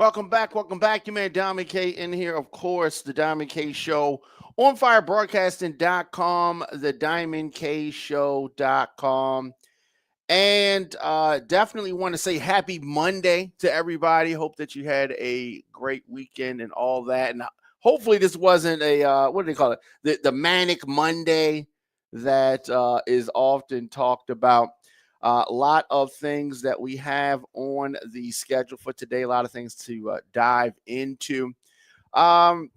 welcome back. Welcome back. Your man Diamond K in here, of course, the Diamond K Show on firebroadcasting.com, the diamondkshow.com. And definitely want to say happy Monday to everybody. Hope that you had a great weekend and all that. And hopefully this wasn't a, what do they call it? The manic Monday that is often talked about. A lot of things that we have on the schedule for today. A lot of things to dive into. So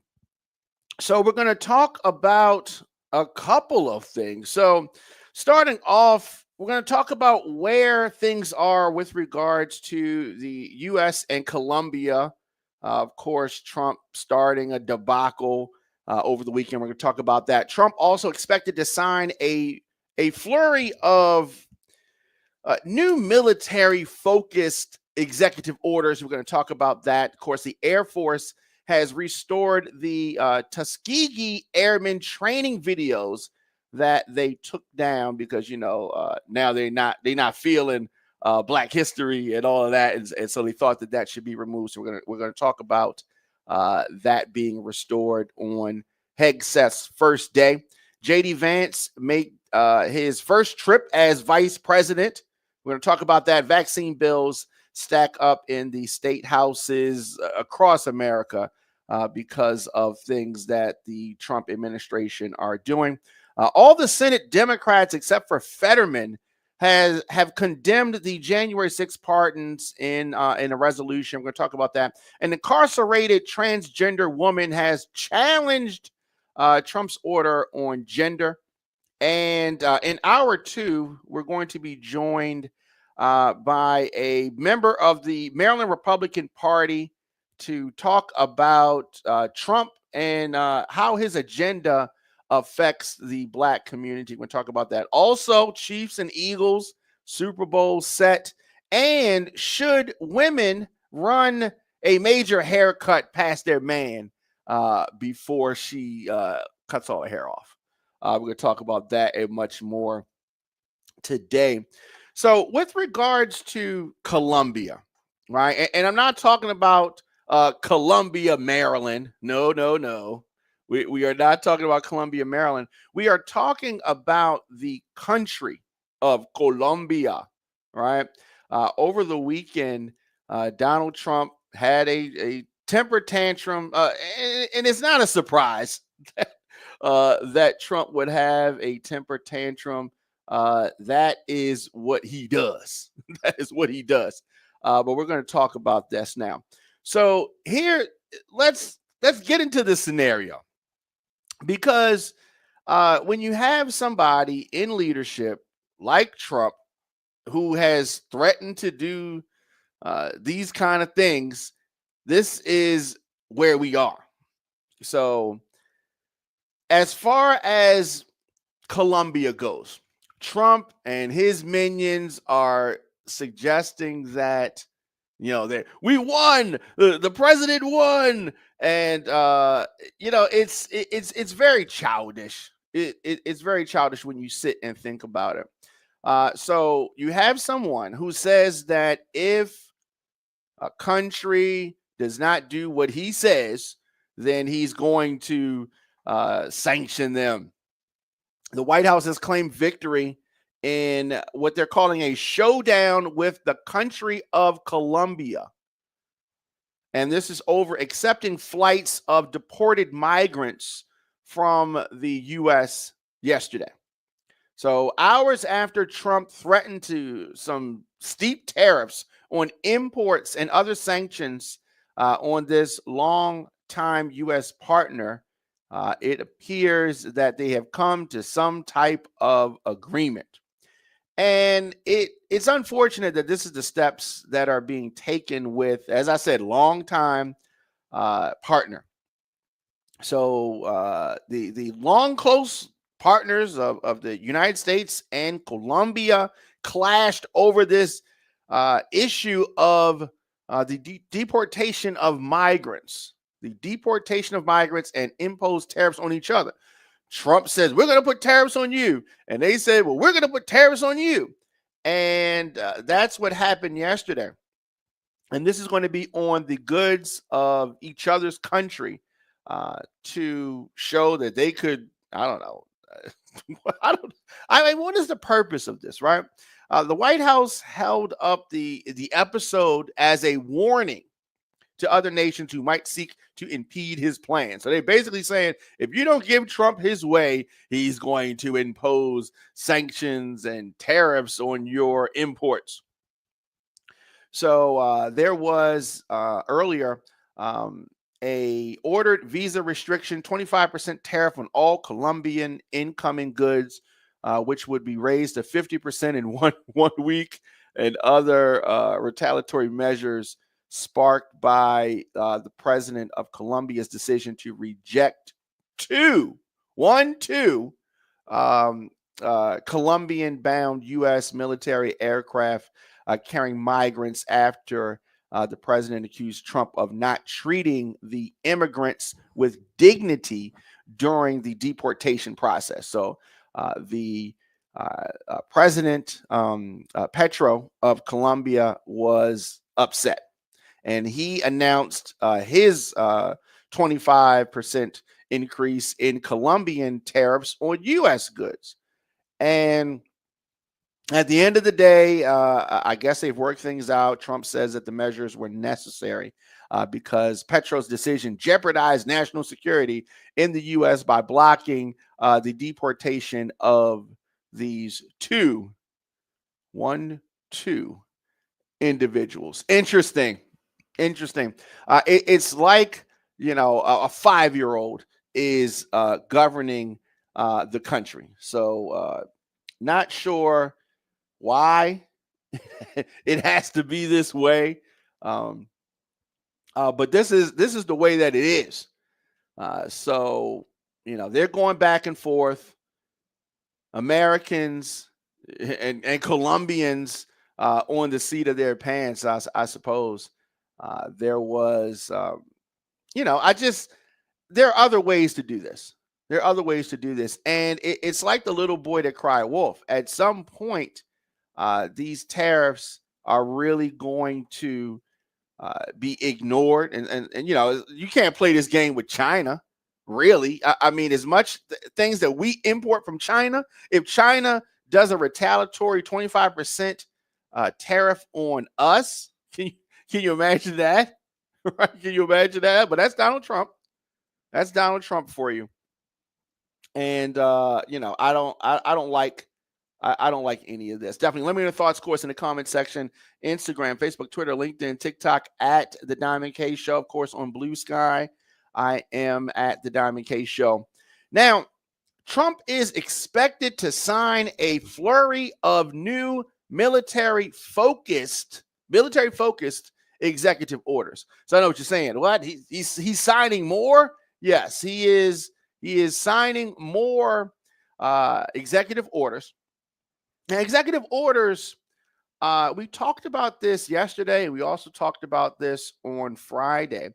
we're going to talk about a couple of things. So starting off, we're going to talk about where things are with regards to the U.S. and Colombia. Of course, Trump starting a debacle over the weekend. We're going to talk about that. Trump also expected to sign a flurry of new military-focused executive orders. We're going to talk about that. Of course, the Air Force has restored the Tuskegee Airmen training videos that they took down because now they're not feeling Black history and all of that, and so they thought that should be removed. So we're gonna talk about that being restored on Hegseth's first day. JD Vance made his first trip as vice president. We're going to talk about that. Vaccine bills stack up in the state houses across America because of things that the Trump administration are doing. All the Senate Democrats, except for Fetterman, have condemned the January 6th pardons in a resolution. We're going to talk about that. An incarcerated transgender woman has challenged Trump's order on gender. And in hour two, we're going to be joined by a member of the Maryland Republican Party to talk about Trump and how his agenda affects the Black community. We're going to talk about that. Also, Chiefs and Eagles, Super Bowl set. And should women run a major haircut past their man before she cuts all her hair off? We're going to talk about that and much more today. So with regards to Colombia, right? And I'm not talking about Columbia, Maryland. No. We are not talking about Columbia, Maryland. We are talking about the country of Colombia, right? Over the weekend, Donald Trump had a temper tantrum, and it's not a surprise that Trump would have a temper tantrum. That is what he does. That is what he does. But we're going to talk about this now. So here, let's get into the scenario, because when you have somebody in leadership like Trump who has threatened to do these kind of things, this is where we are. So as far as Colombia goes, Trump and his minions are suggesting that, we won, the president won, and it's very childish. It's very childish when you sit and think about it. So you have someone who says that if a country does not do what he says, then he's going to sanction them. The White House has claimed victory in what they're calling a showdown with the country of Colombia. And this is over accepting flights of deported migrants from the U.S. yesterday. So hours after Trump threatened to some steep tariffs on imports and other sanctions on this long-time U.S. partner, it appears that they have come to some type of agreement. And it's unfortunate that this is the steps that are being taken with, as I said, long-time partner. So the long, close partners of the United States and Colombia clashed over this issue of the deportation of migrants. The deportation of migrants and impose tariffs on each other. Trump says, we're going to put tariffs on you. And they said, well, we're going to put tariffs on you. And that's what happened yesterday. And this is going to be on the goods of each other's country to show that they could, I don't know. I mean, what is the purpose of this, right? The White House held up the episode as a warning to other nations who might seek to impede his plan. So they're basically saying, if you don't give Trump his way, he's going to impose sanctions and tariffs on your imports. So there was earlier a ordered visa restriction, 25% tariff on all Colombian incoming goods, which would be raised to 50% in one week, and other retaliatory measures sparked by the president of Colombia's decision to reject two Colombian-bound U.S. military aircraft carrying migrants after the president accused Trump of not treating the immigrants with dignity during the deportation process. So the president, Petro of Colombia, was upset, and he announced his 25% increase in Colombian tariffs on U.S. goods. And at the end of the day, I guess they've worked things out. Trump says that the measures were necessary because Petro's decision jeopardized national security in the U.S. by blocking the deportation of these two individuals. Interesting. It's like, a 5-year-old is governing the country. So not sure why it has to be this way, but this is the way that it is. So they're going back and forth. Americans and Colombians on the seat of their pants, I suppose. There was, there are other ways to do this. And it's like the little boy that cried wolf. At some point, these tariffs are really going to be ignored. And you can't play this game with China, really. I mean, as much things that we import from China, if China does a retaliatory 25% tariff on us, can you imagine that? Right? Can you imagine that? But that's Donald Trump. That's Donald Trump for you. And I don't like any of this. Definitely let me know your thoughts, of course, in the comment section. Instagram, Facebook, Twitter, LinkedIn, TikTok at The Diamond K Show. Of course, on Blue Sky, I am at The Diamond K Show. Now, Trump is expected to sign a flurry of new military-focused executive orders. So I know what you're saying. What? He's signing more? Yes, he is. He is signing more executive orders. Now, executive orders, we talked about this yesterday. We also talked about this on Friday.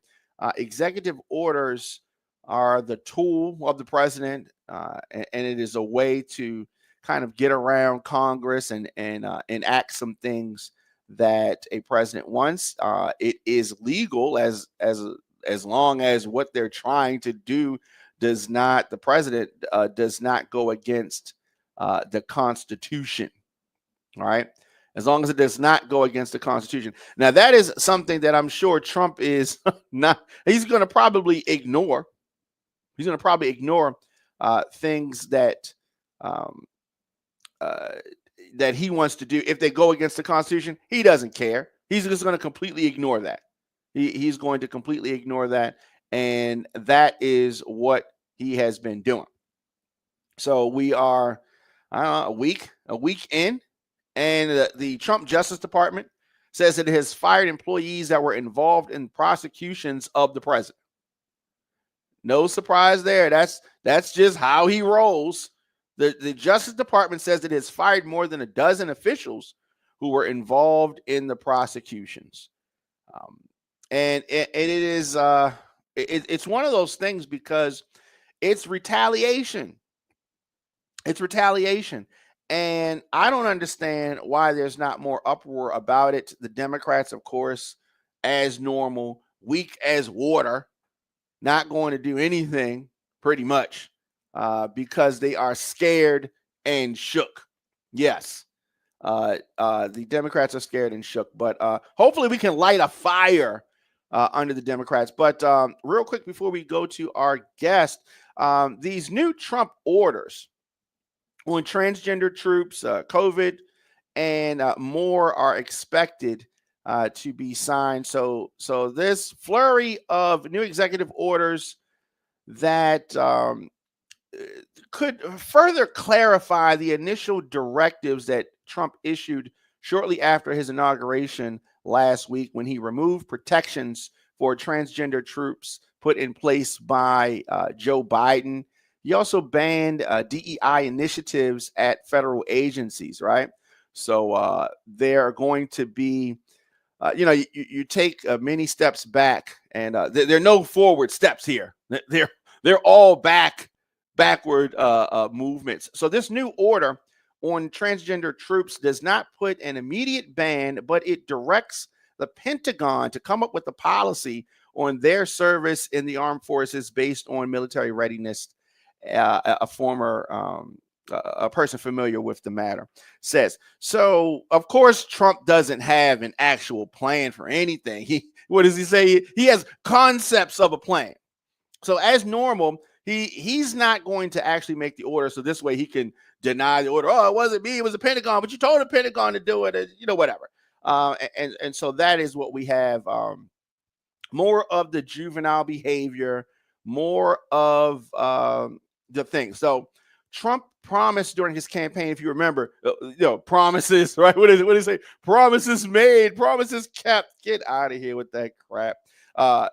Executive orders are the tool of the president, and it is a way to kind of get around Congress and enact some things that a president wants. It is legal as long as what they're trying to do the president does not go against the Constitution. All right. As long as it does not go against the Constitution. Now, that is something that I'm sure Trump is not, he's going to probably ignore. He's going to probably ignore things that that he wants to do. If they go against the Constitution, he doesn't care. He's just going to completely ignore that. He's going to completely ignore that. And that is what he has been doing. So we are a week in, and the Trump Justice Department says it has fired employees that were involved in prosecutions of the president. No surprise there. That's just how he rolls. The Justice Department says it has fired more than a dozen officials who were involved in the prosecutions. And it is it's one of those things because it's retaliation. It's retaliation. And I don't understand why there's not more uproar about it. The Democrats, of course, as normal, weak as water, not going to do anything pretty much because they are scared and shook. Yes. The Democrats are scared and shook, but hopefully we can light a fire under the Democrats. But real quick before we go to our guest, these new Trump orders on transgender troops, COVID, and more are expected to be signed. So this flurry of new executive orders that could further clarify the initial directives that Trump issued shortly after his inauguration last week, when he removed protections for transgender troops put in place by Joe Biden. He also banned DEI initiatives at federal agencies, right? So there are going to be, you take many steps back, and there are no forward steps here. They're all backward movements. So this new order on transgender troops does not put an immediate ban, but it directs the Pentagon to come up with a policy on their service in the armed forces based on military readiness. A person familiar with the matter says. So, of course, Trump doesn't have an actual plan for anything. What does he say? He has concepts of a plan. So, as normal, he's not going to actually make the order. So this way he can deny the order. Oh, it wasn't me. It was the Pentagon. But you told the Pentagon to do it. Whatever. And so that is what we have. More of the juvenile behavior, more of the thing. So Trump promised during his campaign, if you remember, promises, right? What did he say? Promises made, promises kept. Get out of here with that crap.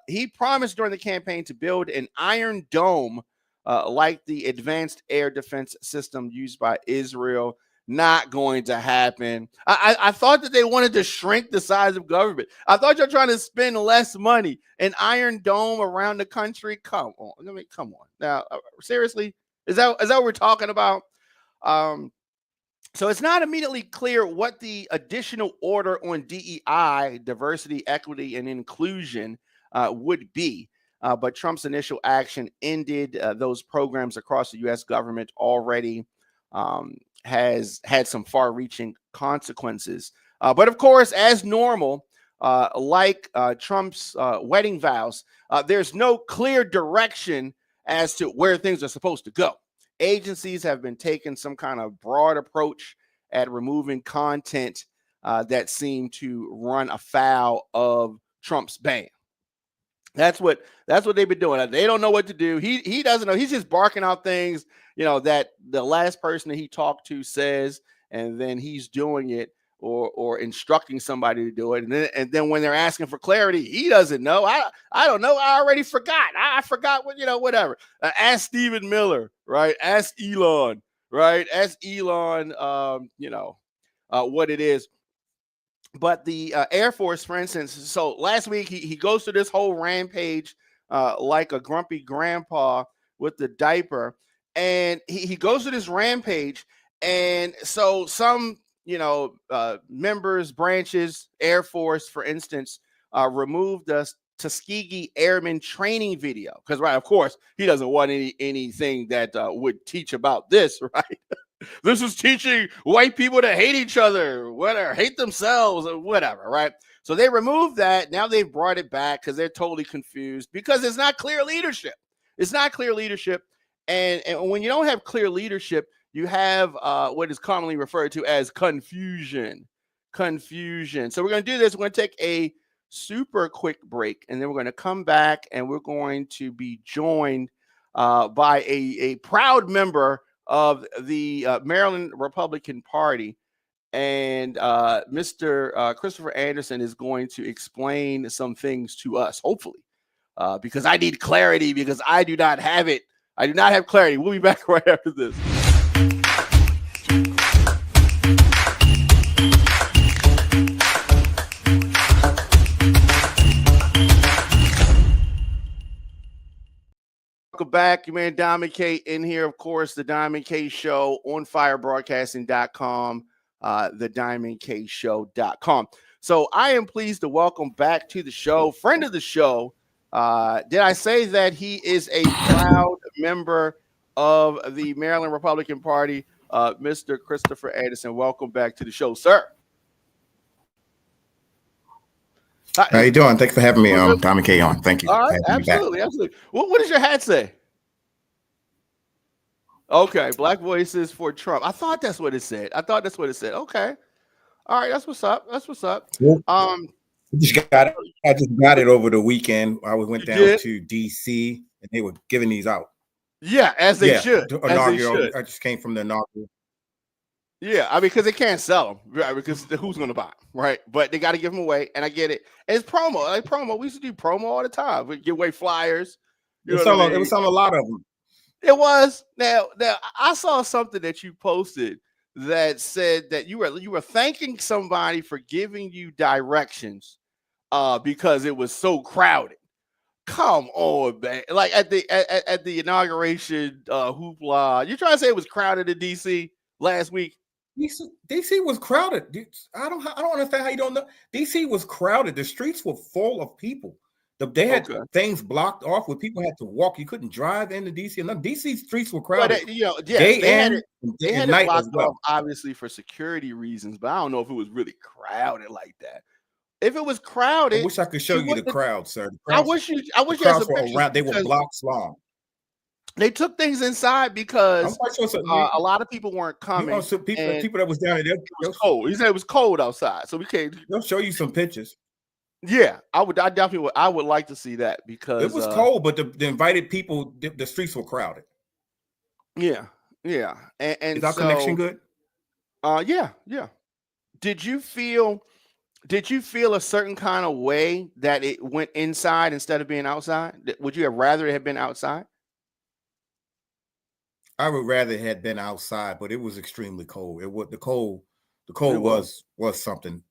He promised during the campaign to build an Iron Dome like the advanced air defense system used by Israel. Not going to happen. I thought that they wanted to shrink the size of government. I thought you're trying to spend less money. An Iron Dome around the country? Come on. Come on. Now, seriously? Is that what we're talking about? So it's not immediately clear what the additional order on DEI, diversity, equity, and inclusion would be. But Trump's initial action ended those programs across the U.S. government already. Has had some far-reaching consequences. But of course, as normal, like Trump's wedding vows, there's no clear direction as to where things are supposed to go. Agencies have been taking some kind of broad approach at removing content that seem to run afoul of Trump's ban. That's what they've been doing. They don't know what to do. He doesn't know. He's just barking out things, that the last person that he talked to says, and then he's doing it or instructing somebody to do it. And then when they're asking for clarity, he doesn't know. I don't know. I already forgot. I forgot what, whatever. Ask Stephen Miller, right? Ask Elon, right? Ask Elon, what it is. But the Air Force, for instance, so last week he goes through this whole rampage like a grumpy grandpa with the diaper. And he goes through this rampage. And so some, members, branches, Air Force, for instance, removed the Tuskegee Airmen training video. Because, right, of course, he doesn't want anything that would teach about this, right? This is teaching white people to hate each other, whatever, hate themselves, or whatever, right? So they removed that. Now they've brought it back because they're totally confused because it's not clear leadership. It's not clear leadership. And when you don't have clear leadership, you have what is commonly referred to as confusion. Confusion. So we're going to do this. We're going to take a super quick break, and then we're going to come back, and we're going to be joined by a proud member of the Maryland Republican Party. And Mr. Christopher Anderson is going to explain some things to us, hopefully, because I need clarity, because I do not have it. I do not have clarity. We'll be back right after this. Welcome back. Your man Diamond K in here, of course, the Diamond K Show on firebroadcasting.com, the diamondkshow.com. So I am pleased to welcome back to the show, friend of the show. Did I say that he is a proud member of the Maryland Republican Party, Mr. Christopher Anderson? Welcome back to the show, sir. How you doing? Thanks for having me, Well, Tommy K on. Thank you. all right, absolutely, absolutely. What does your hat say? Okay, Black Voices for Trump. I thought that's what it said. Okay. All right, that's what's up. I just got it over the weekend. I went down to DC and they were giving these out. Yeah, as they should. I just came from the inaugural. Yeah, I mean, because they can't sell them, right? Because who's going to buy them, right? But they got to give them away, and I get it. And it's promo, like promo. We used to do promo all the time. We give away flyers. It was on a lot of them. It was. Now, I saw something that you posted that said that you were thanking somebody for giving you directions, because it was so crowded. Come on, man! Like at the inauguration hoopla, you trying to say it was crowded in DC last week? DC was crowded. I don't understand how you don't know. DC was crowded. The streets were full of people. They had things blocked off where people had to walk. You couldn't drive into DC. And DC streets were crowded. But, they had it blocked off, obviously, for security reasons. But I don't know if it was really crowded like that. If it was crowded, I wish I could show you the crowd, sir. I wish you had some pictures. They were blocks long. They took things inside because a lot of people weren't coming. People that was down there, it was cold. He said it was cold outside, so we can't. They'll show you some pictures. Yeah, I definitely would. I would like to see that because it was cold, but the invited people, the streets were crowded. Yeah. And is our connection good? Yeah. Did you feel a certain kind of way that it went inside instead of being outside? Would you have rather it had been outside? I would rather it had been outside, but it was extremely cold. The cold was something.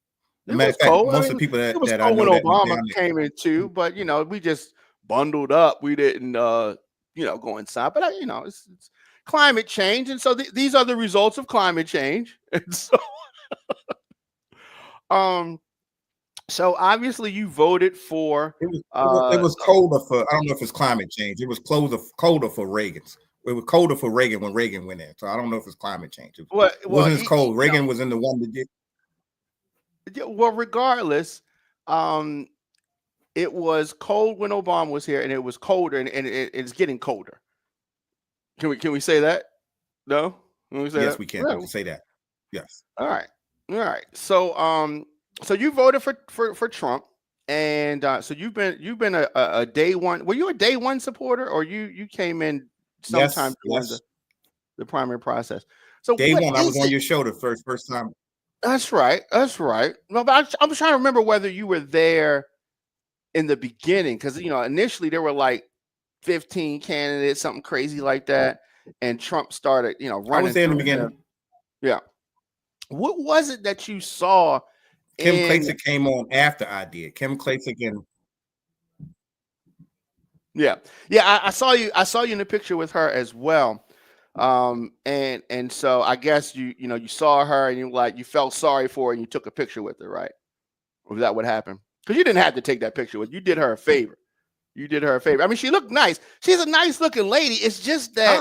It was cold. Most of the people that I know when Obama came in too, but we just bundled up. We didn't go inside. But it's climate change, and so these are the results of climate change. And so so obviously you voted for it was colder for, I don't know if it's climate change. It was colder for Reagan's. It was colder for Reagan when Reagan went in. So I don't know if it's climate change. It wasn't as cold. Reagan was in the one that did. Well, regardless, it was cold when Obama was here, and it was colder, and it's getting colder. Can we say that? No? Yes, we can. Yeah. We can say that. Yes. All right. So you voted for Trump, and so you've been a day one. Were you a day one supporter, or you came in sometime during the primary process? So day one, I was on your show the first time. That's right. No, but I'm trying to remember whether you were there in the beginning, because initially there were like 15 candidates, something crazy like that, and Trump started running. I was there in the beginning. Yeah. What was it that you saw? Kim Klacik came on after I did. Kim Klacik and yeah. I saw you in the picture with her as well. And so I guess you saw her and you felt sorry for her and you took a picture with her, right? Or was that what happened? Because you didn't have to take that picture with her. You did her a favor. I mean, she looked nice. She's a nice looking lady. It's just that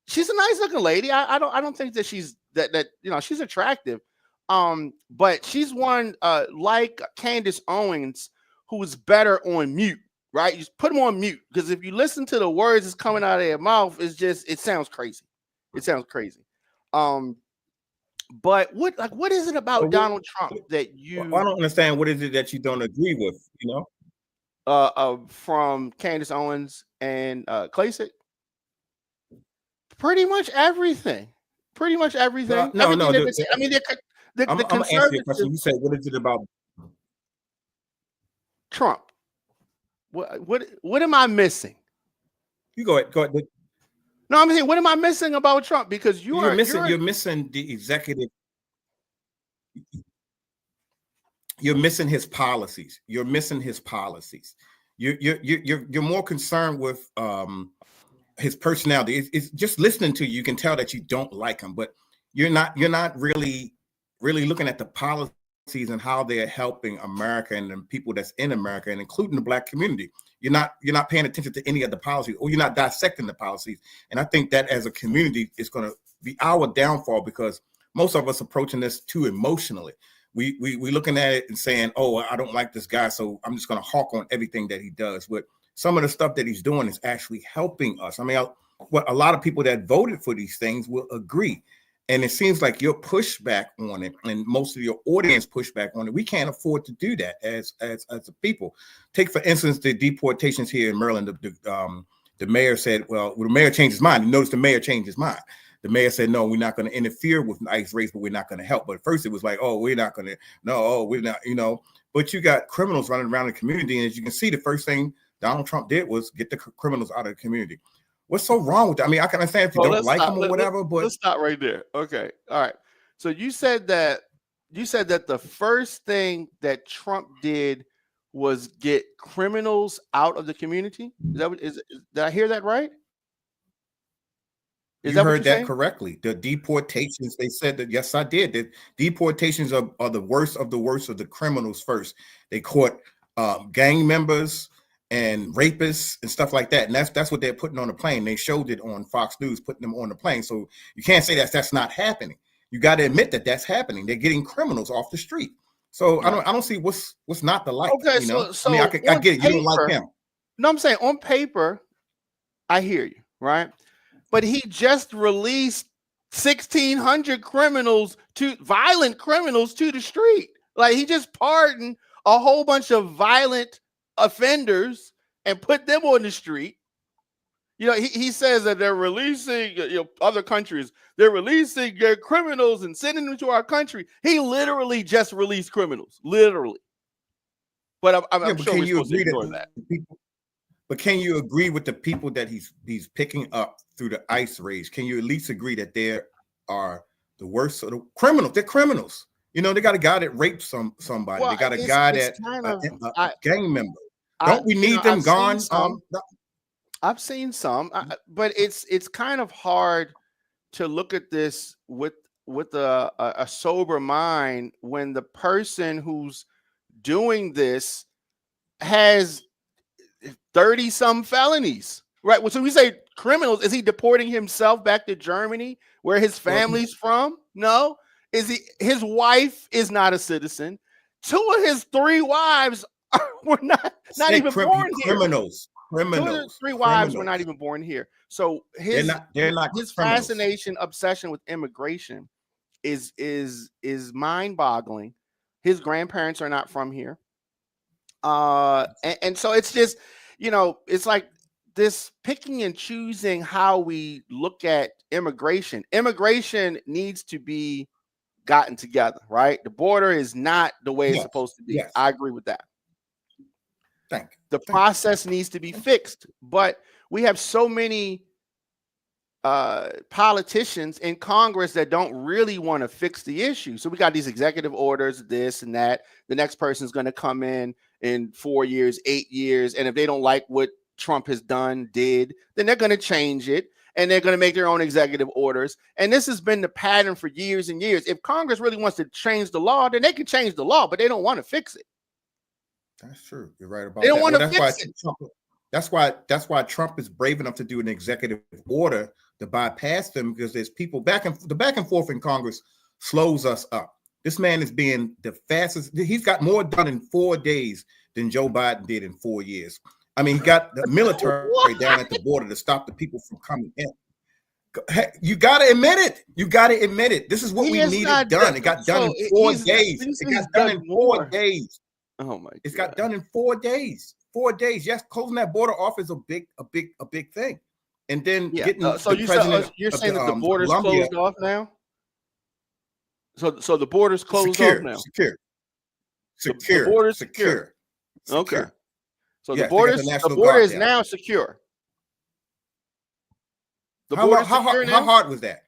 she's a nice looking lady. I don't think that she's that she's attractive. But she's one like Candace Owens who's better on mute. Right, you just put them on mute, because if you listen to the words that's coming out of their mouth, it sounds crazy. But what is it about Donald Trump that you? I don't understand. What is it that you don't agree with? From Candace Owens and Klacik, pretty much everything. No. I'm gonna answer your question. You said, what is it about Trump? What am I missing? You go ahead. No, I'm saying, what am I missing about Trump? Because you're missing the executive. You're missing his policies. You're more concerned with his personality. It's just listening to you. You can tell that you don't like him, but you're not really looking at the policies and how they're helping America and the people that's in America, and including the Black community. You're not paying attention to any of the policies, or you're not dissecting the policies. And I think that as a community is going to be our downfall, because most of us approaching this too emotionally. We looking at it and saying, oh, I don't like this guy, so I'm just going to hawk on everything that he does. But some of the stuff that he's doing is actually helping us. I mean, what a lot of people that voted for these things will agree. And it seems like your pushback on it, and most of your audience pushback on it, we can't afford to do that as a people. Take, for instance, the deportations here in Maryland. The mayor said, well, the mayor changed his mind. You notice the mayor changed his mind. The mayor said, no, we're not going to interfere with ICE raids, but we're not going to help. But at first it was like, oh, we're not going to, no, oh, we're not, But you got criminals running around the community. And as you can see, the first thing Donald Trump did was get the criminals out of the community. What's so wrong with that? I mean, I can understand if you don't like them or whatever, but let's stop right there. Okay. All right. So you said that the first thing that Trump did was get criminals out of the community. Did I hear that right? You heard that correctly. The deportations, they said that, yes, I did. The deportations are the worst of the criminals first. They caught gang members and rapists and stuff like that. And that's what they're putting on the plane. They showed it on Fox News, putting them on the plane. So you can't say that's not happening. You got to admit that that's happening. They're getting criminals off the street. So yeah. I don't see what's not to like. Okay, so I mean, I get it. You don't like him. No, I'm saying on paper, I hear you, right? But he just released 1,600 violent criminals to the street. Like, he just pardoned a whole bunch of violent offenders and put them on the street. He says that they're releasing other countries. They're releasing their criminals and sending them to our country. He literally just released criminals, literally. But I'm sure we're supposed to ignore that. But can you agree with the people that he's picking up through the ICE raids? Can you at least agree that they are the worst of the criminals? They're criminals. They got a guy that raped somebody. Well, they got a guy that a gang member. Don't we need them gone? I've seen some, but it's kind of hard to look at this with a sober mind when the person who's doing this has 30-some felonies, right? Well, so we say criminals. Is he deporting himself back to Germany, where his family's from? No. His wife is not a citizen. 2 of his 3 wives were not even born here. Criminals. 2 of his 3 wives were not even born here. So his fascination, obsession with immigration is mind-boggling. His grandparents are not from here. And so it's just, it's like this picking and choosing how we look at immigration. Immigration needs to be gotten together, right? The border is not the way it's supposed to be. Yes. I agree with that. The process needs to be fixed, but we have so many politicians in Congress that don't really want to fix the issue. So we got these executive orders, this and that. The next person's going to come in 4 years, 8 years, and if they don't like what Trump has did, then they're going to change it, and they're going to make their own executive orders. And this has been the pattern for years and years. If Congress really wants to change the law, then they can change the law, but they don't want to fix it. That's true. You're right about that. They don't want to fix it. That's why Trump is brave enough to do an executive order to bypass them, because there's people back and forth in Congress slows us up. This man is being the fastest. He's got more done in 4 days than Joe Biden did in 4 years. I mean, he got the military down at the border to stop the people from coming in. You got to admit it. This is what we needed done. It got done in 4 days. It got done in 4 days. Oh my God. It's got done in 4 days. 4 days. Yes, closing that border off is a big thing. And then getting so you're saying that the border's closed off now? So the border's closed off now. Secure. The border's secure. Okay. So the border is now secure. How hard was that?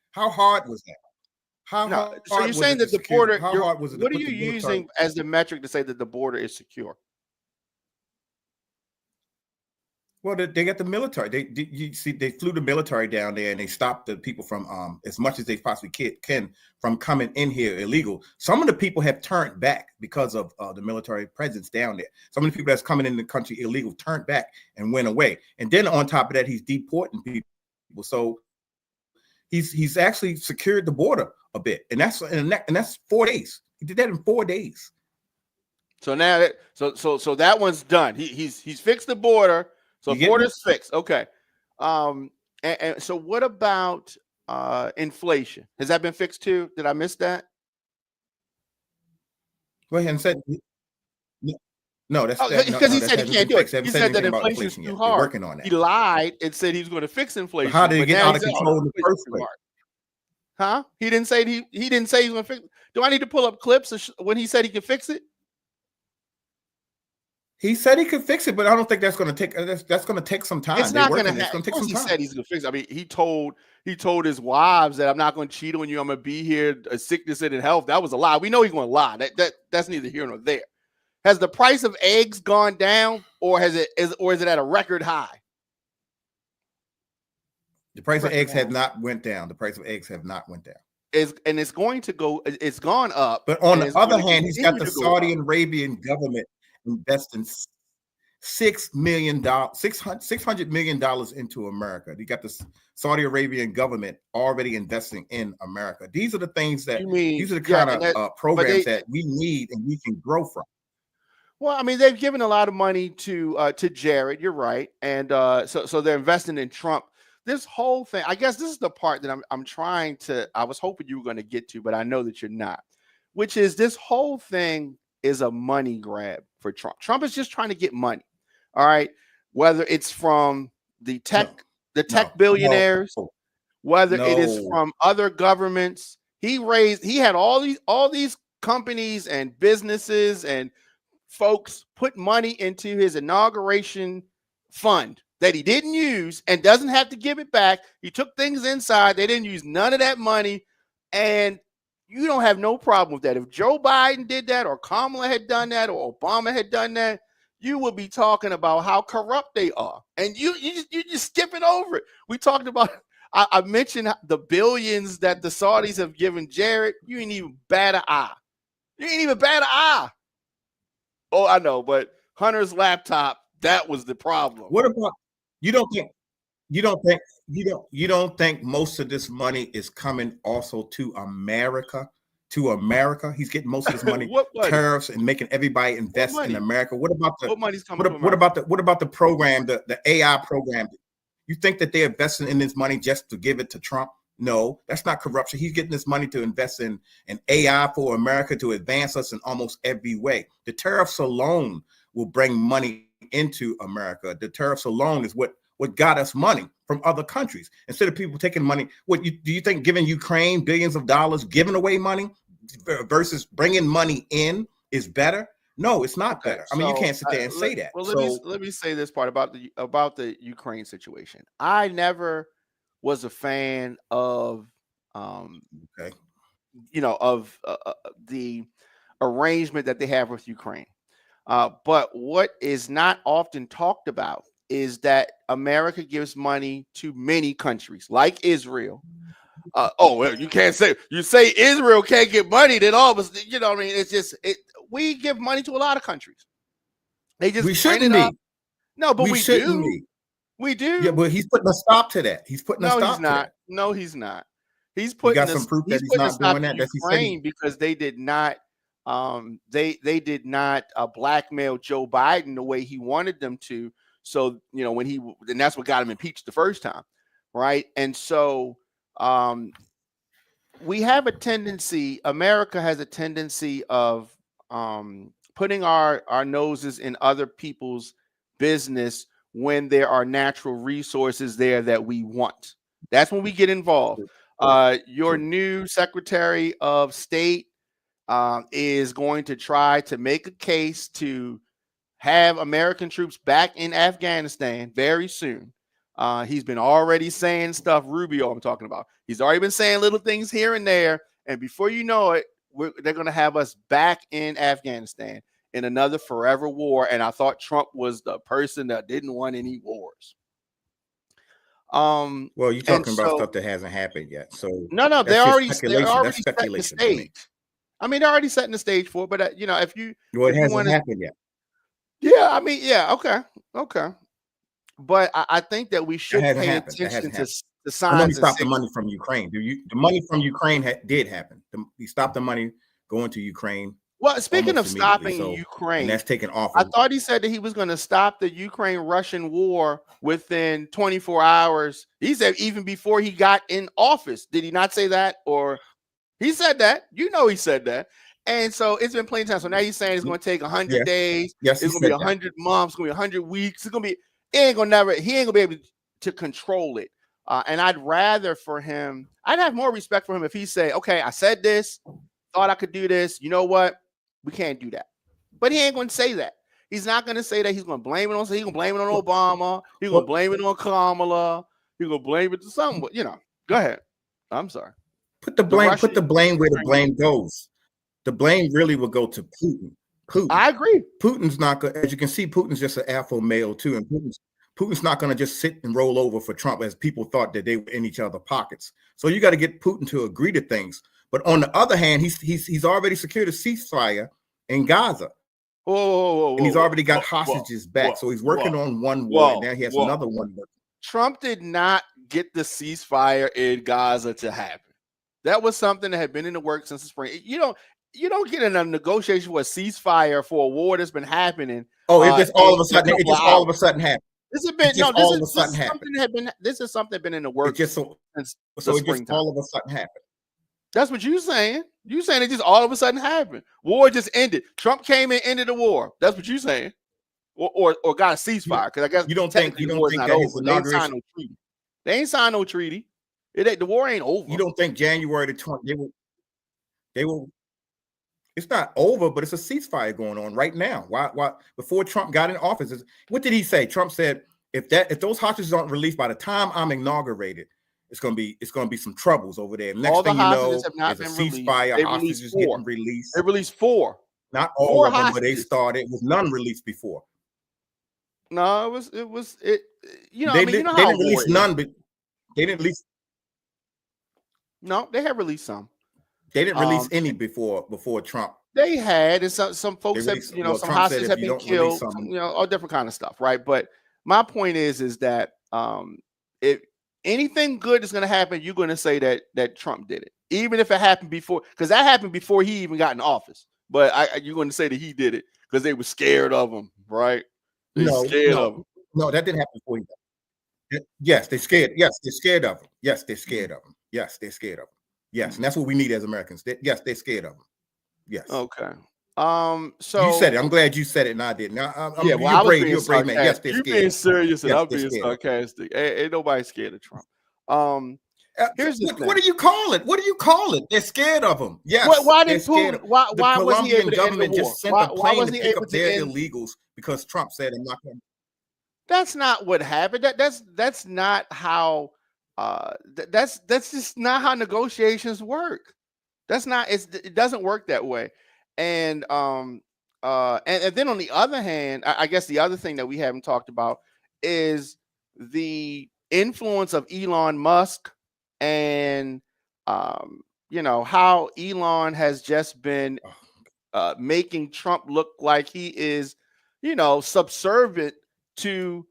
So you're saying that the border, what are you using as the metric to say that the border is secure? Well, they got the military. They flew the military down there and they stopped the people from as much as they possibly can from coming in here illegal. Some of the people have turned back because of the military presence down there. Some of the people that's coming in the country illegal turned back and went away. And then on top of that, he's deporting people. So he's actually secured the border a bit, and that's 4 days. He did that in 4 days. So now so that one's done. He's fixed the border. So border's fixed. Okay. And so what about inflation? Has that been fixed too? Did I miss that? Go ahead and say no. That's because he said he can't do it. He said that inflation's too hard. Working on that. He lied and said he was going to fix inflation. But how did he get out of control in the first place? Huh? He didn't say he didn't say he's going to fix it. Do I need to pull up clips when he said he could fix it? He said he could fix it, but I don't think that's going to take. That's going to take some time. It's not going to happen. Of course, he said he's going to fix it. I mean, he told his wives that I'm not going to cheat on you. I'm going to be here, sickness and in health. That was a lie. We know he's going to lie. That's neither here nor there. Has the price of eggs gone down, or is it at a record high? The price of eggs have not went down. The price of eggs have not went down. It's going to go. It's gone up. But on the other hand, he's got the Saudi Arabian government investing $600 million into America. You got the Saudi Arabian government already investing in America. These are the things these are the kind of programs that we need and we can grow from. Well, I mean, they've given a lot of money to Jared. You're right, and so they're investing in Trump. This whole thing, I guess, this is the part that I'm trying to. I was hoping you were going to get to, but I know that you're not. Which is this whole thing is a money grab for Trump. Trump is just trying to get money. All right, whether it's from the tech billionaires, whether it is from other governments. He had all these companies and businesses and folks put money into his inauguration fund that he didn't use and doesn't have to give it back. He took things inside. They didn't use none of that money. And you don't have no problem with that. If Joe Biden did that, or Kamala had done that, or Obama had done that, you would be talking about how corrupt they are. And you just skipping over it. We talked about, I mentioned the billions that the Saudis have given Jared. You ain't even bat an eye. You ain't even bat an eye. Oh, I know, but Hunter's laptop, that was the problem. What about, you don't think most of this money is coming also to America? To America, he's getting most of this money, tariffs, and making everybody invest in America. What about the money's coming? What about the program, the AI program? You think that they're investing in this money just to give it to Trump? No, that's not corruption. He's getting this money to invest in AI for America to advance us in almost every way. The tariffs alone will bring money into America. The tariffs alone is what got us money from other countries. Instead of people taking money, do you think giving Ukraine billions of dollars, giving away money versus bringing money in is better? No, it's not better. I mean, you can't sit there and say that. Well, let me say this part about the Ukraine situation. I never was a fan of the arrangement that they have with Ukraine. But what is not often talked about is that America gives money to many countries, like Israel. Well, you can't say Israel can't get money, then all of us, what I mean? It's just we give money to a lot of countries. They just we shouldn't be. No, but we do. Be. We do. Yeah, but he's putting a stop to that. He's putting a stop to that. No, he's not. He's putting some proof that he's not doing that. Ukraine because they did not. They did not blackmail Joe Biden the way he wanted them to. So and that's what got him impeached the first time, right? And so we have a tendency. America has a tendency of putting our noses in other people's business when there are natural resources there that we want. That's when we get involved. Your new Secretary of State is going to try to make a case to have American troops back in Afghanistan very soon. He's been already saying stuff, Rubio I'm talking about. He's already been saying little things here and there. And before you know it, they're going to have us back in Afghanistan. in another forever war, and I thought Trump was the person that didn't want any wars. Well, you're talking about stuff that hasn't happened yet. So no, they're already that's setting the speculation. stage. I mean, they're already setting the stage for it, but if you it hasn't happened yet. Yeah, I mean, yeah, okay. But I think that we should pay attention to the signs. I know he stopped the money from Ukraine. The money from Ukraine did happen. He stopped the money going to Ukraine. Well, speaking of stopping Ukraine, and that's taken off. I thought he said that he was going to stop the Ukraine-Russian war within 24 hours. He said even before he got in office. Did he not say that? Or he said that? He said that. And so it's been plenty of time. So now he's saying it's going to take 100 days. Yes, it's going to be 100 months. It's going to be 100 weeks. It's going to be. He ain't going to be able to control it. And I'd have more respect for him if he say, okay, I said this, thought I could do this. You know what? We can't do that. But he ain't going to say that. He's not going to say that. He's going to blame it on. He's going to blame it on Obama. He's going to blame it on Kamala. He's going to blame it to someone. Go ahead. I'm sorry. Put the blame where the blame goes. The blame really will go to Putin. I agree. Putin's not going. As you can see, Putin's just an alpha male too, and Putin's not going to just sit and roll over for Trump as people thought that they were in each other's pockets. So you got to get Putin to agree to things. But on the other hand, he's already secured a ceasefire in Gaza. And he's already got hostages back. So he's working on one war. And now he has another one. Trump did not get the ceasefire in Gaza to happen. That was something that had been in the works since the spring. You don't get in a negotiation for a ceasefire for a war that's been happening. It just all of a sudden happened. This is something that's been in the works since the springtime. All of a sudden happened. That's what you're saying. You're saying it just all of a sudden happened. War just ended. Trump came in, ended the war. That's what you're saying. Or got a ceasefire. Because I guess you don't think that his inauguration. They ain't signed no treaty. The war ain't over. You don't think January the 20th they will. It's not over, but it's a ceasefire going on right now. Why before Trump got in office? What did he say? Trump said if those hostages aren't released by the time I'm inaugurated, it's gonna be some troubles over there. Next thing you know, there's a ceasefire. Hostages getting released. They released 4. Not all of them, but they started with none released before. No, it was. They didn't release none, but they didn't release. No, they have released some. They didn't release any before Trump. They had, and some folks have, some hostages have been killed, all different kind of stuff, right? But my point is that if anything good is going to happen, you're going to say that Trump did it, even if it happened before, because that happened before he even got in office. But you're going to say that he did it because they were scared of him, right? No, that didn't happen before he got. Yes, they're scared. Yes, they're scared of him. Yes, they're scared of him. Yes, they're scared of him. Yes, and that's what we need as Americans. They're scared of him. Yes. Okay. So you said it. I'm glad you said it, and I didn't. You're brave man. Yes, they're scared. You're being serious, and I'm being sarcastic. Ain't nobody scared of Trump. Here's the thing. What do you call it? What do you call it? They're scared of him. Yes. Why did Putin? Why was he able to government just sent a plane to pick up their illegals because Trump said I'm not going. That's not what happened. That's not how. That's just not how negotiations work. It doesn't work that way. And then on the other hand, I guess the other thing that we haven't talked about is the influence of Elon Musk and how Elon has just been making Trump look like he is subservient to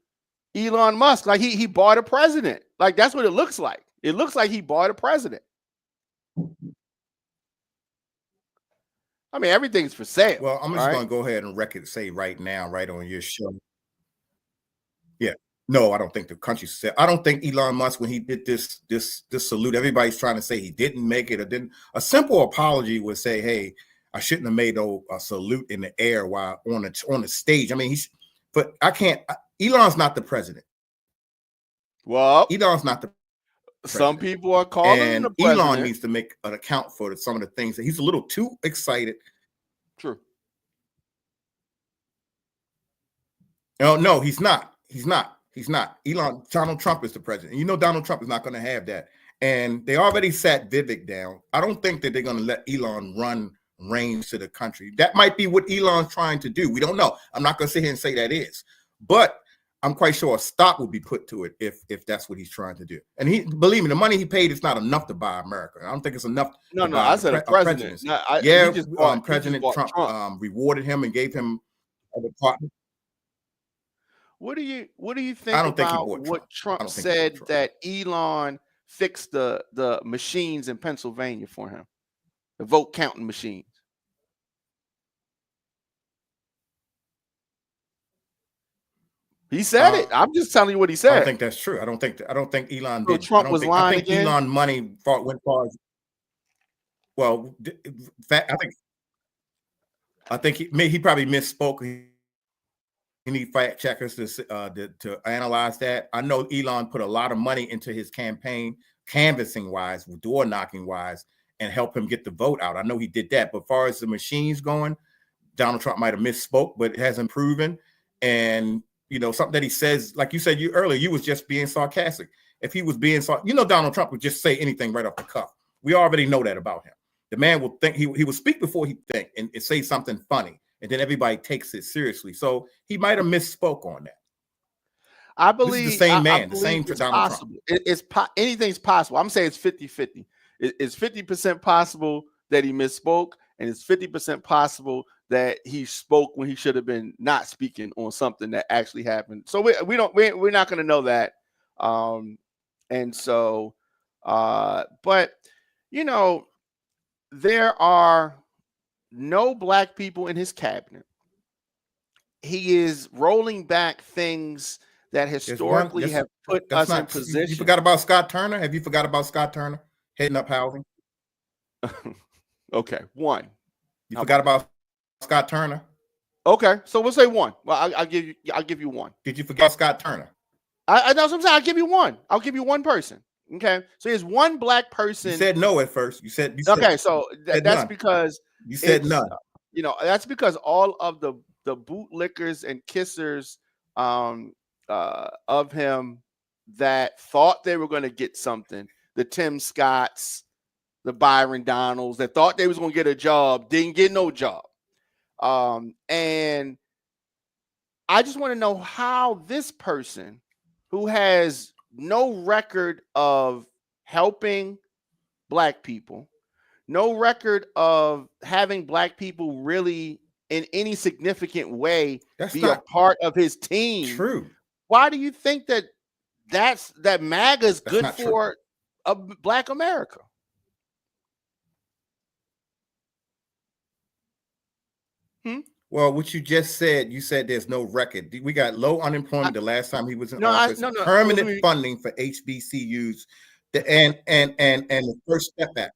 Elon Musk, like he bought a president. Like that's what it looks like. It looks like he bought a president. I mean, everything's for sale. Well, I'm just going to go ahead and say right now, right on your show. Yeah, no, I don't think the country said. I don't think Elon Musk, when he did this salute, everybody's trying to say he didn't make it or didn't. A simple apology would say, "Hey, I shouldn't have made a salute in the air while on the stage." I mean, but I can't. Elon's not the president. Well, Elon's not the president. Some people are calling him the president. Elon needs to make an account for some of the things that he's a little too excited. True. No, he's not. He's not. Donald Trump is the president. Donald Trump is not going to have that. And they already sat Vivek down. I don't think that they're going to let Elon run reins to the country. That might be what Elon's trying to do. We don't know. I'm not going to sit here and say that is, but I'm quite sure a stop would be put to it if that's what he's trying to do. And he, believe me, the money he paid is not enough to buy America. I don't think it's enough. No, I said a president. President Trump rewarded him and gave him a department. What do you think about what Trump said that Elon fixed the machines in Pennsylvania for him, the vote counting machines? He said it. I'm just telling you what he said. I don't think that's true. I don't think Elon did. Trump was lying again? Elon money went far. Well, I think he probably misspoke. He need fact checkers to analyze that. I know Elon put a lot of money into his campaign, canvassing wise, door knocking wise, and help him get the vote out. I know he did that. But as far as the machines going, Donald Trump might have misspoke, but it hasn't proven. And something that he says, like you said earlier, you was just being sarcastic. If he was being Donald Trump would just say anything right off the cuff. We already know that about him. The man will think he will speak before he think and say something funny, and then everybody takes it seriously. So he might have misspoke on that. I believe this is the same man, the same it's Donald possible. Trump. Anything's possible. I'm saying it's 50-50. It's 50% possible that he misspoke, and it's 50% possible that he spoke when he should have been not speaking on something that actually happened. So we're not going to know that. And so, but there are no black people in his cabinet. He is rolling back things that historically have put us in position. You forgot about Scott Turner? Have you forgot about Scott Turner heading up housing? Okay, one. You forgot about Scott Turner? Okay, so we'll say one. Well, I'll give you one. Did you forget Scott Turner? I know what I'm saying. I'll give you one. I'll give you one person. Okay, so there's one black person. You said no at first. You said okay. So that's none. Because you said none. That's because all of the bootlickers and kissers of him that thought they were going to get something, the Tim Scotts, the Byron Donalds, that thought they was going to get a job, didn't get no job. And I just want to know how this person who has no record of helping black people, no record of having black people really in any significant way be a part of his team. True. Why do you think that MAGA is good for a black America? Well, what you just said, you said there's no record. We got low unemployment the last time he was in office. Permanent funding for HBCUs, and the First Step Act.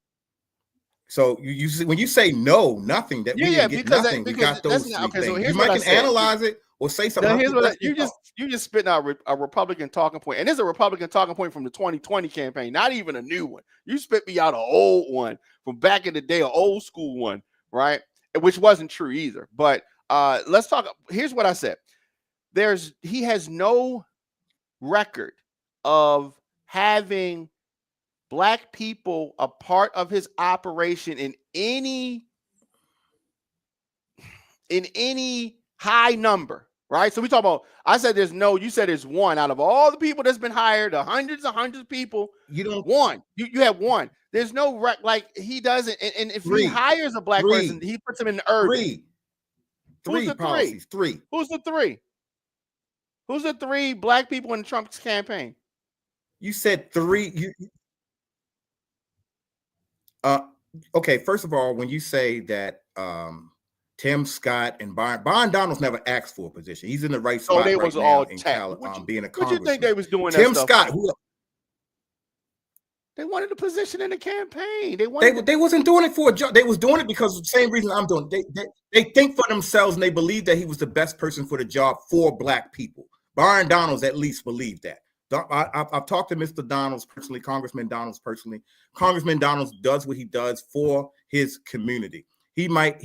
So you when you say nothing that we didn't get nothing, we got those three things. So you might can analyze it or say something. You just spitting out a Republican talking point, and there's a Republican talking point from the 2020 campaign, not even a new one. You spit me out an old one from back in the day, an old school one, right? Which wasn't true either. But let's talk. Here's what I said. He has no record of having black people a part of his operation in any high number, right? So we talk about, I said there's no, you said there's one out of all the people that's been hired, the hundreds of people. You don't one. You have one. There's no like he doesn't, and if he hires a black person, he puts him in the urban. Three policies. Three. Who's the three? Who's the three black people in Trump's campaign? You said three. Okay. First of all, when you say that Tim Scott and Byron Donalds never asked for a position, he's in the right spot. So they right was now all in What being a you congressman. think they was doing? Tim that Scott. They wanted a position in the campaign. They wasn't doing it for a job. They was doing it because of the same reason I'm doing it. They think for themselves, and they believe that he was the best person for the job for black people. Byron Donalds at least believed that. I've talked to Mr. Donalds personally, Congressman Donalds personally. Congressman Donalds does what he does for his community. He might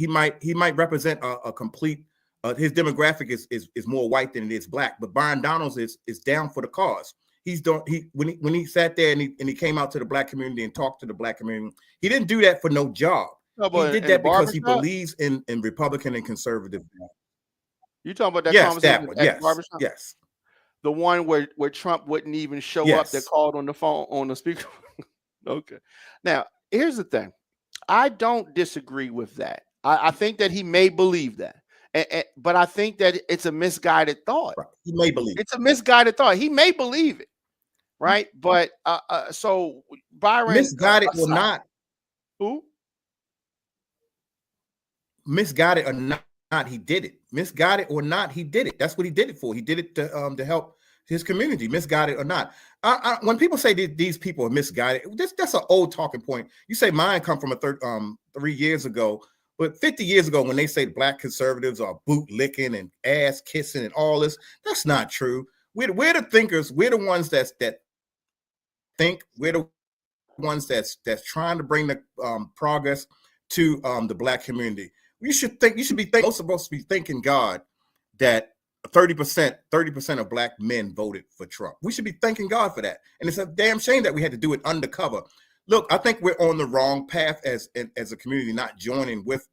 represent a complete. His demographic is more white than it is black, but Byron Donalds is down for the cause. When he sat there and he came out to the black community and talked to the black community, he didn't do that for no job. He did in the that because he barbershop? believes in Republican and conservative. You talking about that Yes, that conversation one. at the Yes, barbershop? yes, The one where Trump wouldn't even show up, that yes. called on the phone on the speaker. Okay. Now, here's the thing. I don't disagree with that. I think that he may believe that. But I think that it's a misguided thought. Right. He may believe. It's a misguided thought. He may believe it, right? But so Byron, Misguided or not, who? misguided or not, he did it. Misguided or not, he did it. That's what he did it for. He did it to help his community, misguided or not. When people say these people are misguided, that's an old talking point. You say mine come from 3 years ago, but 50 years ago, when they say black conservatives are boot licking and ass kissing and all this, that's not true. We're the thinkers. We're the ones that think. We're the ones that's trying to bring the progress to the black community. You should be thinking, most of us be thanking God that 30% of black men voted for Trump. We should be thanking God for that. And it's a damn shame that we had to do it undercover. Look, I think we're on the wrong path as a community, not joining with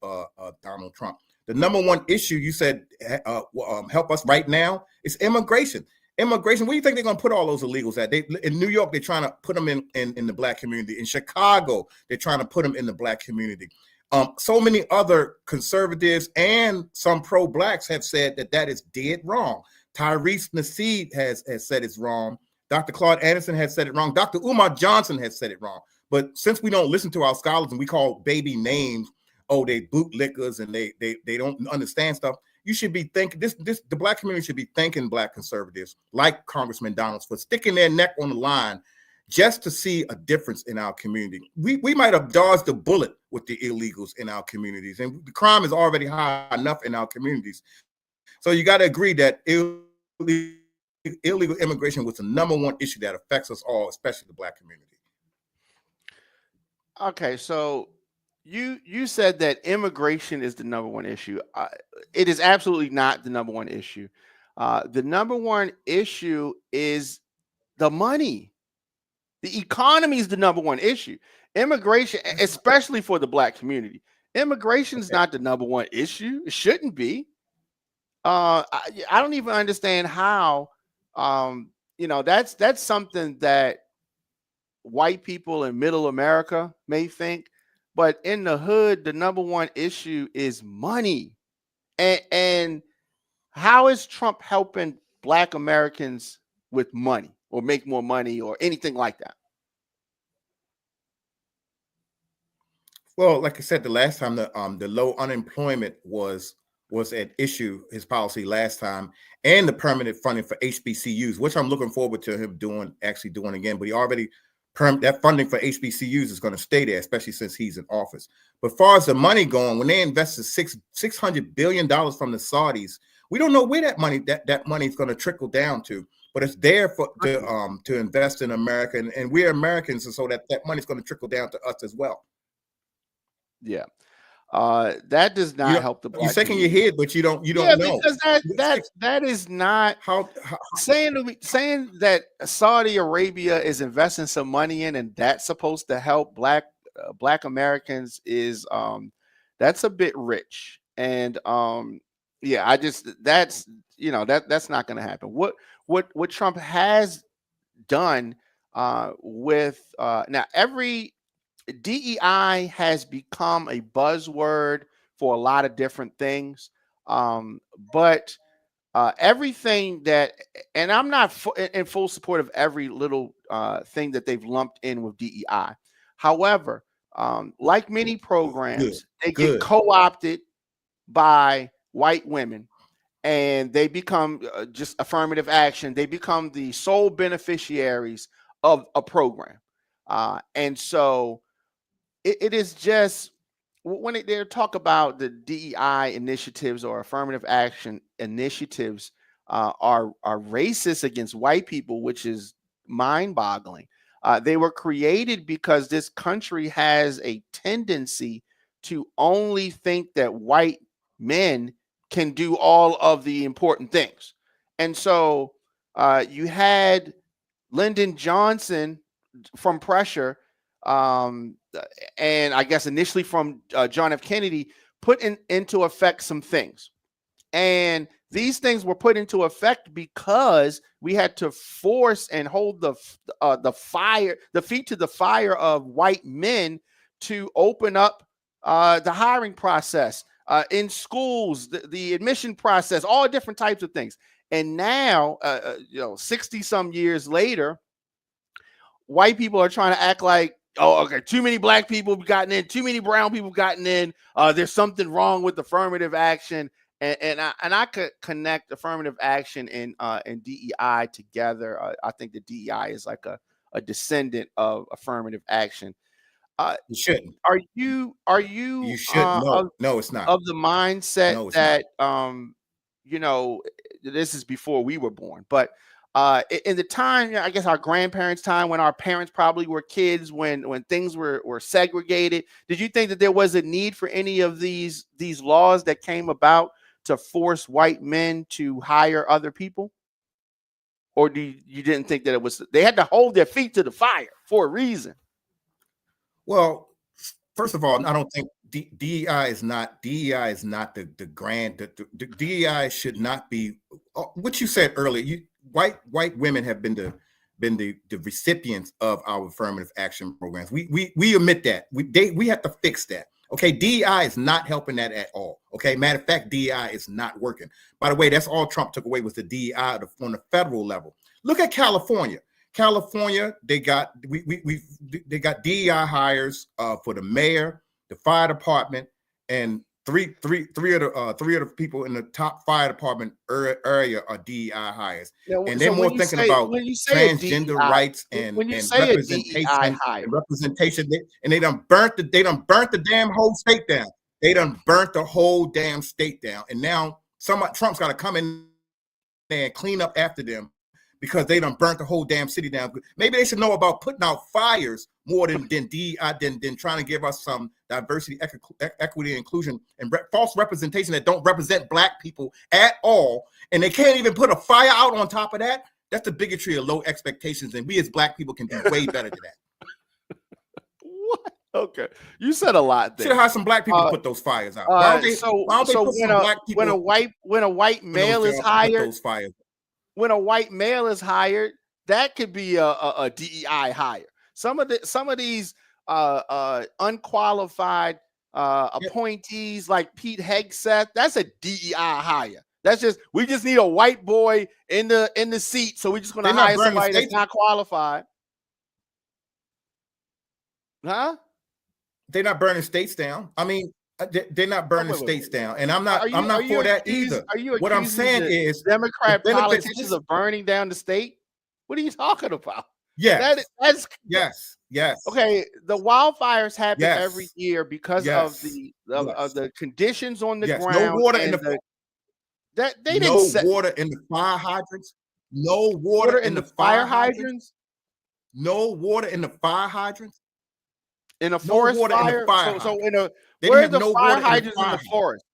Donald Trump. The number one issue you said help us right now is immigration. Immigration. Where do you think they're going to put all those illegals at? In New York, they're trying to put them in the black community. In Chicago, they're trying to put them in the black community. So many other conservatives and some pro-blacks have said that is dead wrong. Tyrese Nassid has said it's wrong. Dr. Claude Anderson has said it wrong. Dr. Umar Johnson has said it wrong. But since we don't listen to our scholars and we call baby names, oh, they bootlickers and they don't understand stuff, you should be thinking the black community should be thanking black conservatives like Congressman Donalds for sticking their neck on the line just to see a difference in our community. We might have dodged a bullet with the illegals in our communities, and the crime is already high enough in our communities. So you got to agree that illegal immigration was the number one issue that affects us all, especially the black community. Okay, so you said that immigration is the number one issue. It is absolutely not the number one issue. The number one issue is the money. The economy is the number one issue. Immigration, especially for the black community, immigration is not the number one issue. It shouldn't be. I don't even understand how. That's something that white people in middle America may think, but in the hood, the number one issue is money. And how is Trump helping black Americans with money or make more money or anything like that? Well, like I said, the last time the low unemployment was at issue, his policy last time, and the permanent funding for HBCUs, which I'm looking forward to him actually doing again. But he already that funding for HBCUs is going to stay there, especially since he's in office. But as far as the money going, when they invested $600 billion from the Saudis, we don't know where that money is going to trickle down to. But it's there to invest in America, and we're Americans, and so that money is going to trickle down to us as well. Yeah. That does not help the black. You're shaking your head, but you don't know. Because that is not how saying that Saudi Arabia is investing some money in, and that's supposed to help black Americans is that's a bit rich. And that's not going to happen. What Trump has done with now every DEI has become a buzzword for a lot of different things. But everything that, and I'm not in full support of every little thing that they've lumped in with DEI. However, like many programs, they get co-opted by white women and they become just affirmative action. They become the sole beneficiaries of a program. And so it is just when they talk about the DEI initiatives or affirmative action initiatives are racist against white people, which is mind-boggling. They were created because this country has a tendency to only think that white men can do all of the important things. And so you had Lyndon Johnson from Pressure and I guess initially from John F. Kennedy, put into effect some things. And these things were put into effect because we had to force and hold the feet to the fire of white men to open up the hiring process in schools, the admission process, all different types of things. And now, 60 some years later, white people are trying to act like, oh, okay, too many black people have gotten in, too many brown people gotten in. There's something wrong with affirmative action. And I could connect affirmative action and DEI together. I think the DEI is like a descendant of affirmative action. You shouldn't. Are you? You shouldn't. No, it's not. Of the mindset that this is before we were born, but in the time, I guess our grandparents' time, when our parents probably were kids, when things were segregated, did you think that there was a need for any of these laws that came about to force white men to hire other people? Or you didn't think that they had to hold their feet to the fire for a reason? Well, first of all, I don't think DEI is not the grand. The DEI should not be what you said earlier. White women have been the recipients of our affirmative action programs. We admit that. We have to fix that. Okay, DEI is not helping that at all. Okay, matter of fact, DEI is not working. By the way, that's all Trump took away was the DEI on the federal level. Look at California. California, they got DEI hires for the mayor, the fire department, and three of the people in the top fire department area are DEI hires. Now, and they're more thinking about transgender rights and representation. And they done burnt the damn whole state down. They done burnt the whole damn state down. And now Trump's got to come in there and clean up after them, because they done burnt the whole damn city down. Maybe they should know about putting out fires more than DEI, than trying to give us some diversity, equity, inclusion, and false representation that don't represent black people at all. And they can't even put a fire out on top of that. That's the bigotry of low expectations. And we as black people can do way better than that. What? Okay. You said a lot there. Should have had some black people put those fires out. When a white male is hired, those fires. When a white male is hired, that could be a DEI hire. Some of these unqualified appointees like Pete Hegseth, that's a DEI hire. That's just, we just need a white boy in the seat, so we're just going to hire somebody that's not qualified. Huh? They're not burning states down. I mean, they're not burning states down, and I'm not for that either. What I'm saying is, Democrat politicians are burning down the state. What are you talking about? Yes, yes. Okay, the wildfires happen every year because of the conditions on the ground. No water in the water in the fire hydrants. No water in the fire hydrants. No water in the fire hydrants. In a forest fire. Where are the fire hydrants in the forest?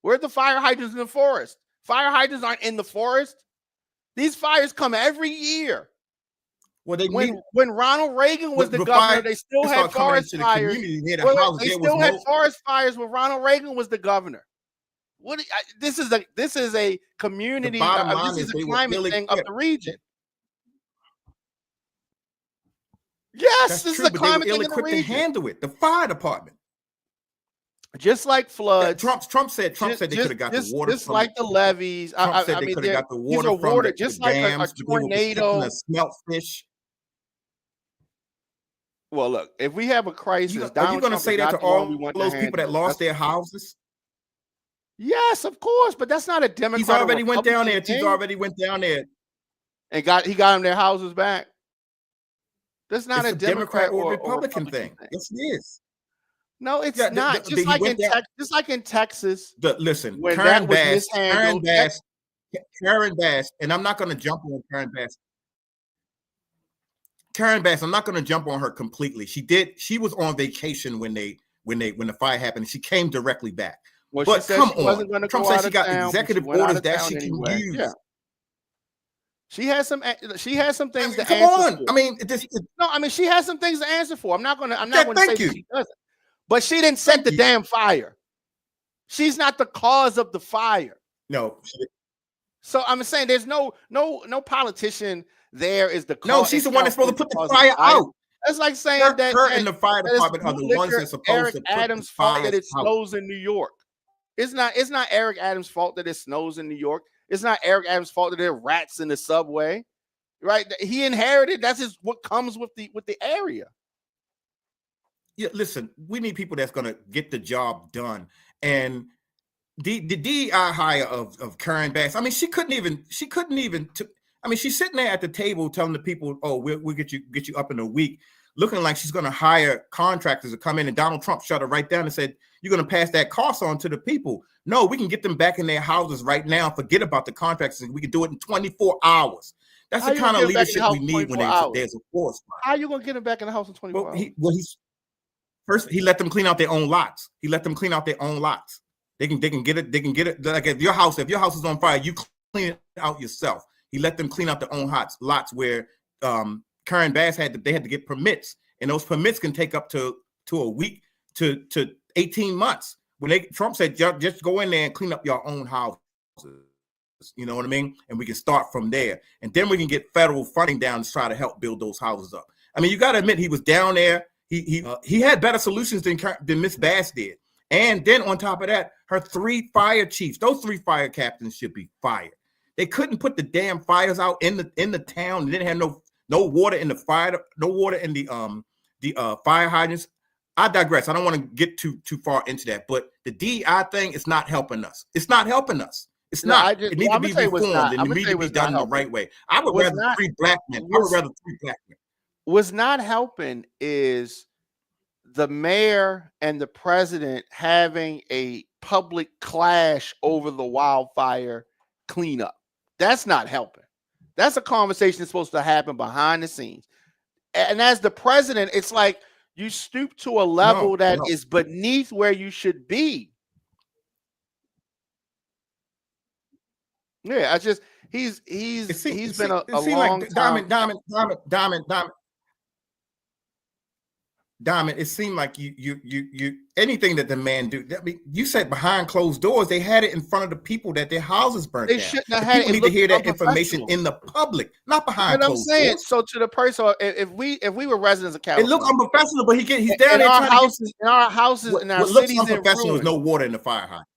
Where are the fire hydrants in the forest? Fire hydrants aren't in the forest. These fires come every year. Well, when Ronald Reagan was the governor, they still had forest fires. They still had forest fires when Ronald Reagan was the governor. This is a community. This is a climate thing of the region. Yes, this is a climate thing in the region. To handle it. The fire department. Just like floods. Trump said they could have got the water. Just like the levees. Trump said they could have got the water from the just like dams, a tornado. Smelt fish. Well, look, if we have a crisis, are you going to say that to all those people that lost their houses? Yes, of course, but that's not a Democrat. He's already went down there. He's already went down there and got them their houses back. That's not a Democrat or Republican thing. Yes, it is. No, it's not. Just like in Texas. Listen, Karen Bass, and I'm not going to jump on Karen Bass. Karen Bass, I'm not going to jump on her completely. She was on vacation when the fire happened. She came directly back. Well, but come on, Trump said she got executive orders that she can use. She has some things to come answer on. for. I mean, she has some things to answer for. I'm not going to say thank you. that she doesn't. But she didn't set the damn fire. She's not the cause of the fire. No. So I'm saying there's no politician there is the cause. No, she's the one that's supposed to put the fire out. That's like saying that and the fire department are the ones that's supposed Eric to put Adams' the fault that it out. snows in New York. It's not Eric Adams' fault that it snows in New York. It's not Eric Adams' fault that there are rats in the subway. Right? He inherited. That's just what comes with the area. Yeah, listen, we need people that's going to get the job done. And the DEI hire of Karen Bass, I mean, she couldn't even. I mean, she's sitting there at the table telling the people, "Oh, we'll get you up in a week," looking like she's going to hire contractors to come in. And Donald Trump shut her right down and said, "You're going to pass that cost on to the people." No, we can get them back in their houses right now. Forget about the contractors. We can do it in 24 hours. That's the kind of leadership we need when there's a force. How are you going to get them back in the house in 24 hours? First, he let them clean out their own lots. They can get it. They can get it. Like if your house is on fire, you clean it out yourself. He let them clean out their own lots where Karen Bass they had to get permits, and those permits can take up to a week to 18 months. When Trump said just go in there and clean up your own houses, you know what I mean? And we can start from there, and then we can get federal funding down to try to help build those houses up. I mean, you got to admit he was down there. He had better solutions than Miss Bass did. And then on top of that, her 3 fire chiefs, those 3 fire captains should be fired. They couldn't put the damn fires out in the town. They didn't have no water in the fire, no water in the fire hydrants. I digress. I don't want to get too far into that, but the DEI thing is not helping us. It's not helping us. It's not. It needs to be reformed, and it needs to be done the right way. I would rather 3 black men. What's not helping is the mayor and the president having a public clash over the wildfire cleanup. That's not helping. That's a conversation that's supposed to happen behind the scenes. And as the president, it's like you stoop to a level that is beneath where you should be. Yeah, he's been a long time. Diamond, it seemed like you anything that the man do. I mean, you said behind closed doors, they had it in front of the people that their houses burned down. They shouldn't have had it. People need to hear that information in the public, not behind closed doors. So to the person, if we were residents of California, it looked unprofessional, but he's down there. In our houses, in our cities, looks unprofessional is no water in the fire hydrant.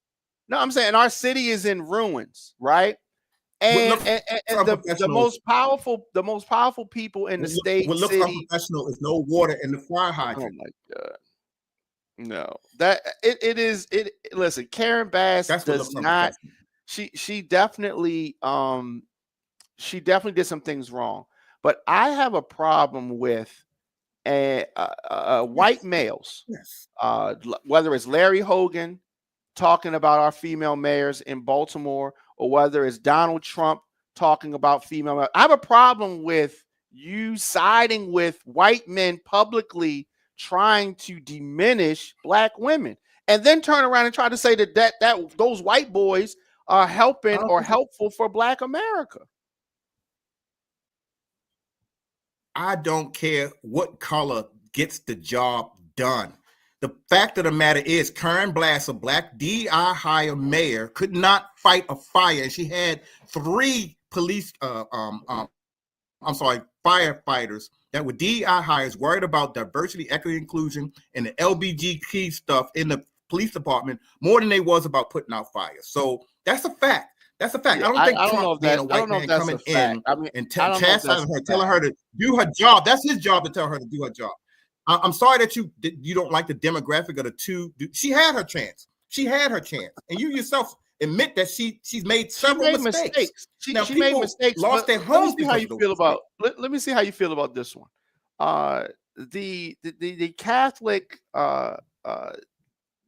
No, I'm saying our city is in ruins, right? And the most powerful people in the state. What looks unprofessional is no water in the fire hydrant. Oh my God. No, that it is. Listen, Karen Bass does not. She definitely did some things wrong, but I have a problem with white males. Yes. Whether it's Larry Hogan talking about our female mayors in Baltimore, or whether it's Donald Trump talking about female mayors. I have a problem with you siding with white men publicly trying to diminish black women, and then turn around and try to say that those white boys are helping or helpful for Black America. I don't care what color gets the job done. The fact of the matter is, Karen Bass, a black DEI hire mayor, could not fight a fire. And she had 3 firefighters that were DEI hires, worried about diversity, equity, inclusion, and the LBGT stuff in the police department more than they was about putting out fires. So that's a fact. That's a fact. Yeah, I don't think Trump being a white man coming in and chastising her, telling her to do her job. That's his job to tell her to do her job. I'm sorry that you don't like the demographic of the 2. She had her chance. And you yourself admit that she's made several mistakes. She made mistakes. Lost their homes. Let me see how you feel about this one. The Catholic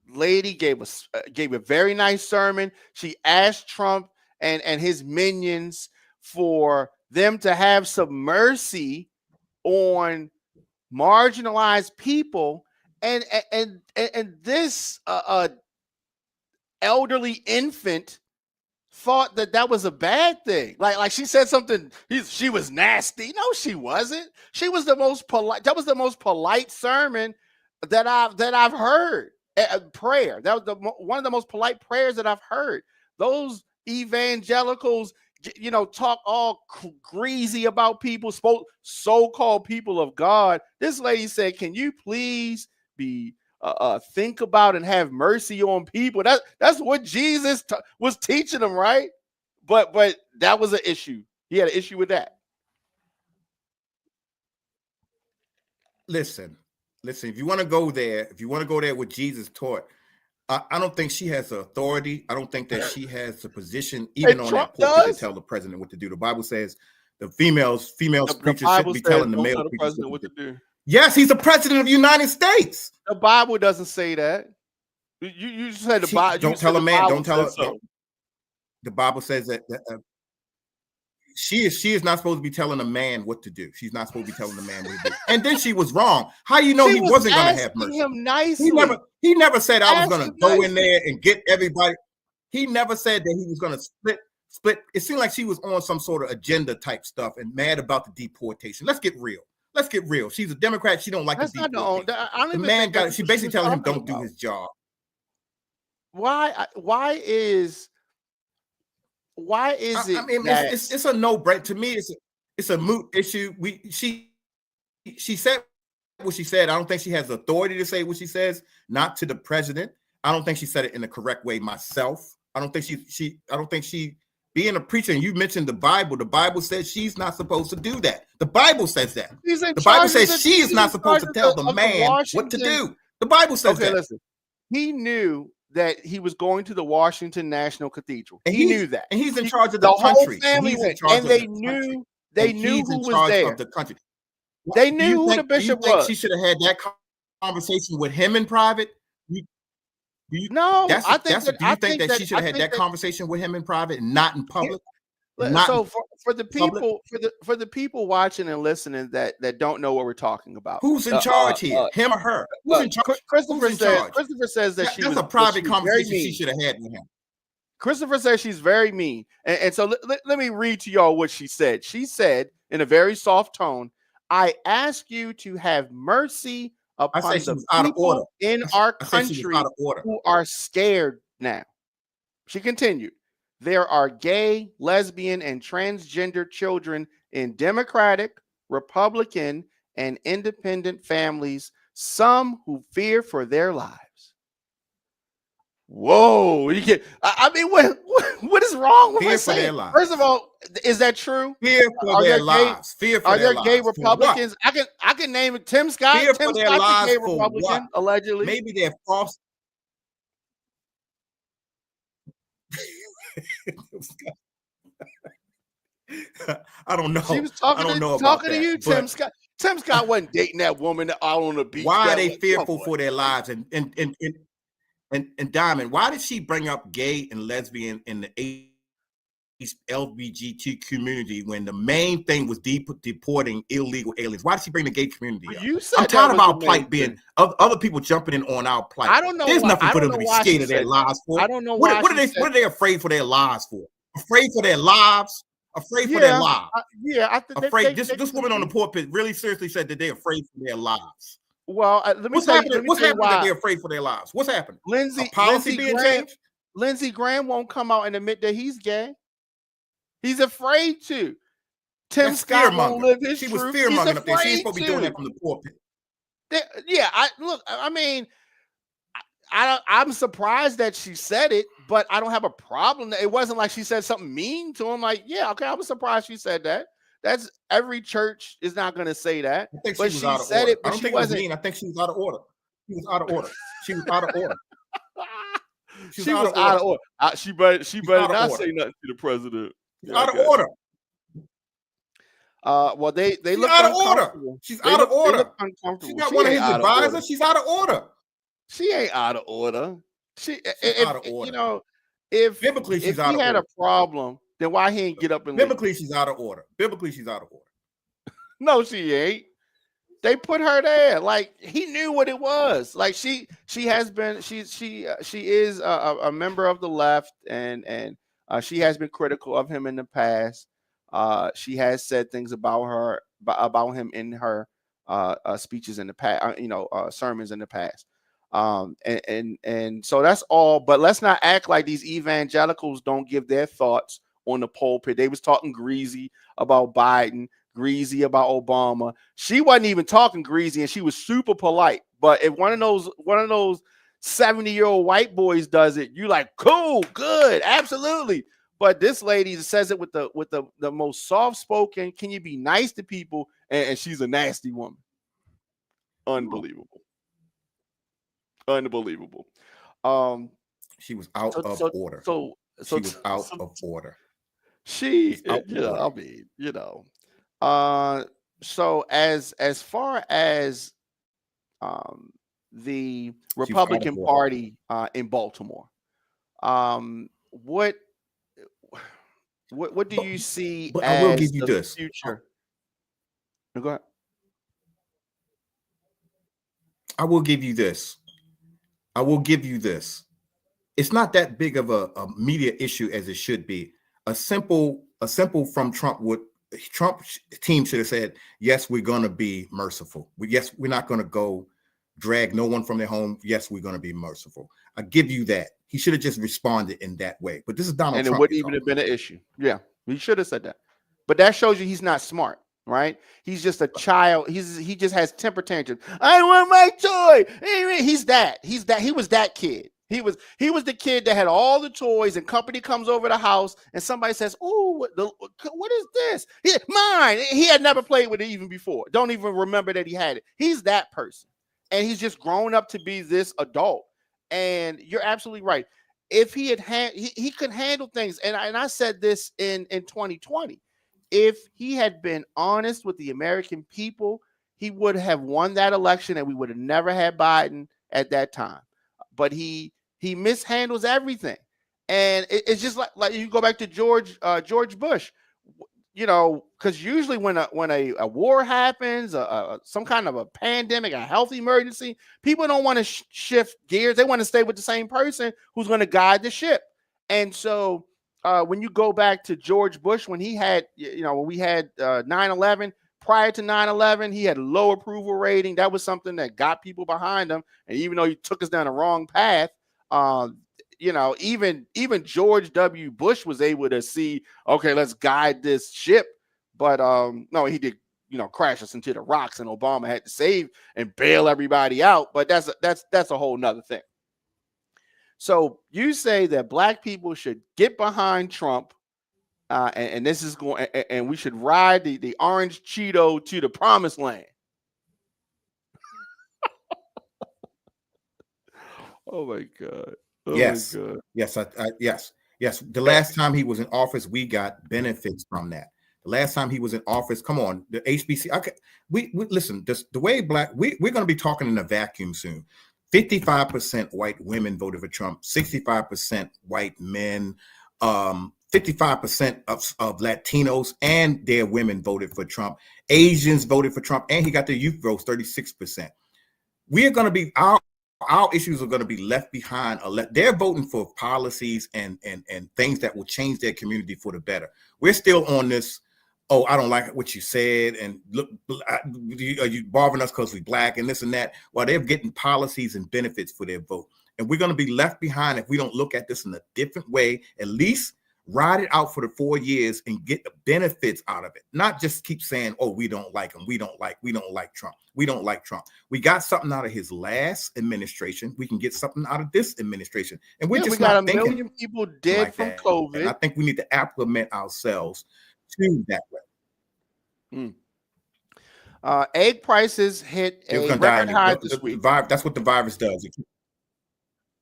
lady gave a very nice sermon. She asked Trump and his minions for them to have some mercy on marginalized people, and this elderly infant thought that was a bad thing. Like she said something. She was nasty. No, she wasn't. She was the most polite. That was the most polite sermon that I've heard. Prayer. That was one of the most polite prayers that I've heard. Those evangelicals, talk all greasy about people, so-called people of God. This lady said, "Can you please be think about and have mercy on people?" That's what Jesus was teaching them, right? But that was an issue. He had an issue with that. Listen. If you want to go there, what Jesus taught, I don't think she has the authority. I don't think that she has the position, even on that pulpit, to tell the president what to do. The Bible says the female preachers shouldn't be telling the male preachers what to do. Yes, he's the president of the United States. The Bible doesn't say that. You said the Bible. Don't tell a man. Don't tell her. The Bible says that she is not supposed to be telling a man what to do. She's not supposed to be telling the man what to do. And then she was wrong. How you know he wasn't going to have mercy? Him nicely. He never said I was going to go in there and get everybody. He never said that he was going to split. It seemed like she was on some sort of agenda type stuff and mad about the deportation. Let's get real. She's a Democrat. She don't like the deportation. The man got it. She basically telling him don't do his job. Why is it? I mean, it's a no-brainer to me. It's a moot issue. She said what she said. I don't think she has authority to say what she says. Not to the president. I don't think she said it in the correct way myself. I don't think she being a preacher. And you mentioned the Bible. The Bible says she's not supposed to do that. The Bible says that. The Bible says she is not supposed to tell the man what to do. The Bible says that. Listen, he knew that he was going to the Washington National Cathedral. And he knew that. And he's in charge of the country. Whole family went, and they knew who was there. Of the country. They knew who the bishop was. She should have had that conversation with him in private. Do you think that she should have had that conversation with him in private and not in public? So for the people watching and listening that don't know what we're talking about, who's in charge here, him or her? Who's in charge? Christopher says that that's a private conversation she should have had with him. Christopher says she's very mean, and so let me read to y'all what she said. She said in a very soft tone, "I ask you to have mercy upon the people in our country who are scared now." She continued, "There are gay, lesbian, and transgender children in Democratic, Republican, and independent families, some who fear for their lives." Whoa! What is wrong with fear for their lives? First of all, is that true? Fear for their lives. Fear for their lives. Are there gay Republicans? I can name it. Tim Scott. Fear Tim for their Scott's lives a gay Republican, allegedly. Maybe they're false. I don't know. She was talking to you, Tim Scott. Tim Scott wasn't dating that woman out on the beach. Why are they fearful for their lives? And Diamond, why did she bring up gay and lesbian in the LGBT community when the main thing was deporting illegal aliens? Why did she bring the gay community up? I'm tired of our plight being other people jumping in on our plight. I don't know. There's nothing for them to be scared of their lives for. I don't know why. What are they afraid for their lives for? Afraid for their lives? Afraid for their lives? Afraid. This woman on the pulpit really seriously said that they're afraid for their lives. Well, what's happening that they're afraid for their lives? What's happening? Policy being changed? Lindsey Graham won't come out and admit that he's gay. He's afraid to. Tim Scott won't live his truth. She was fear-mongering up there. She ain't supposed to be doing that from the pulpit. I'm surprised that she said it, but I don't have a problem. It wasn't like she said something mean to him. Like, yeah, okay, I was surprised she said that. That's every church is not going to say that. I think she said it, but she wasn't. I think she was out of order. She was out of order. She was out of order. She was out of order. She better not say nothing to the president. She's out of order. Well, they look out of order. She's out of order. Uncomfortable. She's not one of his advisors. She's out of order. She ain't out of order. She's out of order. You know, biblically she's out of order. If he had a problem, then why he ain't get up and biblically leave? She's out of order. Biblically she's out of order. No, she ain't. They put her there. Like, he knew what it was. Like, she is a member of the left, and She has been critical of him in the past. She has said things about him in her speeches in the past, sermons in the past. And so that's all. But let's not act like these evangelicals don't give their thoughts on the pulpit. They was talking greasy about Biden, greasy about Obama. She wasn't even talking greasy, and she was super polite. But if one of those 70-year-old white boys does it, you like, cool, good, absolutely. But this lady says it with the most soft spoken. Can you be nice to people? And she's a nasty woman. Unbelievable. She was out of order. She was out of order. So as far as the Republican Party in Baltimore, what do you see as I will give you the this. future? Go ahead. I will give you this. It's not that big of a media issue as it should be. A simple from Trump's team should have said, yes, we're going to be merciful. Yes, we're not going to go drag no one from their home. Yes, we're going to be merciful. I give you that. He should have just responded in that way. But this is Donald Trump. And it wouldn't even have been an issue. Yeah, he should have said that. But that shows you he's not smart, right? He's just a child. He just has temper tantrums. I want my toy. He's that. He was that kid. He was the kid that had all the toys, and company comes over the house, and somebody says, "Ooh, what is this? Mine." He had never played with it even before. Don't even remember that he had it. He's that person, and he's just grown up to be this adult. And you're absolutely right. If he he could handle things, and I said this in 2020. If he had been honest with the American people, he would have won that election, and we would have never had Biden at that time. But he mishandles everything, and it's just like you go back to George Bush, because usually when a war happens, some kind of a pandemic, a health emergency, people don't want to shift gears. They want to stay with the same person who's going to guide the ship. And so when you go back to George Bush, when he had, when we had 9/11. Prior to 9/11, he had a low approval rating. That was something that got people behind him. And even though he took us down the wrong path, even George W. Bush was able to see, okay, let's guide this ship. But no, he did, crash us into the rocks, and Obama had to save and bail everybody out. But that's a whole nother thing. So you say that black people should get behind Trump. And this is going, and we should ride the orange Cheeto to the promised land. Oh my God! Yes. The last time he was in office, we got benefits from that. The last time he was in office, come on, the HBC. We listen. The way we're going to be talking in a vacuum soon. 55% white women voted for Trump. 65% white men. 55% of Latinos and their women voted for Trump. Asians voted for Trump, and he got the youth votes, 36%. We are going to be our issues are going to be left behind. They're voting for policies and things that will change their community for the better. We're still on this. Oh, I don't like what you said, and look, are you bothering us because we black and this and that? While they're getting policies and benefits for their vote, and we're going to be left behind if we don't look at this in a different way. At least ride it out for the 4 years and get the benefits out of it. Not just keep saying, oh, we don't like him. We don't like Trump. We don't like Trump. We got something out of his last administration. We can get something out of this administration. And we're just not thinking. 1 million people dead from COVID. And I think we need to acclimate ourselves to that way. Egg prices hit a record high this week. That's what the virus does.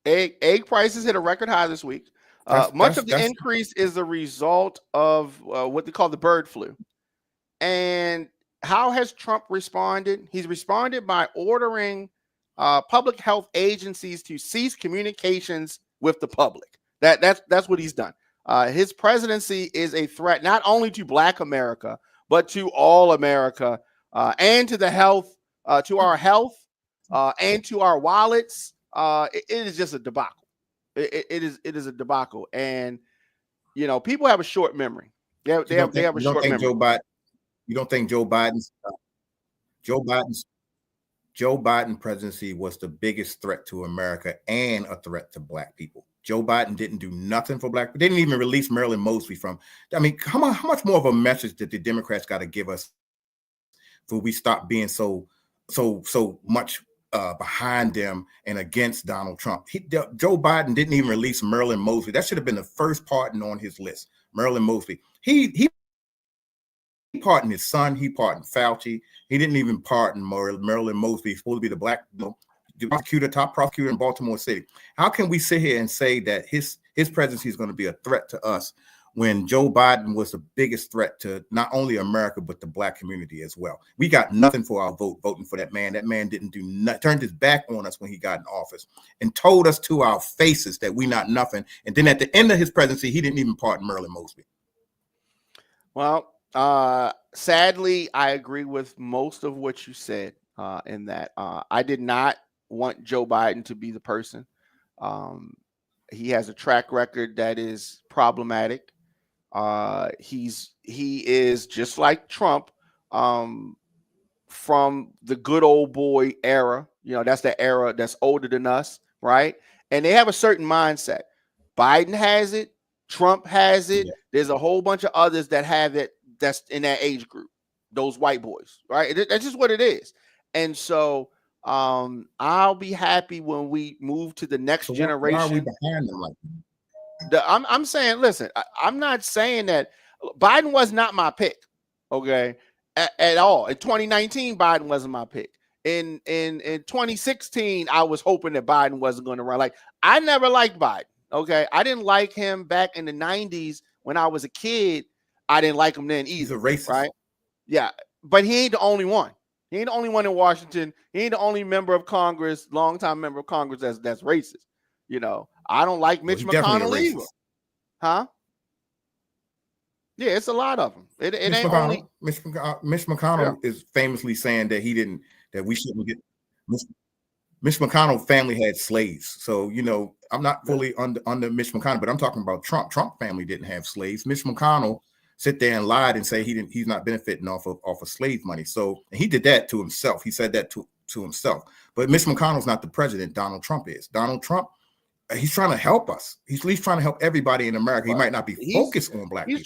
Egg prices hit a record high this week. Much of the increase is the result of what they call the bird flu. And how has Trump responded? He's responded by ordering public health agencies to cease communications with the public. That's what he's done. His presidency is a threat not only to Black America, but to all America, and to the health, to our health, and to our wallets. It is just a debacle. It is a debacle. And You know, people have a short memory. They have a You don't short think memory. You don't think Joe Biden's Joe Biden presidency was the biggest threat to America and a threat to black people? Joe Biden didn't do nothing for black people. Didn't even release Marilyn Mosley from. I mean, how much more of a message did the Democrats got to give us for we stop being so much behind them and against Donald Trump? Joe Biden didn't even release Marilyn Mosley. That should have been the first pardon on his list. Marilyn Mosley. He pardoned his son. He pardoned Fauci. He didn't even pardon Marilyn Mosley. He's supposed to be the black top prosecutor in Baltimore City. How can we sit here and say that his presidency is going to be a threat to us when Joe Biden was the biggest threat to not only America, but the black community as well? We got nothing for our voting for that man. That man didn't do nothing, turned his back on us when he got in office and told us to our faces that we not nothing. And then at the end of his presidency, he didn't even pardon Marilyn Mosley. Well, sadly, I agree with most of what you said in that. I did not want Joe Biden to be the person. He has a track record that is problematic. He is just like Trump from the good old boy era. You know, that's the era that's older than us, right? And they have a certain mindset. Biden has it. Trump has it. Yeah. There's a whole bunch of others that have it that's in that age group, those white boys, right? That's just what it is. And so I'll be happy when we move to the next generation. Why are we behind them like that? I'm saying, listen, I'm not saying that Biden was not my pick, okay, at all. In 2019, Biden wasn't my pick. In 2016, I was hoping that Biden wasn't going to run. Like, I never liked Biden, okay? I didn't like him back in the 90s when I was a kid. I didn't like him then either. He's a racist. Right? Yeah, but he ain't the only one. He ain't the only one in Washington. He ain't the only member of Congress, longtime member of Congress that's racist. You know, I don't like Mitch McConnell either. Huh? Yeah, it's a lot of them. It ain't only Mitch McConnell is famously saying that we shouldn't get. Mitch McConnell family had slaves, so you know I'm not fully under Mitch McConnell, but I'm talking about Trump. Trump family didn't have slaves. Mitch McConnell sit there and lied and say he's not benefiting off of slave money. So he did that to himself. He said that to himself. But Mitch McConnell's not the president. Donald Trump is. Donald Trump, he's trying to help us. He's at least trying to help everybody in America. He might not be focused on black people.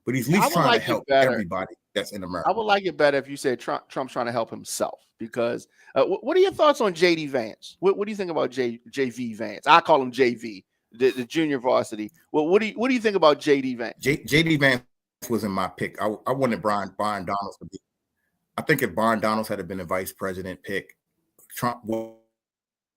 But he's at least trying to help everybody that's in America. I would like it better if you said Trump's trying to help himself, because what are your thoughts on J.D. Vance? What do you think about J.V. Vance? I call him J.V., the junior varsity. Well, what do you think about J.D. Vance? J.D. Vance wasn't my pick. I wanted Byron Donalds to be. I think if Byron Donalds had been a vice president pick, Trump won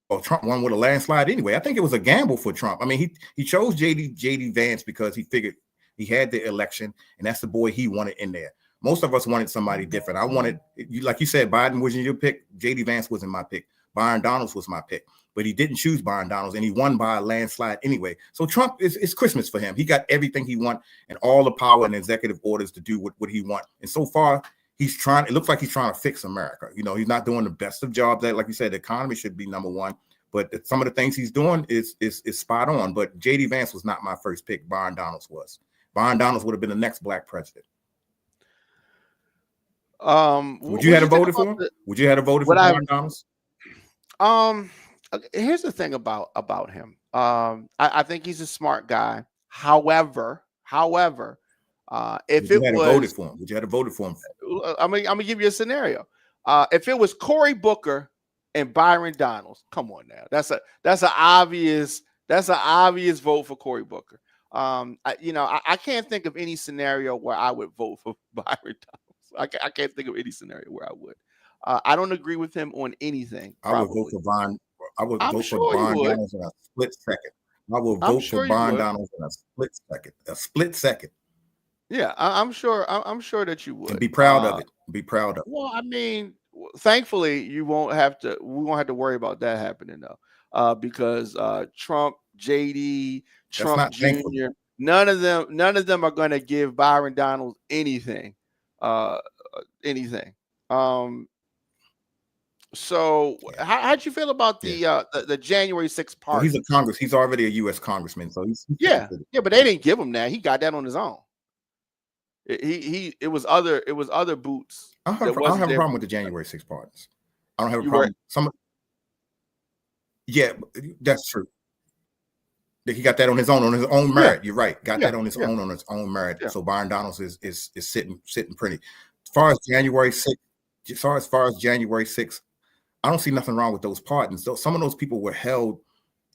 with a landslide anyway. I think it was a gamble for Trump. I mean, he chose J.D. Vance because he figured he had the election, and that's the boy he wanted in there. Most of us wanted somebody different. I wanted, like you said, Biden wasn't your pick. J.D. Vance wasn't my pick. Byron Donalds was my pick. But he didn't choose Byron Donalds, and he won by a landslide anyway. So Trump, it's Christmas for him. He got everything he wants and all the power and executive orders to do what he wants. And so far, it looks like he's trying to fix America. You know, he's not doing the best of jobs. That, like you said, the economy should be number one. But some of the things he's doing is spot on. But J.D. Vance was not my first pick. Byron Donalds was. Byron Donalds would have been the next black president. Would you have voted for him? Would you have voted for Byron Donalds? Here's the thing about him. I think he's a smart guy. However, if it was voted for him, would you have voted for him? I'm gonna give you a scenario. If it was Cory Booker and Byron Donalds, come on now, that's an obvious vote for Cory Booker. I can't think of any scenario where I would vote for Byron Donalds. I can't think of any scenario where I would. I don't agree with him on anything. I would vote for Byron. I would vote for Byron Donalds in a split second. I will vote for Byron Donalds in a split second. A split second. Yeah, I'm sure that you would. And be proud of it. Be proud of it. Well, I mean, thankfully, we won't have to worry about that happening though, because Trump, JD, Trump Jr. None of them are going to give Byron Donalds anything. So Yeah, how'd you feel about yeah. the January 6th Well, he's pardon? a Congress. He's already a U.S. congressman, so he's Yeah, protected. yeah, but they didn't give him that. He got that on his own. It was other boots that I don't wasn't have a there problem for with the him. January 6th pardons. I don't have a You were problem. Yeah, that's true. He got that on his own yeah, merit. You're right. Got yeah, that yeah, on his own merit. yeah. So Byron Donalds is sitting pretty. As far as January 6th, as far as January 6th, I don't see nothing wrong with those pardons. Though some of those people were held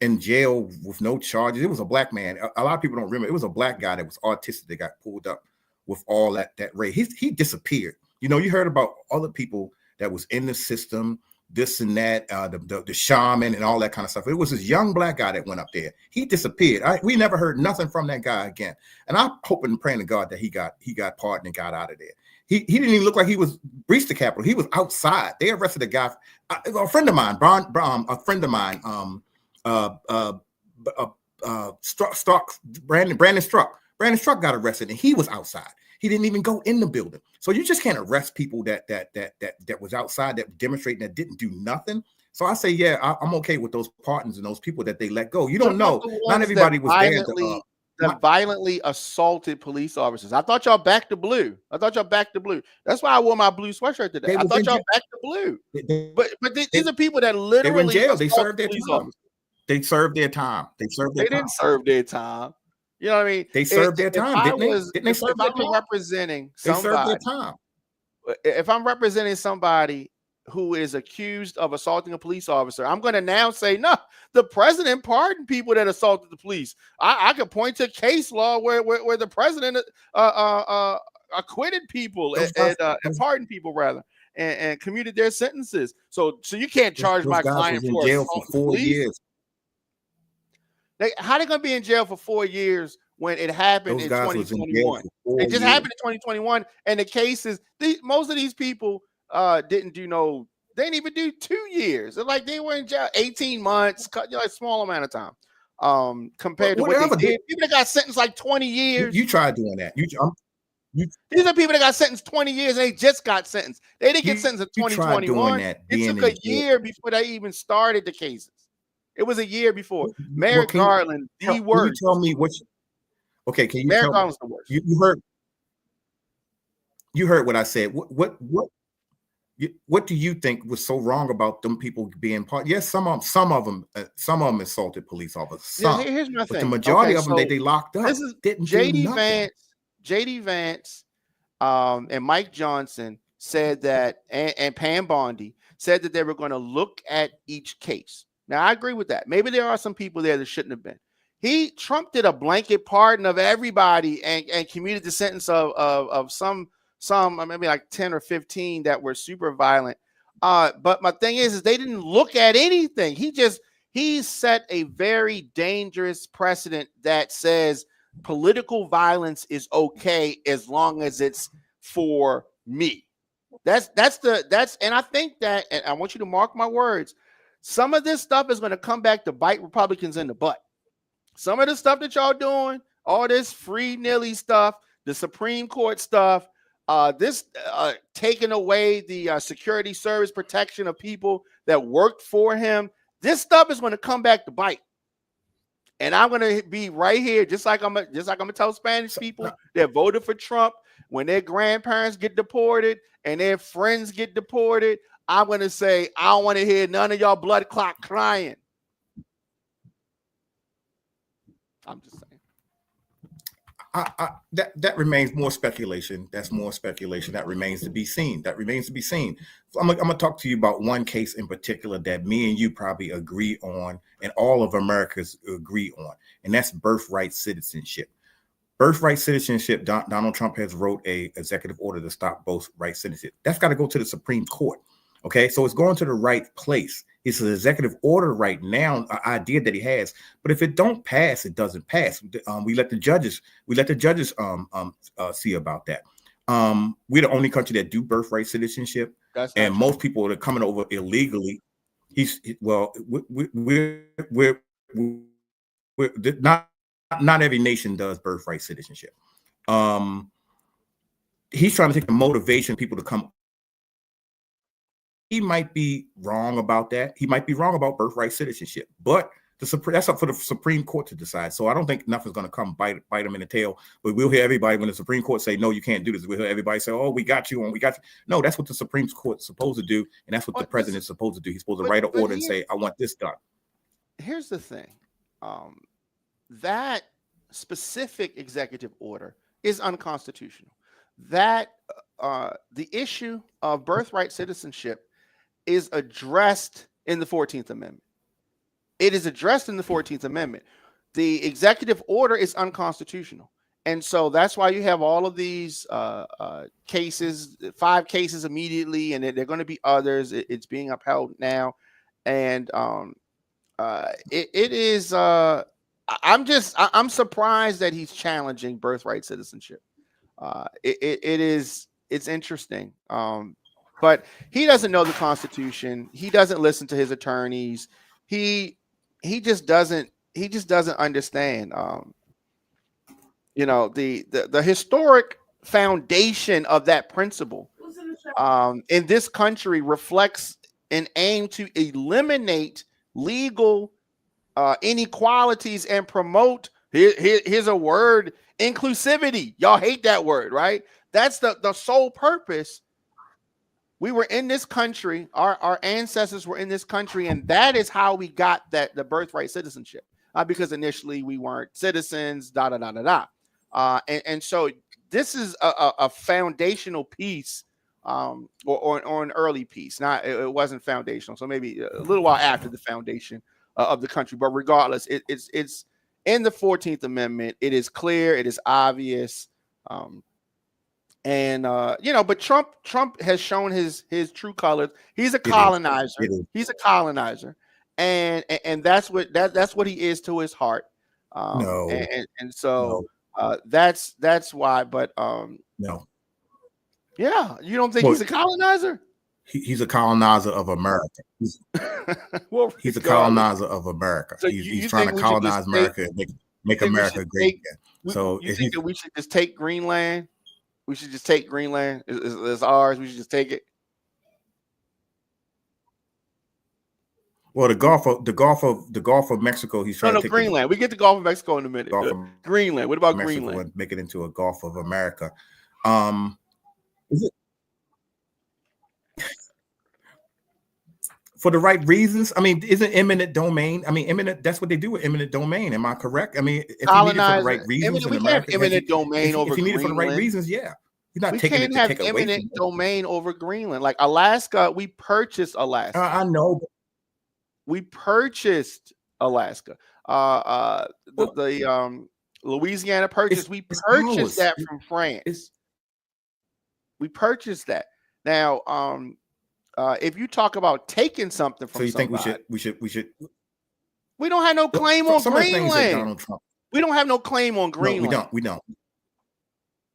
in jail with no charges. It was a black man. A lot of people don't remember. It was a black guy that was autistic that got pulled up with all that rape. He disappeared. You know, you heard about other people that was in the system, this and that, the shaman and all that kind of stuff. It was this young black guy that went up there. He disappeared. We never heard nothing from that guy again. And I'm hoping and praying to God that he got pardoned and got out of there. He didn't even look like he was breached the Capitol. He was outside. They arrested a guy, a friend of mine, Brandon Struck. Brandon Struck got arrested and he was outside. He didn't even go in the building. So you just can't arrest people that was outside, that demonstrating, that didn't do nothing. So I say, yeah, I'm okay with those pardons and those people that they let go. You What don't about know. the Not ones everybody was there to that violently assaulted police officers? I thought y'all back to blue. That's why I wore my blue sweatshirt today. I thought y'all back to blue. But these are people that they were in literally jail. They assaulted served their police time. officers. They served their time. They didn't serve their time. You know what I mean? They served their time, didn't they? Didn't they serve If their I was time? representing They served their somebody, time. if I'm representing somebody who is accused of assaulting a police officer, I'm going to now say, no, the president pardoned people that assaulted the police. I could point to case law where the president acquitted people and pardoned people rather and commuted their sentences. So you can't charge those my guys client was in for jail for assaulting 4 police. years. How they going to be in jail for 4 years when it happened Those in guys was in jail 2021? for 4 It just years. happened in 2021, and the cases, most of these people didn't even do 2 years. They're like they were in jail 18 months, a small amount of time compared to what they did. People that got sentenced like 20 years. You tried doing that. These are people that got sentenced 20 years and they just got sentenced. They didn't get sentenced in 2021. It took a year before they even started the cases. It was a year before. Merrick Garland, the worst. Can you tell me what? Okay, can you Merrick tell Garland's the worst. You heard what I said. What do you think was so wrong about them people being part? Yes, some of them assaulted police officers. Some, here's my thing. But the majority of them they locked up. This is JD Vance, and Mike Johnson said that, and Pam Bondi said that they were going to look at each case. Now, I agree with that. Maybe there are some people there that shouldn't have been. Trump did a blanket pardon of everybody and commuted the sentence of some maybe like 10 or 15 that were super violent. But my thing is they didn't look at anything. He set a very dangerous precedent that says political violence is okay as long as it's for me. And I think that, and I want you to mark my words, some of this stuff is going to come back to bite Republicans in the butt. Some of the stuff that y'all doing, all this free nilly stuff, the Supreme Court stuff, this taking away the security service protection of people that worked for him, this stuff is going to come back to bite. And I'm going to be right here, just like I'm going to tell Spanish people that voted for Trump, when their grandparents get deported and their friends get deported, I'm going to say, I don't want to hear none of y'all blood clot crying. I'm just saying. That remains more speculation. That's more speculation. That remains to be seen. So I'm going to talk to you about one case in particular that me and you probably agree on, and all of Americans agree on, and that's birthright citizenship. Birthright citizenship. Donald Trump has wrote a executive order to stop birthright citizenship. That's got to go to the Supreme Court. Okay, so it's going to the right place. It's an executive order right now, an idea that he has. But if it don't pass, it doesn't pass. We let the judges see about that. We're the only country that do birthright citizenship, and most people that are coming over illegally. We're not every nation does birthright citizenship. He's trying to take the motivation of people to come he might be wrong about that. He might be wrong about birthright citizenship, but that's up for the Supreme Court to decide. So I don't think nothing's going to come bite him in the tail. But we'll hear everybody when the Supreme Court say, no, you can't do this. We'll hear everybody say, oh, we got you. No, that's what the Supreme Court's supposed to do. And that's what the president's supposed to do. He's supposed to write an order and say, I want this done. Here's the thing. That specific executive order is unconstitutional. That the issue of birthright citizenship is addressed in the 14th Amendment. It is addressed in the 14th Amendment. The executive order is unconstitutional. And so that's why you have all of these cases, 5 cases immediately, and they're going to be others. It's being upheld now. And it is, I'm surprised that he's challenging birthright citizenship. It's interesting. But he doesn't know the Constitution. He doesn't listen to his attorneys. He just doesn't understand. The historic foundation of that principle in this country reflects an aim to eliminate legal inequalities and promote. Here's a word: inclusivity. Y'all hate that word, right? That's the sole purpose. We were in this country, our ancestors were in this country, and that is how we got the birthright citizenship. Because initially we weren't citizens, and so this is a foundational piece, or an early piece. It wasn't foundational, so maybe a little while after the foundation of the country. But regardless, it's in the 14th Amendment. It is clear, it is obvious. But Trump has shown his true colors. He's a colonizer. He's a colonizer, and that's what he is to his heart. That's why. But no, yeah, you don't think he's a colonizer? He's a colonizer of America. He's a colonizer of America. So he's trying to colonize America and make America great again. So you think that we should just take Greenland? We should just take Greenland as ours. We should just take it. Well, the Gulf of Mexico. He's trying to take Greenland. We get the Gulf of Mexico in a minute. Greenland. What about Mexico Greenland? And make it into a Gulf of America. Is it for the right reasons? I mean, isn't eminent domain? I mean, that's what they do with eminent domain. Am I correct? I mean, if you need it for the right reasons, we have eminent domain over Greenland. If you need it for the right reasons, yeah. We can't have eminent domain over Greenland. Like Alaska, we purchased Alaska. I know. We purchased Alaska. Louisiana purchase. We purchased that from France. We purchased that. Now, if you talk about taking something from somebody, so you think we should? We don't have no claim on Greenland. We don't have no claim on Greenland. No, we don't.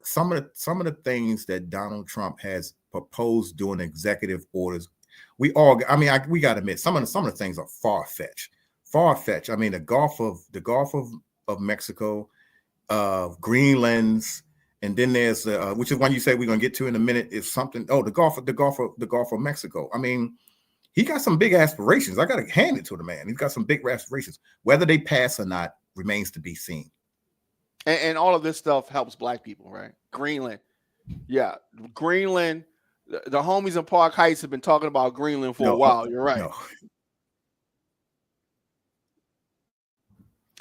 Some of the things that Donald Trump has proposed doing executive orders, we got to admit some of the things are far-fetched. I mean, the Gulf of Mexico, Greenland's, and then there's which is one you say we're gonna get to in a minute, is something. Oh, the Gulf of Mexico. I mean, he got some big aspirations. I gotta hand it to the man. He's got some big aspirations. Whether they pass or not remains to be seen. And all of this stuff helps Black people, right? Greenland. Yeah. Greenland. The homies in Park Heights have been talking about Greenland for a while. You're right. No.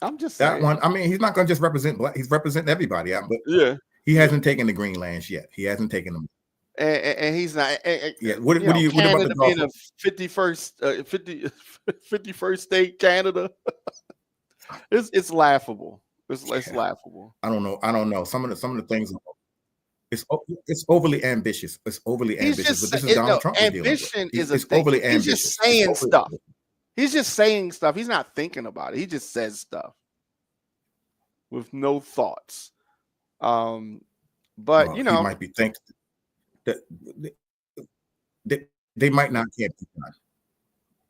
I'm just saying. That one, I mean, he's not going to just represent Black. He's representing everybody. But yeah, he hasn't taken the Greenlands yet. He hasn't taken them. And he's not. Yeah. What about the being a 51st state, Canada? It's laughable. It's laughable. I don't know. Some of the things. It's overly ambitious. It's overly ambitious. But this is Donald Trump. Ambition is overly ambitious. He's just saying stuff. He's just saying stuff. He's not thinking about it. He just says stuff with no thoughts. But he might be thinking that they might not can't be done.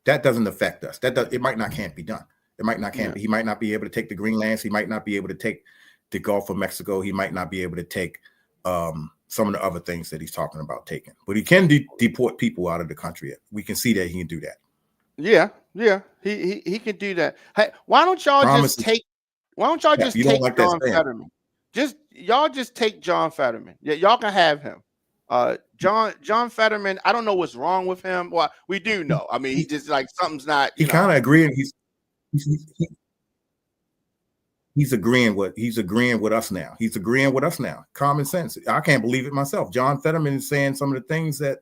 That doesn't affect us. It might not can't be done. It might not can't. He might not be able to take the Greenlands. He might not be able to take the Gulf of Mexico. He might not be able to take some of the other things that he's talking about taking. But he can deport people out of the country. We can see that he can do that. Yeah, he can do that. Hey, why don't y'all just take John Fetterman? Y'all just take John Fetterman. Yeah, y'all can have him. John Fetterman. I don't know what's wrong with him. Well, we do know. I mean, he just like something's not. He kind of agreeing. He's agreeing with us now. He's agreeing with us now. Common sense. I can't believe it myself. John Fetterman is saying some of the things that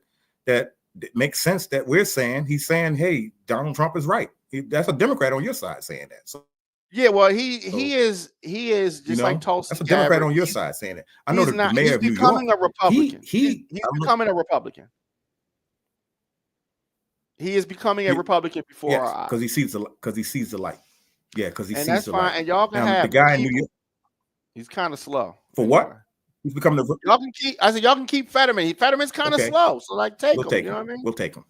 makes sense that we're saying. He's saying, "Hey, Donald Trump is right." That's a Democrat on your side saying that. So yeah, well, he is just like Tulsi. That's a Democrat on your side saying it. I know the mayor of New York. He's becoming a Republican. He's becoming a Republican. He is becoming a Republican before our eyes because he sees the light. Yeah, because he sees that's the fine. light. And y'all can have the guy in New York. He's kind of slow. For what? He's becoming the. Y'all can keep. I said y'all can keep Fetterman. Fetterman's kind of slow, so like take him. You know what I mean? We'll take him.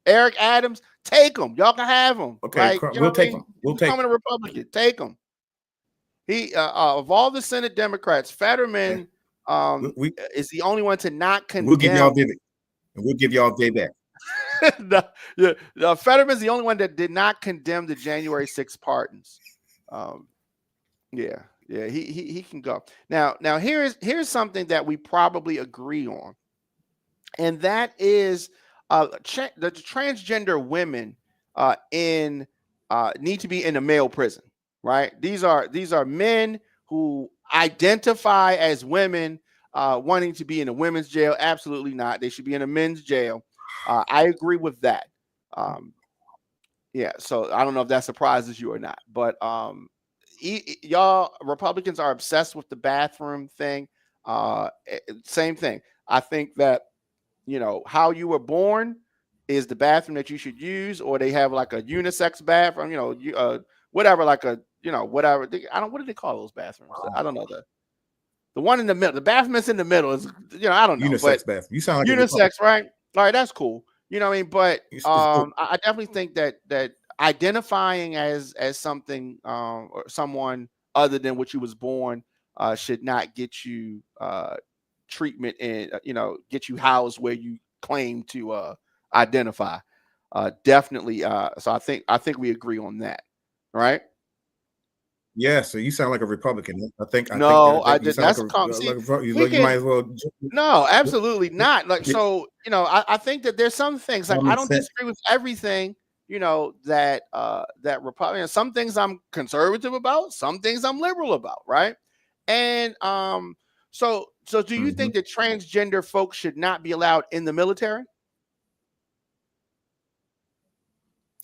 Eric Adams, take him. Y'all can have him. Okay, we'll take him. We'll take him. Becoming a Republican, take him. He of all the Senate Democrats, Fetterman is the only one to not condemn. We'll give y'all Vivek, and we'll give y'all day back. Fetterman's the only one that did not condemn the January 6th pardons. He can go. Now here's something that we probably agree on, and that is the transgender women need to be in a male prison, right? These are men who identify as women wanting to be in a women's jail. Absolutely not. They should be in a men's jail. I agree with that. So I don't know if that surprises you or not, but y'all Republicans are obsessed with the bathroom thing. Same thing. I think that, how you were born is the bathroom that you should use, or they have like a unisex bathroom, whatever, like a, whatever. What do they call those bathrooms? I don't know. The one in the middle, the bathroom that's in the middle is, I don't know. Unisex bathroom. You sound like unisex, right? All right, that's cool. You know what I mean? But I definitely think that identifying as something or someone other than what you was born should not get you treatment and get you housed where you claim to identify. Definitely. So I think we agree on that, right? Yeah, so you sound like a Republican. I think that's a you might as well. No, absolutely not. Like, so, I think that there's some things like I don't disagree with everything, that Republican. Some things I'm conservative about, some things I'm liberal about, right? And so do you think that transgender folks should not be allowed in the military?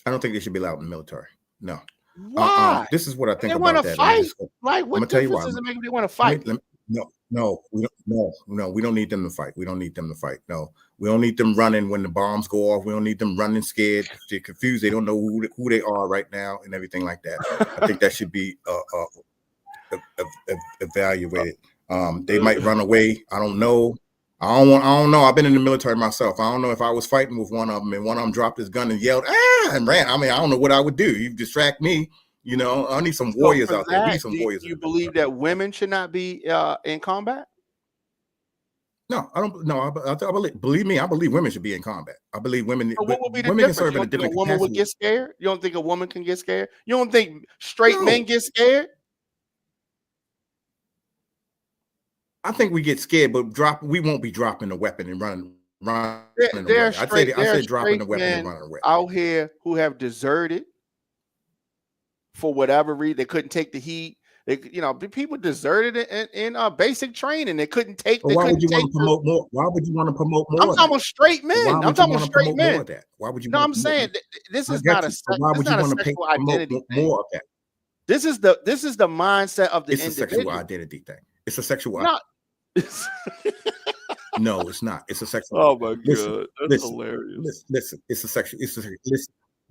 I don't think they should be allowed in the military. No. Why? This is what I think they about that. Fight? Like, what difference does it make if they want to fight? No, we don't need them to fight. We don't need them to fight. No, we don't need them running when the bombs go off. We don't need them running scared. They're confused. They don't know who they are right now and everything like that. I think that should be evaluated. They might run away. I don't know. I don't know. I've been in the military myself. I don't know if I was fighting with one of them and one of them dropped his gun and yelled, and ran. I mean, I don't know what I would do. You distract me. I need some warriors out there. Need some warriors. You believe that women should not be in combat? No, I don't. No, I believe me. I believe women should be in combat. I believe women. So what would be the difference? Can serve in a different capacity. A woman would get scared? You don't think a woman can get scared? You don't think straight men get scared? I think we get scared, but we won't be dropping the weapon and running away. I said dropping the weapon and running away. Out here who have deserted for whatever reason. They couldn't take the heat. People deserted in basic training. They couldn't take. Why would you want to promote more? Why would you want to promote more? I'm talking about straight men. I'm talking about straight men. Why would you? No, I'm saying this is not a. Why would you want to promote identity more of that? This is the mindset of the individual. It's a sexual identity thing. It's a sexual. No, it's not. It's a sexual. Oh my god, that's hilarious. Listen, it's a sexual.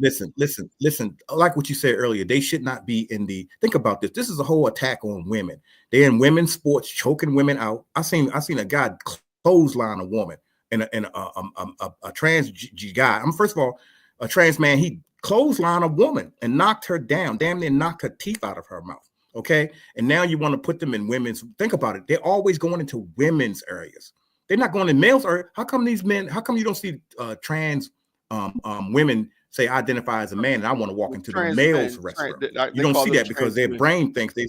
Listen. Like what you said earlier, they should not be in the. Think about this. This is a whole attack on women. They're in women's sports, choking women out. I seen a guy clothesline a woman and a trans guy. First of all, a trans man. He clotheslined a woman and knocked her down. Damn near knocked her teeth out of her mouth. Okay. And now you want to put them in women's. Think about it. They're always going into women's areas. They're not going in males. Or how come these men? How come you don't see trans women say I identify as a man and I want to walk into the males' restroom? You don't see that because their brain thinks they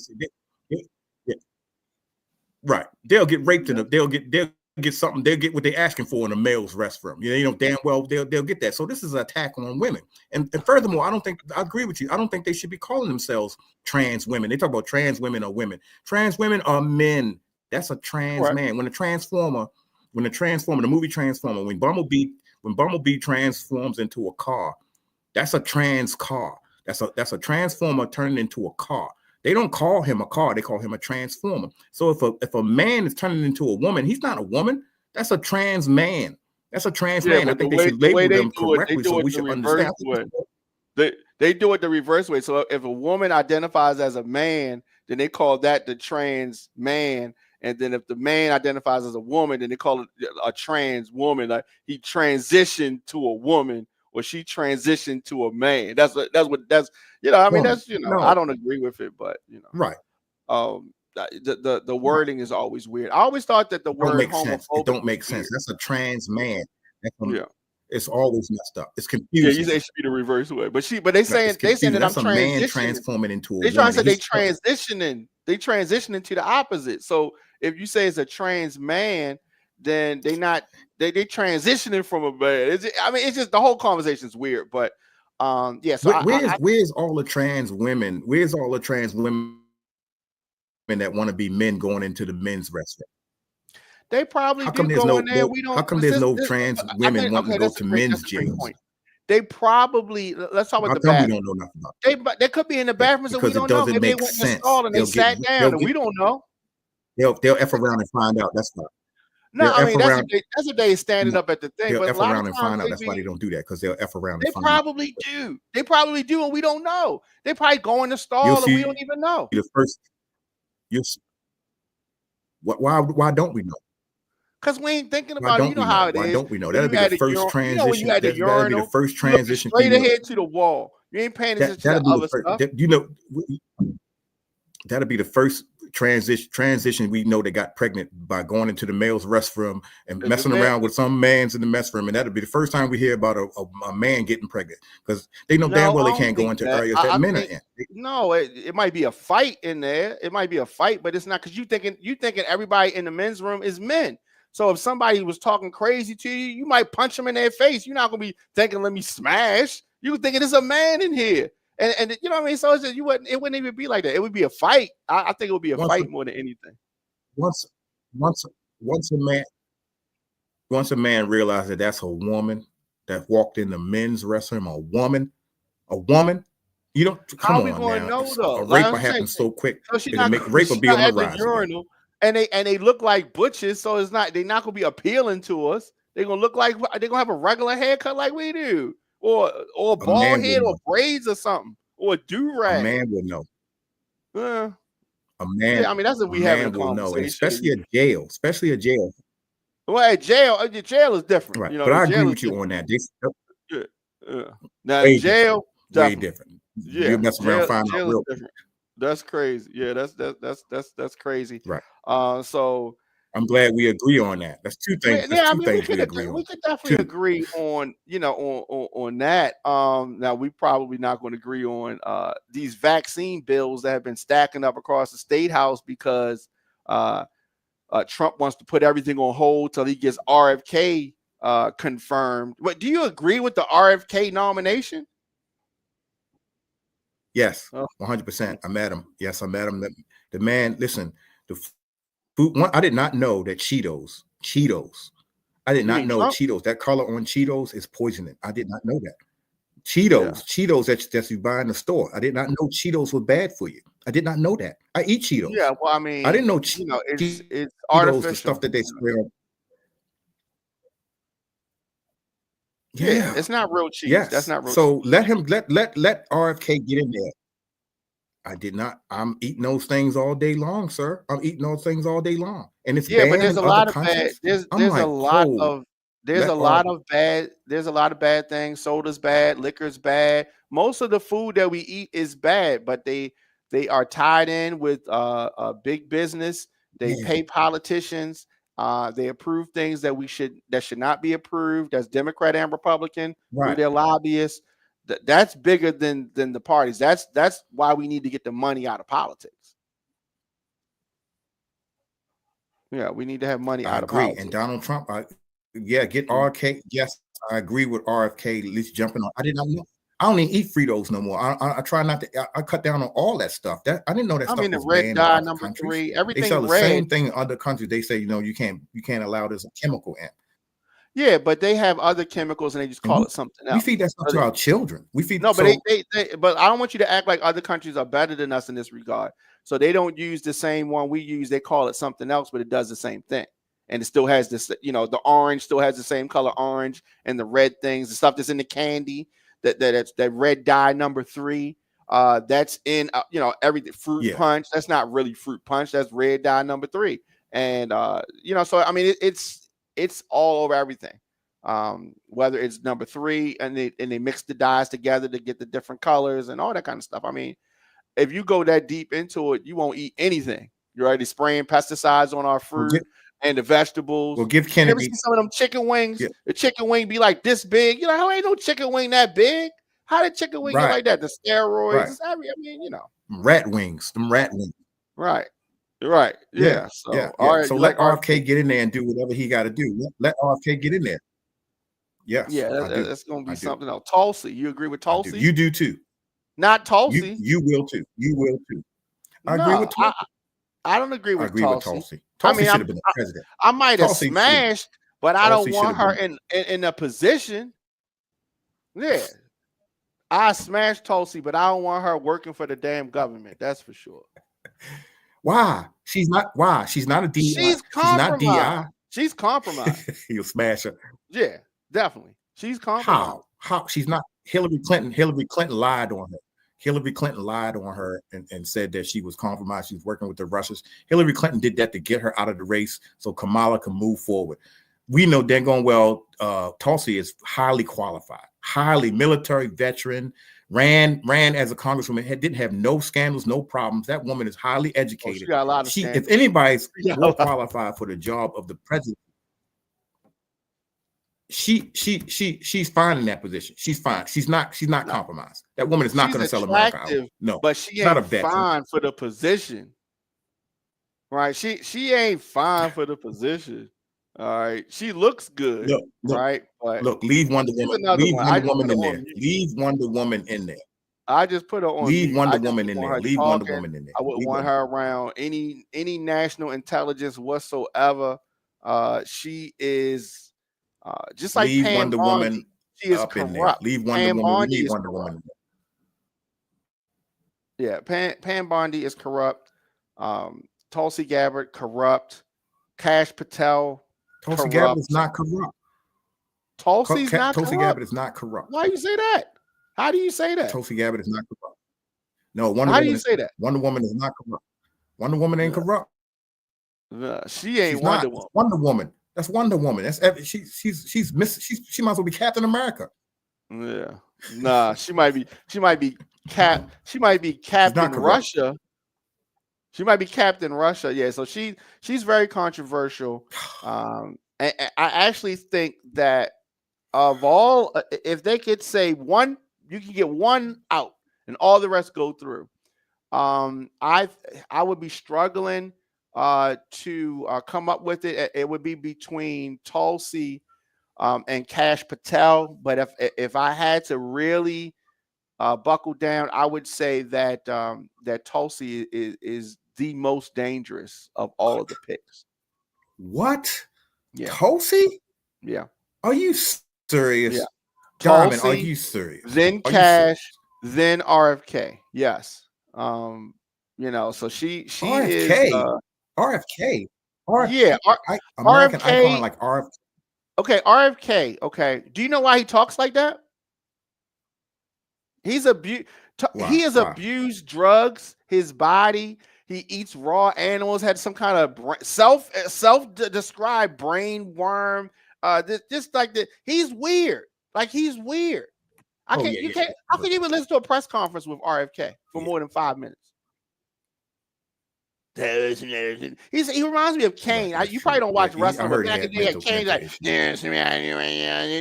right. They'll get raped in the. They'll get something. They'll get what they're asking for in a male's restroom. You know, damn well they'll get that. So this is an attack on women. And furthermore, I agree with you. I don't think they should be calling themselves trans women. They talk about trans women or women. Trans women are men. That's a trans man. When the movie Transformer, when Bumblebee transforms into a car, that's a trans car. That's a transformer turning into a car. They don't call him a car. They call him a transformer. So if a man is turning into a woman, he's not a woman. That's a trans man. That's a trans man. I think they should label them correctly so we should understand. They do it the reverse way. So if a woman identifies as a man, then they call that the trans man. And then if the man identifies as a woman, then they call it a trans woman. Like he transitioned to a woman or she transitioned to a man. That's you know, I mean, that's, you know, I don't agree with it, but you know, right. The wording is always weird. I always thought that the word homophobic it don't make sense. That's a trans man. It's always messed up. It's confusing. Yeah, you say it should be the reverse way, but they saying that I'm man transforming into a. They trying to say they transitioning to the opposite. So if you say it's a trans man, then they transitioning from a man. It's just the whole conversation is weird. But yeah. So where's all the trans women? Where's all the trans women that want to be men going into the men's restroom? They probably do go in there. We don't. How come there's no trans women wanting to go to men's jails? They probably, let's talk about the bathroom. We don't know nothing about they could be in the bathroom, so we don't know. Maybe they went in the stall and they sat down, and we don't know. They'll F around and find out. That's why. No, I mean that's what they standing up at the thing. They'll but F around and find out. That's why they don't do that, because they'll F around. They probably do. They probably do, and we don't know. They probably go in the stall and we don't even know. Why don't we know? Because we ain't thinking about it. You know how it is. Why don't we know? That'll be the first transition. That'll be the first transition. Straight ahead to the wall. You ain't paying attention to the other stuff. You know, that'll be the first transition we know they got pregnant by going into the male's restroom and messing around with some man's in the mess room. And that'll be the first time we hear about a man getting pregnant, because they know damn well they can't go into areas that men are in. No, it might be a fight in there. It might be a fight, but it's not, because you thinking everybody in the men's room is men. So if somebody was talking crazy to you, you might punch them in their face. You're not gonna be thinking, "Let me smash." You thinking there's a man in here, and you know what I mean. So it's just, it wouldn't even be like that. It would be a fight. I think it would be a fight more than anything. Once a man realized that that's a woman that walked in the men's restroom, a woman. You don't come on now. A rape will happen so quick. So rape will be on the rise. And they look like butches, so they're not gonna be appealing to us. They're gonna have a regular haircut like we do, or a bald head, or braids or something, or a do-rag. A man will know. A man. Yeah, I mean, that's what we have in will know, especially a jail. Well, jail is different, right? You know, but I agree with you on that. Now jail, way different. Yeah, you mess around, find out real different. That's crazy. Yeah, that's crazy. Right. So I'm glad we agree on that. That's two things. Yeah, we could definitely agree on, on that. Now we probably not going to agree on these vaccine bills that have been stacking up across the state house, because Trump wants to put everything on hold till he gets RFK confirmed. But do you agree with the RFK nomination? Yes, 100%. I'm at him. Yes, I'm at him. The man, listen, the food one, I did not know that Cheetos. I did not know Cheetos. That color on Cheetos is poisoning. I did not know that. Cheetos that you buy in the store. I did not know Cheetos were bad for you. I did not know that. I eat Cheetos. Yeah, well, I mean, I didn't know it's artificial. The stuff that they spray on. Yeah, it's not real cheese. Yes. That's not real. So let RFK get in there. I did not. I'm eating those things all day long, sir. I'm eating those things all day long, and it's bad. But there's a lot of bad. There's a lot of bad things. Soda's bad. Liquor's bad. Most of the food that we eat is bad, but They are tied in with big business. They pay politicians. They approve things that should not be approved as Democrat and Republican through their lobbyists. That's bigger than the parties. That's why we need to get the money out of politics. Yeah, we need to have money out of politics. And Donald Trump, get RFK. Yes, I agree with RFK. At least jumping on. I did not know. I don't even eat Fritos no more. I try not to. I cut down on all that stuff. That I didn't know that stuff was the red banned dye in other number countries. 3. Everything they sell the red. Same thing in other countries. They say you can't allow this chemical in. Yeah, but they have other chemicals and they just call it something else. We feed that stuff to our children. We feed but but I don't want you to act like other countries are better than us in this regard. So they don't use the same one we use. They call it something else, but it does the same thing. And it still has this, the orange still has the same color orange, and the red things, the stuff that's in the candy, that red dye number 3. That's in everything. Fruit punch. That's not really fruit punch. That's red dye number 3. And so I mean it's all over everything. Whether it's number 3 and they mix the dyes together to get the different colors and all that kind of stuff. I mean, if you go that deep into it, you won't eat anything. You're already spraying pesticides on our fruit and the vegetables. Well, give Kennedy. You ever see some of them chicken wings? Yeah. The chicken wing be like this big. You're like, oh, ain't no chicken wing that big. How did chicken wing get like that? The steroids. I mean, rat wings. Them rat wings. Right. Yeah. So, all right. So let RFK get in there and do whatever he got to do. Let RFK get in there. Yes. Yeah, that's going to be something else. Tulsi. You agree with Tulsi? You do too. Not Tulsi. You will too. I agree with Tulsi. I don't agree with Tulsi. Tulsi should have been the president. I might have smashed, but I don't want her in a position. Yeah. I smashed Tulsi, but I don't want her working for the damn government. That's for sure. Why? She's not a DI. She's compromised. She's not DI. She's compromised. You'll smash her. Yeah, definitely. She's compromised. How? She's not. Hillary Clinton lied on her. Hillary Clinton lied on her and said that she was compromised. She was working with the Russians. Hillary Clinton did that to get her out of the race so Kamala can move forward. We know dang going well Tulsi is highly qualified, highly military veteran, ran as a congresswoman, didn't have no scandals, no problems. That woman is highly educated. She got a lot of scandals. If anybody's more qualified for the job of the president, she's fine in that position. She's fine. She's not compromised. That woman is not going to sell America out. No, but she ain't fine for the position. Right? She ain't fine for the position. All right. She looks good. Look, right? But look, leave Wonder Woman. Leave Wonder Woman in there. Leave Wonder Woman in there. I just put her on. Leave Wonder Woman in there. Leave Wonder Woman in there. I wouldn't want her around any national intelligence whatsoever. She is just like leave Pam Wonder Bondi. Woman. She is corrupt. Leave Wonder Woman. Leave Wonder Woman. Yeah, Pam Bondi is corrupt. Tulsi Gabbard corrupt. Kash Patel. Tulsi Gabbard is not corrupt. Tulsi's not corrupt. Tulsi Gabbard is not corrupt. Why do you say that? How do you say that? Tulsi Gabbard is not corrupt. No, How do you say that? Wonder Woman is not corrupt. Wonder Woman ain't corrupt. She ain't Wonder Woman. Wonder Woman. That's Wonder Woman. That's she might as well be Captain America. Yeah. Nah, she might be Captain Russia. She might be Captain Russia. Yeah, so she's very controversial. And I actually think that of all, if they could say one, you can get one out and all the rest go through. I would be struggling to come up with it. It would be between Tulsi and Kash Patel. But if I had to really buckle down, I would say that that Tulsi is the most dangerous of all of the picks. What? Yeah. Tulsi? Yeah. Are you serious? Yeah. Tulsi, are you serious? Then Kash, then RFK. Yes. So she RFK. is RFK. Yeah. American RFK, icon like RFK. Okay, RFK. Okay. Do you know why he talks like that? He's abused. He has abused drugs, his body. He eats raw animals. Had some kind of self-described brain worm. Just like that. He's weird. Like he's weird. I can't even listen to a press conference with RFK for more than 5 minutes. He reminds me of Kane. You probably don't watch wrestling, but back in the day, Kane like,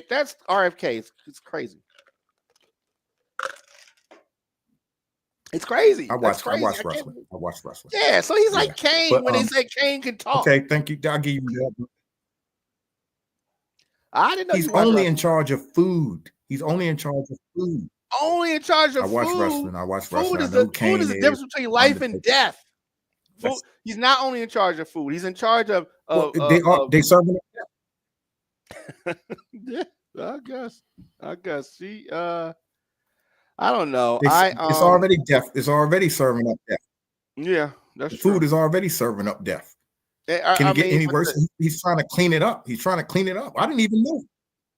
that's RFK. It's crazy. It's crazy. I watch wrestling. Yeah, so he's like Kane when they say Kane can talk. Okay, thank you. I'll give you that. I didn't know he's only in charge of food. He's only in charge of food. Only in charge of food. I watch wrestling. Food is the difference between life and death. Food, he's not only in charge of food. He's in charge of. They serving it. Yeah, I guess. See, I don't know. It's already death. It's already serving up death. Yeah, that's true. Food is already serving up death. Can it get any worse? He's trying to clean it up. I didn't even know.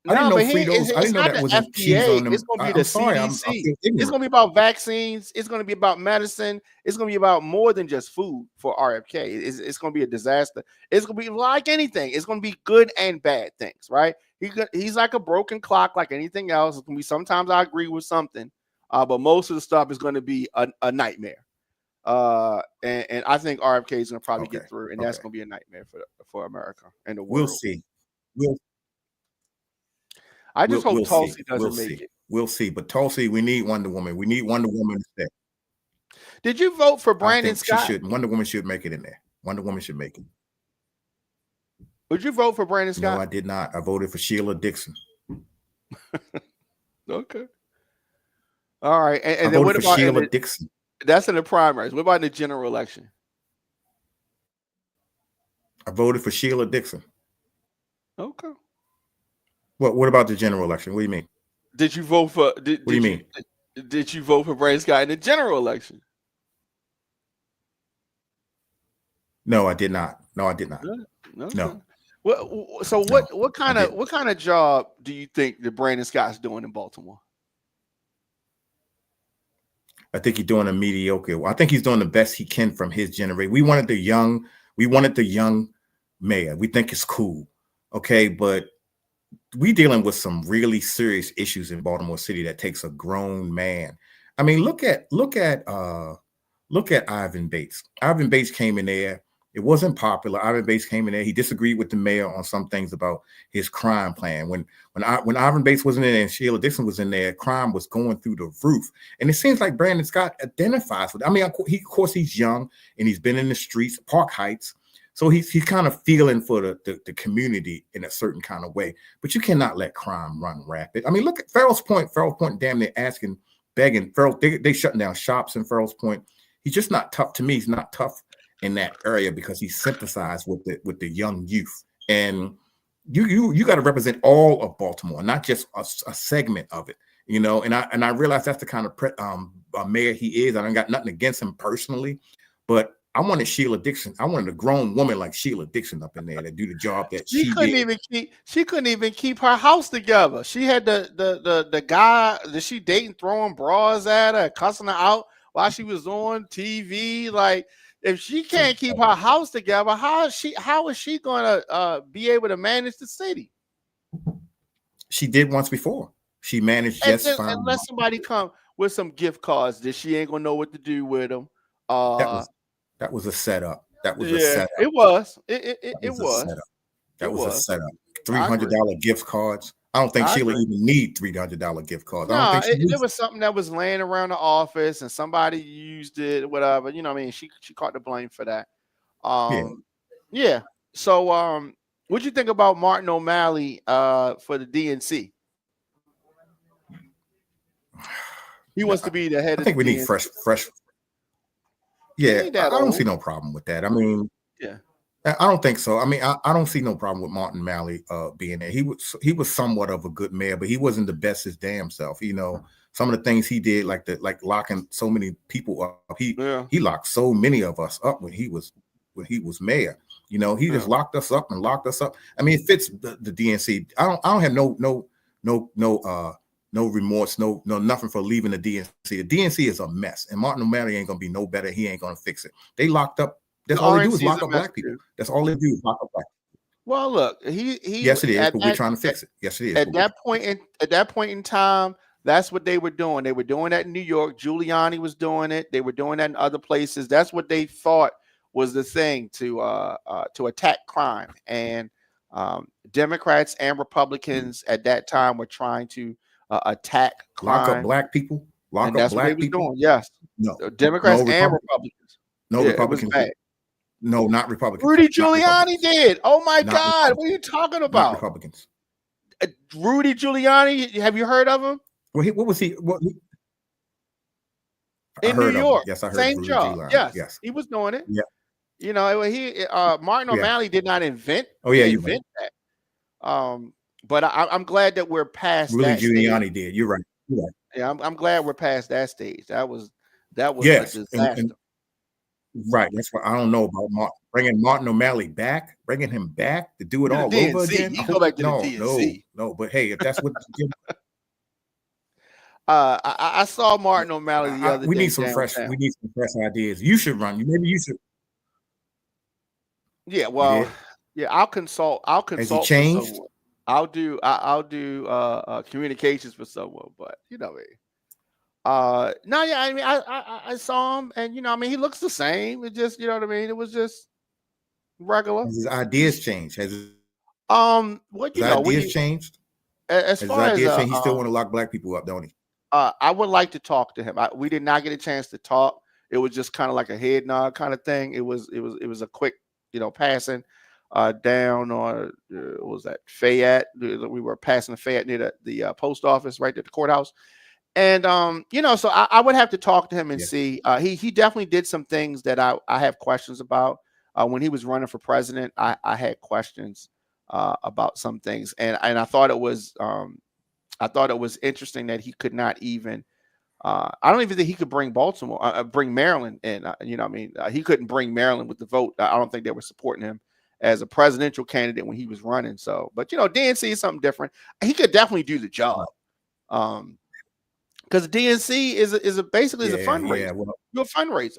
I didn't know Fritos. I didn't know that was a cheese on them. It's going to be the CDC. It's going to be about vaccines. It's going to be about medicine. It's going to be about more than just food for RFK. It's going to be a disaster. It's going to be like anything. It's going to be good and bad things, right? He's like a broken clock, like anything else. It's going to be sometimes I agree with something, but most of the stuff is going to be a nightmare. And I think RFK is going to probably get through, and that's going to be a nightmare for America and the world. We'll see. I just hope Tulsi doesn't make it. We'll see. But Tulsi, we need Wonder Woman. We need Wonder Woman to stay. Did you vote for Brandon Scott? She should. Wonder Woman should make it in there. Wonder Woman should make it. Would you vote for Brandon Scott? No, I did not. I voted for Sheila Dixon. Okay. All right. And then what about Sheila Dixon? That's in the primaries. What about in the general election? I voted for Sheila Dixon. Okay. What about the general election? What do you mean? Did you vote for? What do you mean? Did you vote for Brandon Scott in the general election? No, I did not. Okay. No. What kind of job do you think that Brandon Scott's doing in Baltimore? I think he's doing a mediocre. I think he's doing the best he can from his generation. We wanted the young mayor. We think it's cool. Okay, but we dealing with some really serious issues in Baltimore City that takes a grown man. I mean, look at Ivan Bates. Ivan Bates came in there. It wasn't popular. Ivan Bates came in there. He disagreed with the mayor on some things about his crime plan. When Ivan Bates wasn't in there and Sheila Dixon was in there, crime was going through the roof. And it seems like Brandon Scott identifies with it. I mean, of course, he's young and he's been in the streets, Park Heights. So he's kind of feeling for the community in a certain kind of way. But you cannot let crime run rapid. I mean, look at Farrell's Point. Farrell's Point, damn near begging. They shutting down shops in Farrell's Point. He's just not tough. To me, he's not tough in that area because he sympathized with the young youth. And you got to represent all of Baltimore, not just a segment of it, you know. And I realize that's the kind of mayor he is. I don't got nothing against him personally, but I wanted Sheila Dixon. I wanted a grown woman like Sheila Dixon up in there to do the job that she did. She couldn't even keep her house together. She had the guy that she dating throwing bras at her, cussing her out while she was on TV. Like, if she can't keep her house together, how is she going to be able to manage the city? She did once before. She managed just fine. Unless somebody come with some gift cards that she ain't gonna know what to do with them. That was a setup. That was a setup. It was. It was. That was a setup. $300 gift cards. I don't think Sheila even need $300 gift cards. No, it was something that was laying around the office and somebody used it, whatever. You know what I mean? She caught the blame for that. Yeah. So what'd you think about Martin O'Malley for the DNC? He wants to be the head of the DNC. I think we need fresh. Yeah, I don't see no problem with that. I mean, yeah, I don't think so. I mean, I don't see no problem with Martin O'Malley being there. He was somewhat of a good mayor, but he wasn't the best his damn self. You know, some of the things he did, like locking so many people up. He locked so many of us up when he was mayor. You know, he just locked us up. I mean, it fits the DNC. I don't have no remorse, no nothing for leaving the DNC. The DNC is a mess, and Martin O'Malley ain't gonna be no better. He ain't gonna fix it. They locked up. That's all they do is lock up black people. That's all they do is lock up black people. Well, look, he yes, it is, but we're trying to fix it. Yes, it is. At that point in time, that's what they were doing. They were doing that in New York. Giuliani was doing it. They were doing that in other places. That's what they thought was the thing to attack crime, and Democrats and Republicans at that time were trying to attack Lock up crime, black people. and that's what they was doing. Yes, No, Democrats no and Republicans. No Yeah, Republicans. it was bad. No, not Republicans. Rudy Not Giuliani Republicans. did. Oh my Not God, what are you talking Not about? Republicans. Rudy Giuliani, have you heard of him? Well, what was he? In New York. Yes, I heard Same Rudy job. Giuliani. Yes, he was doing it. Yeah. You know, he Martin O'Malley did not invent. Oh yeah, invent that. But I'm glad that we're past Rudy that Giuliani stage. did. You're right. You're right. Yeah, I'm glad we're past that stage. That was Yes, a disaster. Right. That's what I don't know about bringing Martin O'Malley back, bringing him back to do it all over again. You go back to the DNC. No. But hey, if that's what I saw Martin O'Malley the other day. We need some fresh ideas. You should run. Maybe you should. Yeah. Well. Yeah. I'll consult. Has he changed? I'll do communications for someone, but you know me. No, yeah, I mean, I saw him, and you know, I mean, he looks the same. It just, you know what I mean. It was just regular. Has his ideas changed? What you know? Ideas changed. As far as he still want to lock black people up, don't he? I would like to talk to him. We did not get a chance to talk. It was just kind of like a head nod kind of thing. It was a quick, you know, passing down on what was that Fayette? We were passing the Fayette near the post office, right at the courthouse. And you know, so I would have to talk to him and see. He definitely did some things that I have questions about. When he was running for president, I had questions about some things, and I thought it was interesting that he could not even. I don't even think he could bring bring Maryland in. You know, I mean, he couldn't bring Maryland with the vote. I don't think they were supporting him as a presidential candidate when he was running. So, but you know, DNC is something different. He could definitely do the job. Because the DNC is basically a fundraiser. Yeah, well, you're a fundraiser.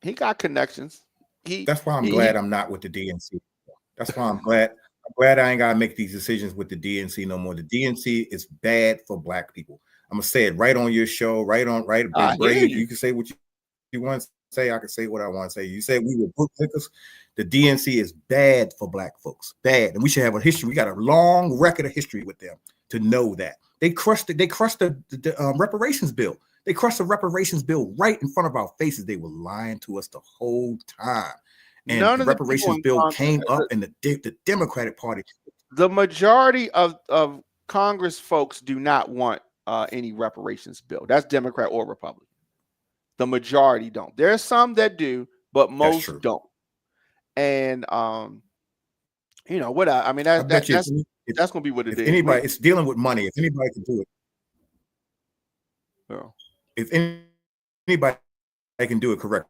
He got connections. That's why I'm glad I'm not with the DNC. That's why I'm glad I ain't gotta make these decisions with the DNC no more. The DNC is bad for black people. I'm gonna say it right on your show, right. You can say what you want to say. I can say what I want to say. You say we were book pickers. The DNC is bad for black folks. Bad, and we should have a history. We got a long record of history with them to know that. They crushed it. They crushed the reparations bill. They crushed the reparations bill right in front of our faces. They were lying to us the whole time. And the reparations bill came up in the Democratic Party. The majority of Congress folks do not want any reparations bill. That's Democrat or Republican. The majority don't. There are some that do, but most don't. And you know what? I mean, that's going to be what it is. Anybody, it's dealing with money. If anybody can do it, if anybody can do it correctly,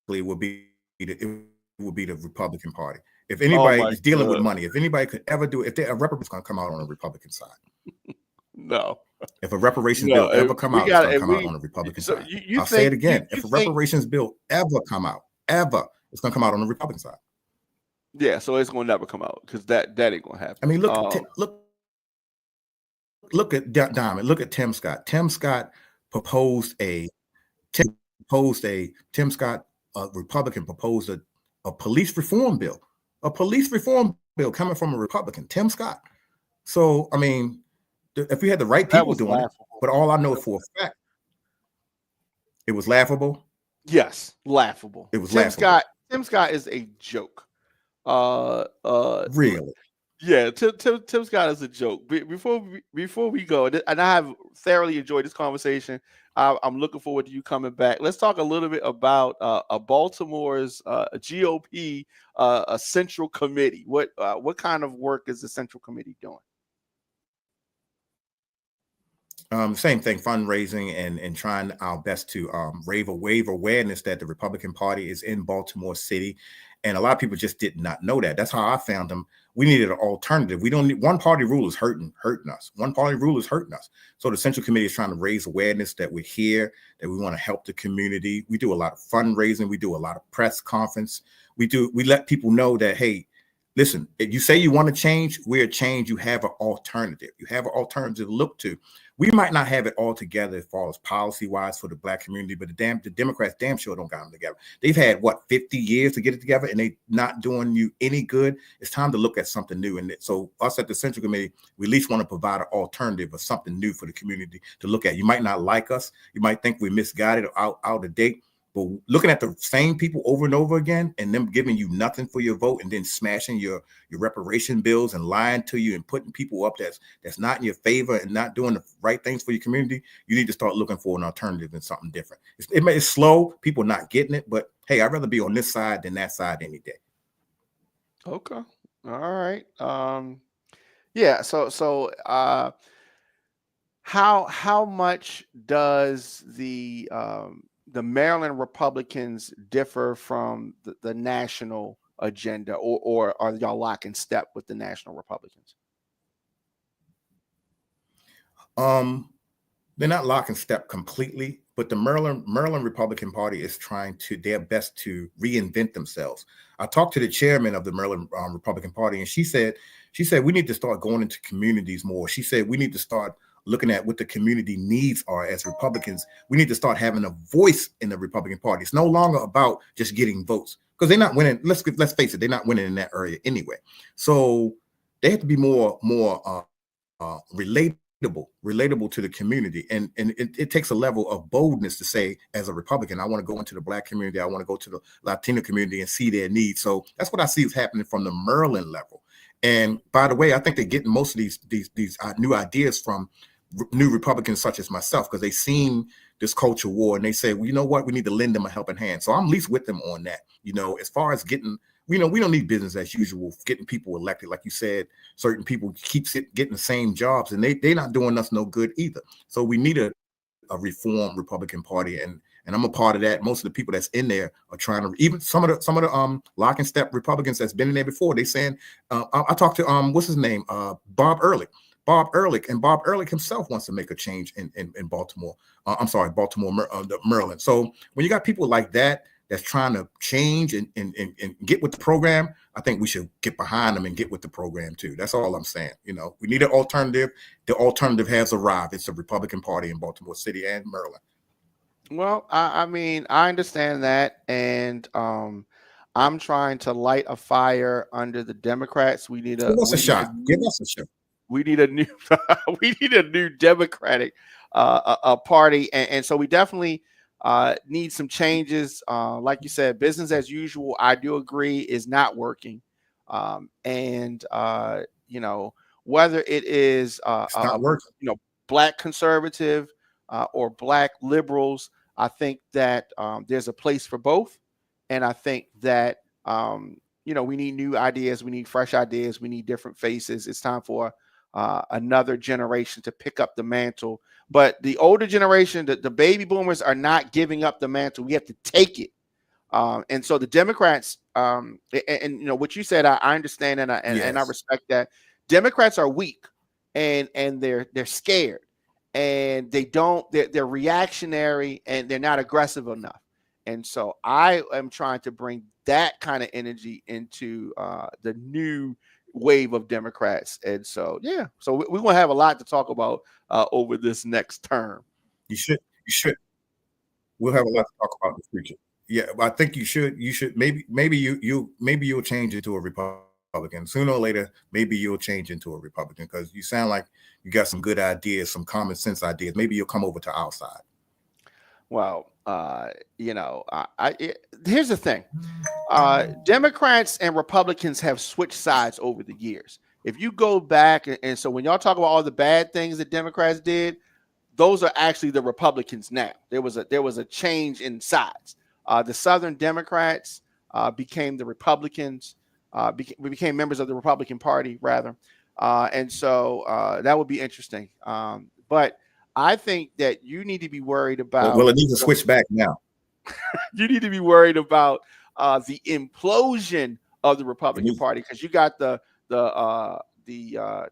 it would be the Republican Party. If anybody is dealing with money, if anybody could ever do it, if a reparations going to come out on the Republican side. No. If a reparations bill ever come out, it's going to come out on the Republican side. I'll say it again. If a reparations bill ever come out, it's going to come out on the Republican side. Yeah, so it's going to never come out because that ain't going to happen. I mean, look at Diamond. Look at Tim Scott. Tim Scott proposed a Republican proposed a police reform bill. A police reform bill coming from a Republican, Tim Scott. So, I mean, if we had the right people doing it, but all I know for a fact, it was laughable. Yes, laughable. It was laughable. Tim Scott is a joke. Really? Yeah, Tim Scott is a joke. Before we go, and I have thoroughly enjoyed this conversation. I'm looking forward to you coming back. Let's talk a little bit about Baltimore's GOP a central committee. What kind of work is the central committee doing? Same thing, fundraising and trying our best to wave awareness that the Republican Party is in Baltimore City. And a lot of people just did not know that. That's how I found them. We needed an alternative. We don't need one party rule is hurting us. One party rule is hurting us. So the Central Committee is trying to raise awareness that we're here, that we want to help the community. We do a lot of fundraising. We do a lot of press conference. We let people know that, hey, Listen, if you say you want to change, we're change. You have an alternative. You have an alternative to look to. We might not have it all together as far as policy wise for the black community, but the Democrats damn sure don't got them together. They've had 50 years to get it together, and they not doing you any good. It's time to look at something new. And so us at the Central Committee, we at least want to provide an alternative or something new for the community to look at. You might not like us. You might think we're misguided or out of date. But looking at the same people over and over again and them giving you nothing for your vote and then smashing your reparation bills and lying to you and putting people up that's not in your favor and not doing the right things for your community, you need to start looking for an alternative and something different. It's slow, people not getting it, but hey, I'd rather be on this side than that side any day. Okay. All right. Yeah. So how much does the Maryland Republicans differ from the national agenda, or are y'all lock in step with the national Republicans? They're not lock in step completely, but the Maryland Republican Party is trying to their best to reinvent themselves. I talked to the chairman of the Maryland Republican Party, and she said we need to start going into communities more. She said we need to start looking at what the community needs are as Republicans. We need to start having a voice in the Republican Party. It's no longer about just getting votes because they're not winning. Let's face it, they're not winning in that area anyway. So they have to be more relatable to the community, and it takes a level of boldness to say, as a Republican, I want to go into the black community, I want to go to the Latino community and see their needs. So that's what I see is happening from the Maryland level. And by the way, I think they're getting most of these new ideas from new Republicans such as myself, because they've seen this culture war and they say, well, you know what, we need to lend them a helping hand. So I'm at least with them on that. As far as getting, we don't need business as usual, getting people elected. Like you said, certain people keep getting the same jobs and they're not doing us no good either. So we need a reformed Republican Party, and I'm a part of that. Most of the people that's in there are trying to, even some of the lock and step Republicans that's been in there before, they saying, I talked to what's his name, Bob Ehrlich, and Bob Ehrlich himself wants to make a change in Baltimore. Maryland. So when you got people like that that's trying to change and get with the program, I think we should get behind them and get with the program too. That's all I'm saying. We need an alternative. The alternative has arrived. It's the Republican Party in Baltimore City and Maryland. Well, I mean, I understand that, and I'm trying to light a fire under the Democrats. Give us a shot. We need a new Democratic party, and so we definitely need some changes. Like you said, business as usual, I do agree, is not working. And whether it is black conservative or black liberals, I think that there's a place for both, and I think that we need new ideas, we need fresh ideas, we need different faces. It's time for another generation to pick up the mantle. But the older generation, the baby boomers, are not giving up the mantle. We have to take it. And so the Democrats, and what you said, I understand, and I respect that. Democrats are weak, and they're scared, and they're reactionary, and they're not aggressive enough. And so I am trying to bring that kind of energy into the new wave of Democrats. And so, so we're going to have a lot to talk about over this next term. You should. We'll have a lot to talk about in the future. Yeah, I think you should. Maybe you'll change into a Republican sooner or later. Maybe you'll change into a Republican because you sound like you got some good ideas, some common sense ideas. Maybe you'll come over to our side. Well, here's the thing. Democrats and Republicans have switched sides over the years. If you go back, and so when y'all talk about all the bad things that Democrats did, those are actually the Republicans now. There was a change in sides. The Southern Democrats became the Republicans. We became members of the Republican Party, rather. And so that would be interesting. But I think that you need to be worried about. Well, it needs to switch back now. You need to be worried about the implosion of the Republican Party, because you got the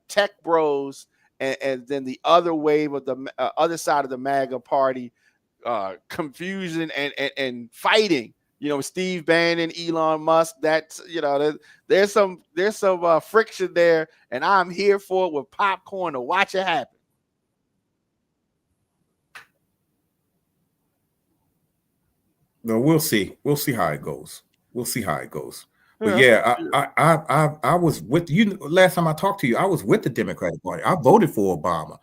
tech bros, and then the other wave of the other side of the MAGA party, confusion and fighting Steve Bannon, Elon Musk. That's there's some friction there, and I'm here for it with popcorn to watch it happen. No, we'll see. We'll see how it goes. But I was with you last time I talked to you. I was with the Democratic Party. I voted for Obama.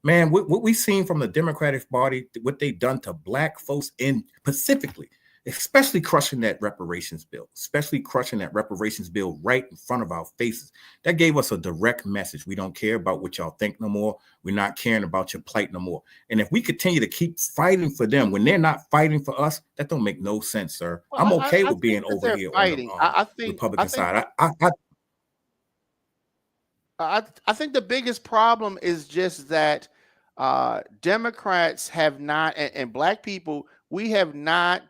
Man, what we've seen from the Democratic Party, what they've done to Black folks in specifically, especially crushing that reparations bill right in front of our faces. That gave us a direct message. We don't care about what y'all think no more. We're not caring about your plight no more. And if we continue to keep fighting for them when they're not fighting for us, that don't make no sense, sir. Well, I'm okay with being over here fighting. On the Republican side. I think the biggest problem is just that Democrats have not, and Black people, we have not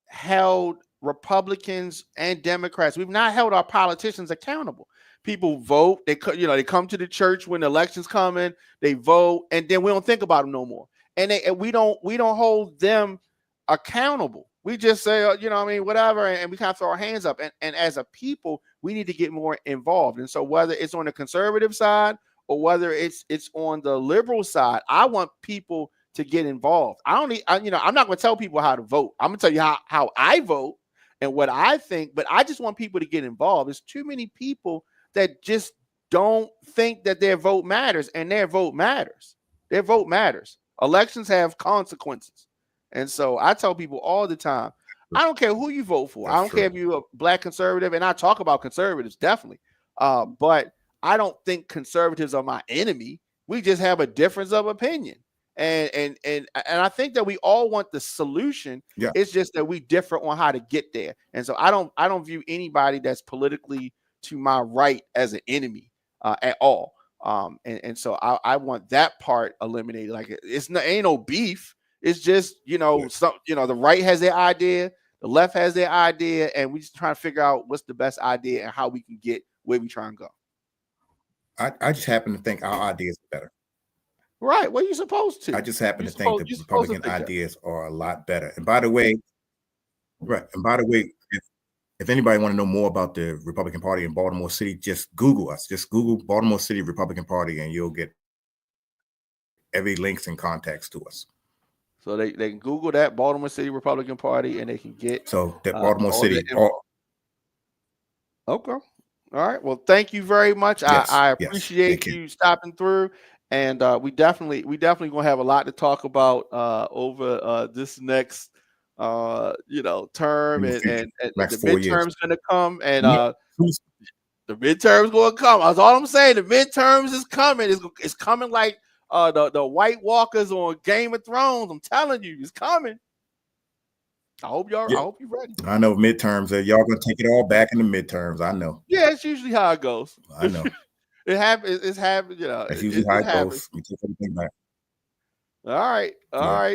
held Republicans and Democrats. We've not held our politicians accountable. People vote. They come to the church when the election's coming. They vote, and then we don't think about them no more. And we don't hold them accountable. We just say, whatever, and we kind of throw our hands up. And as a people, we need to get more involved. And so whether it's on the conservative side or whether it's on the liberal side, I want people to get involved. I'm not going to tell people how to vote. I'm going to tell you how I vote and what I think, but I just want people to get involved. There's too many people that just don't think that their vote matters, and their vote matters. Their vote matters. Elections have consequences. And so I tell people all the time, I don't care who you vote for. I don't care if you're a Black conservative, and I talk about conservatives, definitely. But I don't think conservatives are my enemy. We just have a difference of opinion. And I think that we all want the solution. Yeah. It's just that we differ on how to get there. And so I don't view anybody that's politically to my right as an enemy at all. And so I want that part eliminated. Like ain't no beef. It's just, the right has their idea, the left has their idea, and we just trying to figure out what's the best idea and how we can get where we try and go. I just happen to think our ideas are better. Right. Well, you're supposed to. I just happen to think the Republican ideas are a lot better. And by the way, if anybody want to know more about the Republican Party in Baltimore City, just Google us. Just Google Baltimore City Republican Party, and you'll get every links and contacts to us. So they can Google that Baltimore City Republican Party, and they can get that Baltimore City. Okay. All right. Well, thank you very much. Yes, I appreciate you stopping through, and we definitely gonna have a lot to talk about over this next term, and the midterm's gonna come, and the midterm's gonna come. That's all I'm saying. The midterms is coming. It's coming like the White Walkers on Game of Thrones. I'm telling you, it's coming. I hope you're ready. I know midterms. Y'all gonna take it all back in the midterms. I know. Yeah, it's usually how it goes. I know. It happens. It's happened. That's usually how it goes. We take everything back. All right.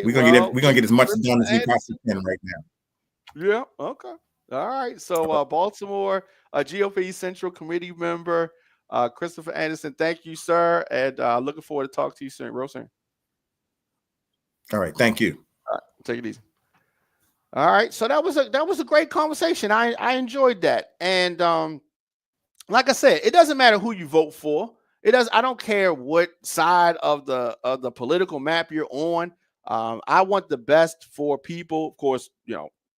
We're gonna get as much done as we possibly can right now. Yeah. Okay. All right. So Baltimore GOP Central Committee member Christopher Anderson, thank you, sir, and looking forward to talk to you soon, real soon. All right. Thank you. All right. Take it easy. All right. So that was a great conversation. I enjoyed that, and like I said, it doesn't matter who you vote for. I don't care what side of the political map you're on. I want the best for people, of course,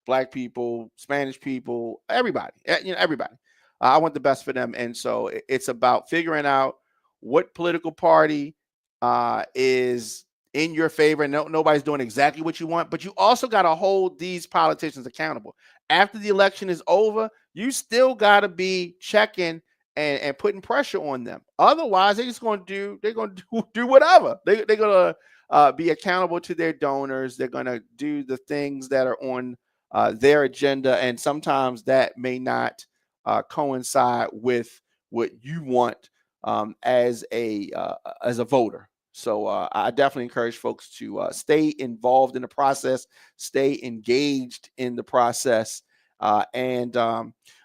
Black people, Spanish people, everybody, everybody. I want the best for them. And so it's about figuring out what political party is in your favor. Nobody's doing exactly what you want, but you also got to hold these politicians accountable. After the election is over, you still got to be checking and putting pressure on them. Otherwise, they're going to do whatever. They're going to be accountable to their donors. They're going to do the things that are on their agenda. And sometimes that may not coincide with what you want as a voter. So I definitely encourage folks to stay involved in the process, stay engaged in the process. All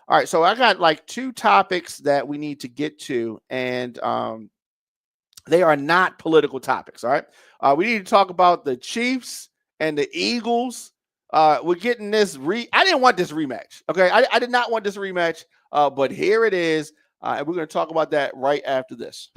right, so I got like two topics that we need to get to, and they are not political topics. All right, we need to talk about the Chiefs and the Eagles we're getting this I didn't want this rematch. Okay, I did not want this rematch, but here it is, and we're going to talk about that right after this.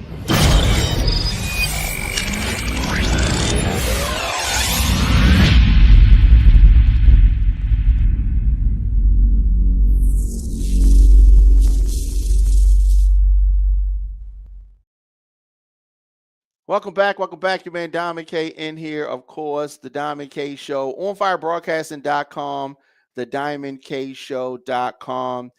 Welcome back. Your man Diamond K in here, of course. The Diamond K Show, onfirebroadcasting.com, thediamondkshow.com.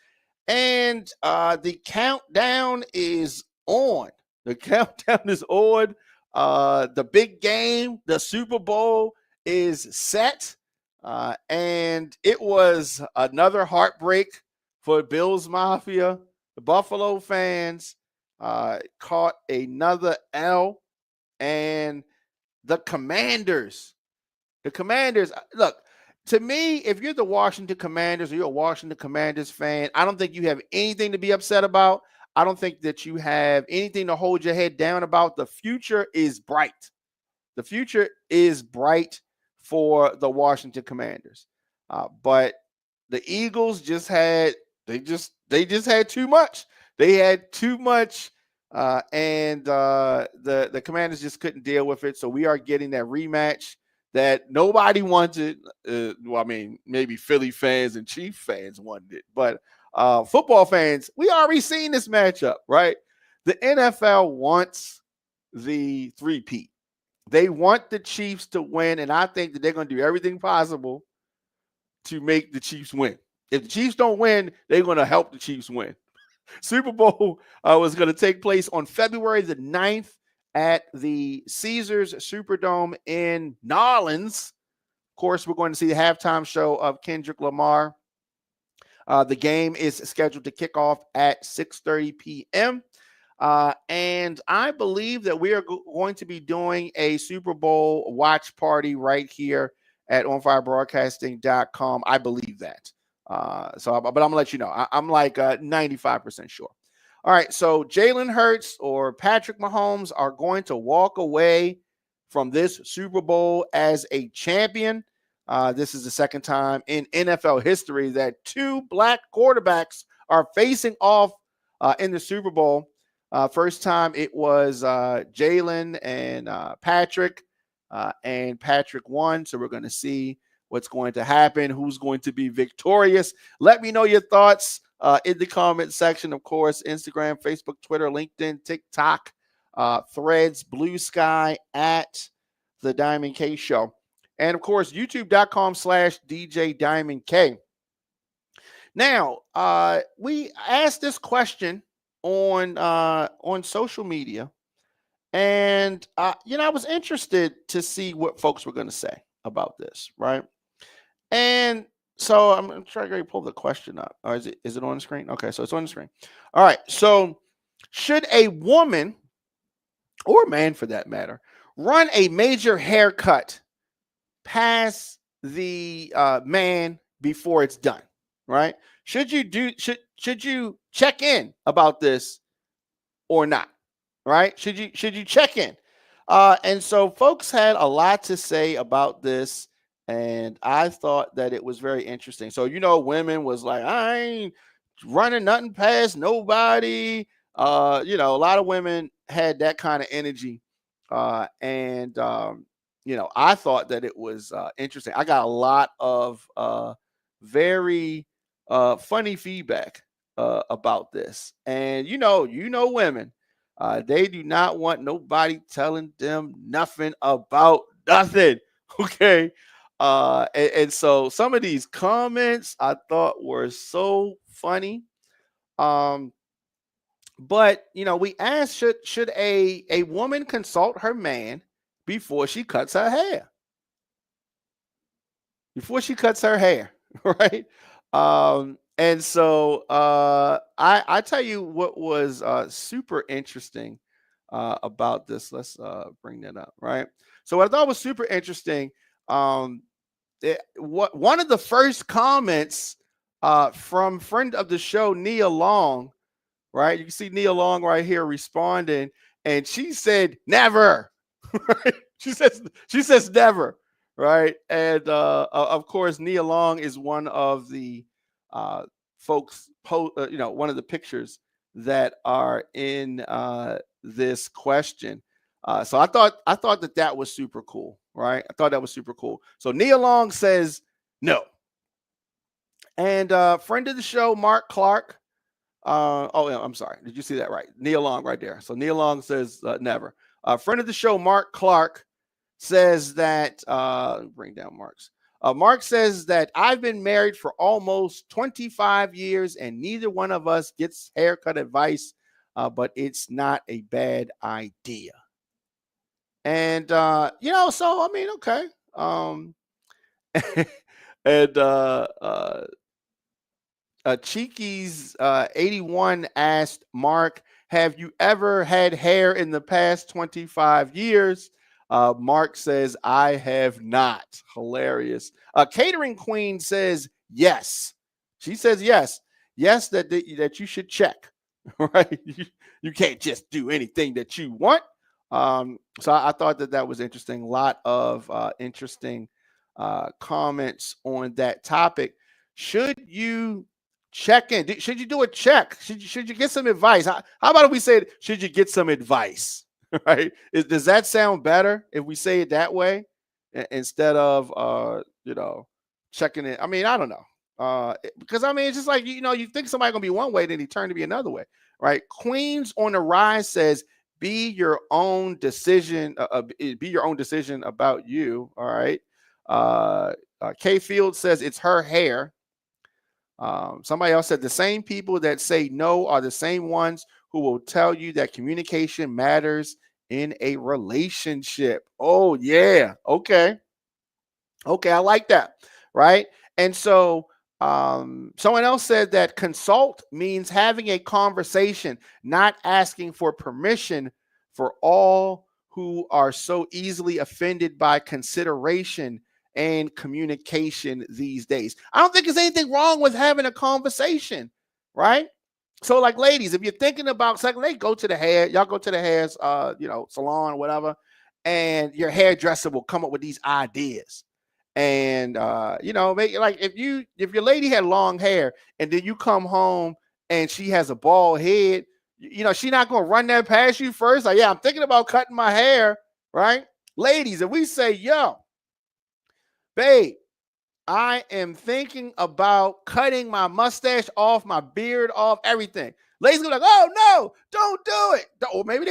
And the countdown is on. The countdown is on. The big game, the Super Bowl, is set. And it was another heartbreak for Bills Mafia. The Buffalo fans caught another L. And the Commanders, look, to me, if you're the Washington Commanders or you're a Washington Commanders fan, I don't think you have anything to be upset about. I don't think that you have anything to hold your head down about. The future is bright. The future is bright for the Washington Commanders. But the Eagles just had too much. They had too much. And the Commanders just couldn't deal with it. So we are getting that rematch that nobody wanted. Well, I mean, maybe Philly fans and Chief fans wanted it, but football fans, we already seen this matchup, right? The NFL wants the three-peat. They want the Chiefs to win, and I think that they're going to do everything possible to make the Chiefs win. If the Chiefs don't win, they're going to help the Chiefs win. Super Bowl was going to take place on February the 9th at the Caesars Superdome in Nolens. Of course, we're going to see the halftime show of Kendrick Lamar. The game is scheduled to kick off at 6:30 p.m. And I believe that we are going to be doing a Super Bowl watch party right here at onfirebroadcasting.com. I believe that. But I'm going to let you know. I'm like 95% sure. All right, so Jalen Hurts or Patrick Mahomes are going to walk away from this Super Bowl as a champion. This is the second time in NFL history that two black quarterbacks are facing off in the Super Bowl. First time it was Jalen and Patrick, and Patrick won. So we're going to see what's going to happen, who's going to be victorious. Let me know your thoughts in the comment section. Of course, Instagram, Facebook, Twitter, LinkedIn, TikTok, Threads, Blue Sky, at The Diamond K Show. And of course, youtube.com/DJ Diamond K. Now, we asked this question on social media, and I was interested to see what folks were going to say about this, right? And so I'm going to try to pull the question up. Or is it on the screen? Okay, so it's on the screen. All right. So should a woman, or man for that matter, run a major haircut past the man before it's done? Right? Should you check in about this or not? Right? Should you check in? And so folks had a lot to say about this, and I thought that it was very interesting. So, women was like, I ain't running nothing past nobody. A lot of women had that kind of energy. And I thought that it was interesting. I got a lot of very funny feedback about this. And, women, they do not want nobody telling them nothing about nothing. Okay. And so some of these comments I thought were so funny. But we asked, should a woman consult her man before she cuts her hair? Before she cuts her hair, right? And so I tell you what was super interesting about this. Let's bring that up, right? So what I thought was super interesting, one of the first comments from friend of the show, Nia Long, right? You can see Nia Long right here responding, and she said never. Right? She says never, right? And of course, Nia Long is one of the folks, one of the pictures that are in this question. So I thought that was super cool, right? I thought that was super cool. So Nia Long says no. And friend of the show, Mark Clark. Yeah, I'm sorry. Did you see that right? Nia Long right there. So Nia Long says never. Friend of the show, Mark Clark, says that bring down Mark's. Mark says that I've been married for almost 25 years and neither one of us gets haircut advice, but it's not a bad idea. And so I mean, okay. And Cheeky's 81 asked Mark, have you ever had hair in the past 25 years? Mark says, I have not. Hilarious. Catering Queen says, yes. She says, yes. Yes, that you should check, right? You can't just do anything that you want. So I thought that was interesting. A lot of interesting comments on that topic. Should you check in? Should you do a check? Should you get some advice? How about if we say, should you get some advice? Right? Does that sound better if we say it that way instead of checking it? I mean, I don't know. Because I mean, it's just like you think somebody's gonna be one way, then he turned to be another way, right? Queens on the Rise says, be your own decision. Be your own decision about you. All right. K Field says it's her hair. Somebody else said the same people that say no are the same ones who will tell you that communication matters in a relationship. Oh, yeah. Okay. I like that. Right. And so someone else said that consult means having a conversation, not asking for permission for all who are so easily offended by consideration and communication these days. I don't think there's anything wrong with having a conversation, right? So, like, ladies, if you're thinking about something, y'all go to the hair, salon or whatever, and your hairdresser will come up with these ideas. And make, like, if your lady had long hair and then you come home and she has a bald head, she's not gonna run that past you first. Like, yeah, I'm thinking about cutting my hair, right? Ladies, if we say, yo, babe, I am thinking about cutting my mustache off, my beard off, everything. Ladies gonna be like, oh no, don't do it. Or maybe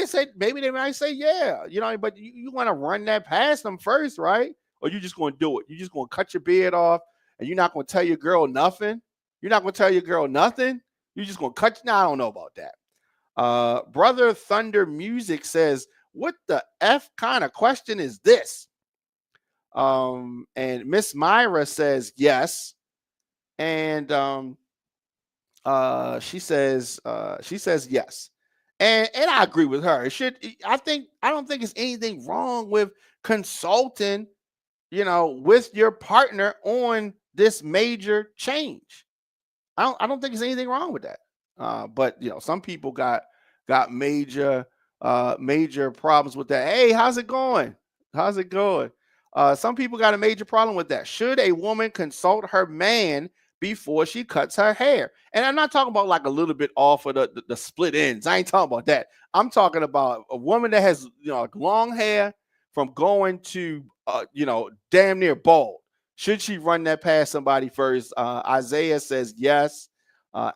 they might say, yeah, but you want to run that past them first, right? Or you just gonna do it. You just gonna cut your beard off and you're not gonna tell your girl nothing. You're not gonna tell your girl nothing. You're just gonna cut. Now I don't know about that. Brother Thunder Music says, what the F kind of question is this? And Miss Myra says yes. And she says yes. And I agree with her. I don't think there's anything wrong with consulting, with your partner on this major change. I don't think there's anything wrong with that. But some people got major problems with that. Hey, how's it going? Some people got a major problem with that. Should a woman consult her man before she cuts her hair? And I'm not talking about like a little bit off of the split ends. I ain't talking about that. I'm talking about a woman that has long hair from going to damn near bald. Should she run that past somebody first? Isaiah says yes.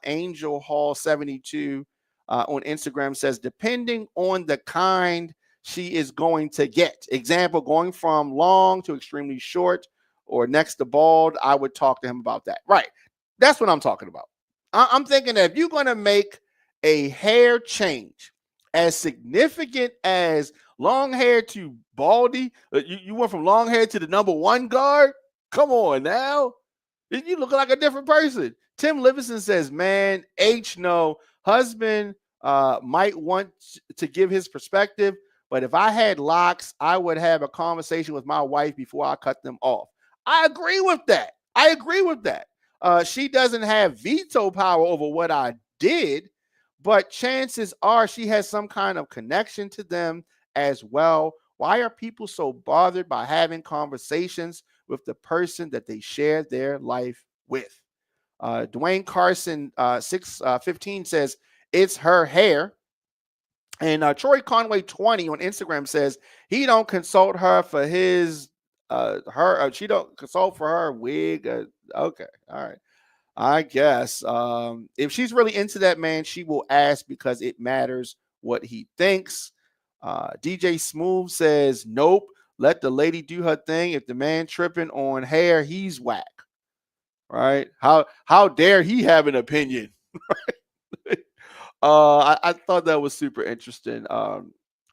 Angel Hall 72 on Instagram says, depending on the kind she is going to get. Example, going from long to extremely short or next to bald, I would talk to him about that. Right. That's what I'm talking about. I'm thinking that if you're going to make a hair change as significant as long hair to baldy, you went from long hair to the number one guard. Come on now. You look like a different person. Tim Livingston says, man, no. Husband might want to give his perspective, but if I had locks, I would have a conversation with my wife before I cut them off. I agree with that. She doesn't have veto power over what I did, but chances are she has some kind of connection to them as well, Why are people so bothered by having conversations with the person that they share their life with? Dwayne Carson 615 says, it's her hair. And Troy Conway 20 on Instagram says he don't consult her for his she don't consult for her wig. Okay, all right. I guess if she's really into that man, she will ask because it matters what he thinks. DJ Smooth says, nope, let the lady do her thing. If the man tripping on hair, he's whack. Right? How dare he have an opinion? I thought that was super interesting.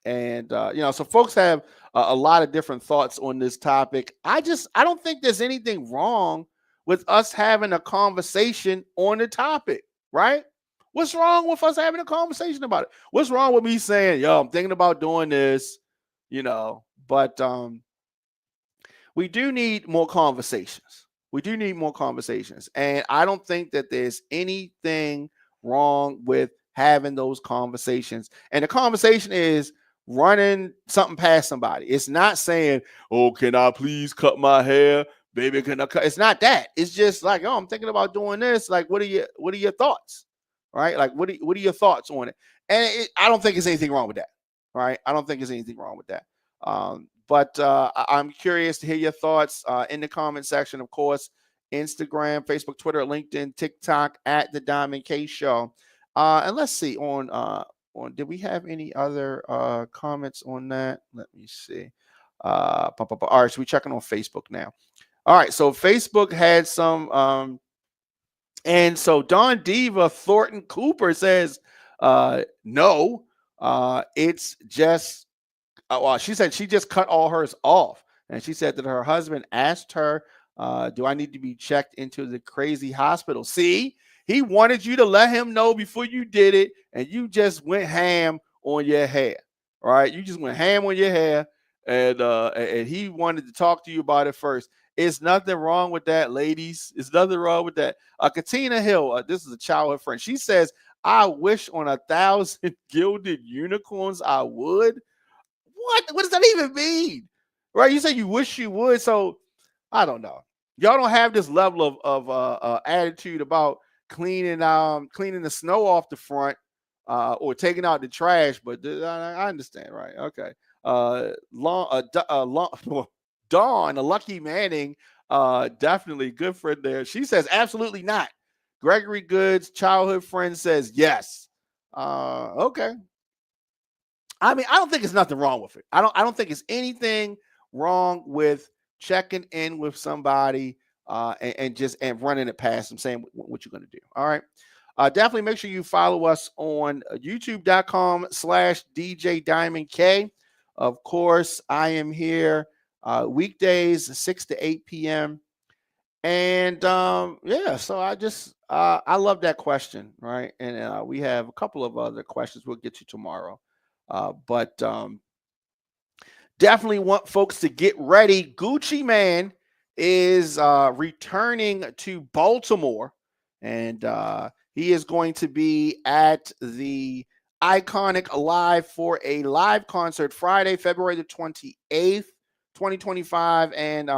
And so folks have a lot of different thoughts on this topic. I don't think there's anything wrong with us having a conversation on the topic, right? What's wrong with us having a conversation about it? What's wrong with me saying, yo, I'm thinking about doing this, but we do need more conversations. We do need more conversations. And I don't think that there's anything wrong with having those conversations. And the conversation is running something past somebody. It's not saying, oh, can I please cut my hair? Baby, can I cut? It's not that. It's just like, oh, I'm thinking about doing this. Like, what are your thoughts? Right? Like, what are your thoughts on it? And I don't think there's anything wrong with that. Right? I don't think there's anything wrong with that. But I'm curious to hear your thoughts in the comment section, of course. Instagram, Facebook, Twitter, LinkedIn, TikTok at the Diamond K Show. And let's see on did we have any other comments on that? Let me see. All right, so we're checking on Facebook now. All right, so Facebook had some and so Don Diva Thornton Cooper says no, it's just well, she said she just cut all hers off, and she said that her husband asked her, do I need to be checked into the crazy hospital? See, he wanted you to let him know before you did it, and you just went ham on your hair, right? You just went ham on your hair, and he wanted to talk to you about it first. It's nothing wrong with that, ladies. It's nothing wrong with that. Katina Hill, this is a childhood friend. She says, I wish on 1,000 gilded unicorns I would. What does that even mean? Right? You say you wish you would. So I don't know. Y'all don't have this level of attitude about cleaning the snow off the front or taking out the trash. But I understand, right? Okay. Dawn, a Lucky Manning, definitely good friend there. She says absolutely not. Gregory Goods, childhood friend, says yes. Okay. I mean, I don't think there's nothing wrong with it. I don't think it's anything wrong with checking in with somebody and running it past them, saying what you're going to do. All right. Definitely make sure you follow us on youtube.com/DJ Diamond K. Of course, I am here weekdays 6 to 8 p.m. And so I love that question, right? And we have a couple of other questions we'll get to tomorrow. But definitely want folks to get ready. Gucci Man is returning to Baltimore, and he is going to be at the Iconic Live for a live concert Friday, February the 28th, 2025. And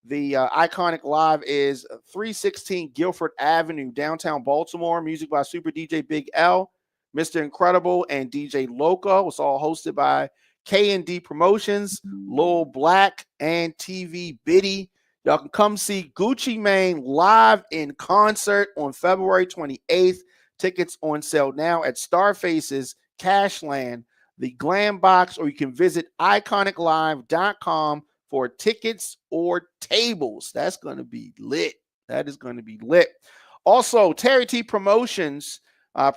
the Iconic Live is 316 Guilford Avenue, downtown Baltimore. Music by Super DJ Big L, Mr. Incredible, and DJ Loco. It's all hosted by K&D Promotions, Lil Black, and TV Biddy. Y'all can come see Gucci Mane live in concert on February 28th. Tickets on sale now at Starface's, Cashland, the Glam Box, or you can visit iconiclive.com for tickets or tables. That's going to be lit. That is going to be lit. Also, Terry T Promotions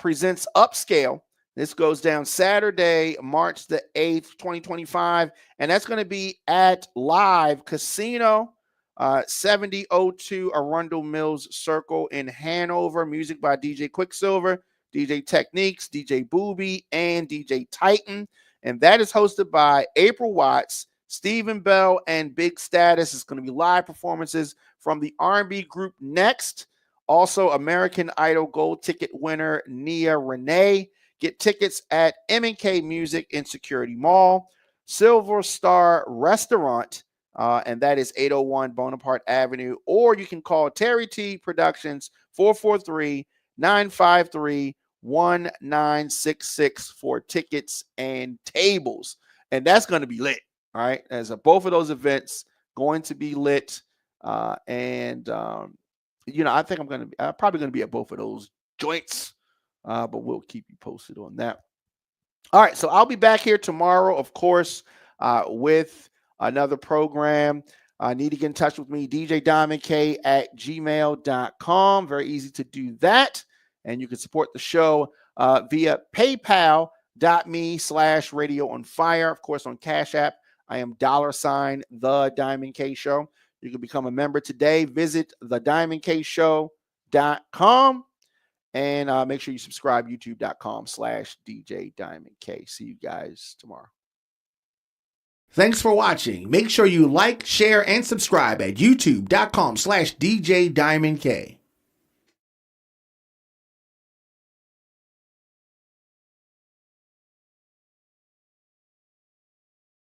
presents Upscale. This goes down Saturday, March the 8th, 2025. And that's going to be at Live Casino, 7002 Arundel Mills Circle in Hanover. Music by DJ Quicksilver, DJ Techniques, DJ Booby, and DJ Titan. And that is hosted by April Watts, Stephen Bell, and Big Status. It's going to be live performances from the R&B group Next. Also, American Idol Gold ticket winner Nia Renee. Get tickets at M&K Music in Security Mall. Silver Star Restaurant, and that is 801 Bonaparte Avenue. Or you can call Terry T Productions 443-953-1966 for tickets and tables. And that's going to be lit. All right. As both of those events going to be lit. I think I'm probably going to be at both of those joints, but we'll keep you posted on that. All right, so I'll be back here tomorrow, of course, with another program. Need to get in touch with me, djdiamondk@gmail.com. Very easy to do that. And you can support the show via paypal.me/radio on fire. Of course, on Cash App, I am $the Diamond K Show. You can become a member today. Visit thediamondkshow.com. And make sure you subscribe, youtube.com/DJ Diamond K. See you guys tomorrow. Thanks for watching. Make sure you like, share, and subscribe at youtube.com/DJ Diamond K.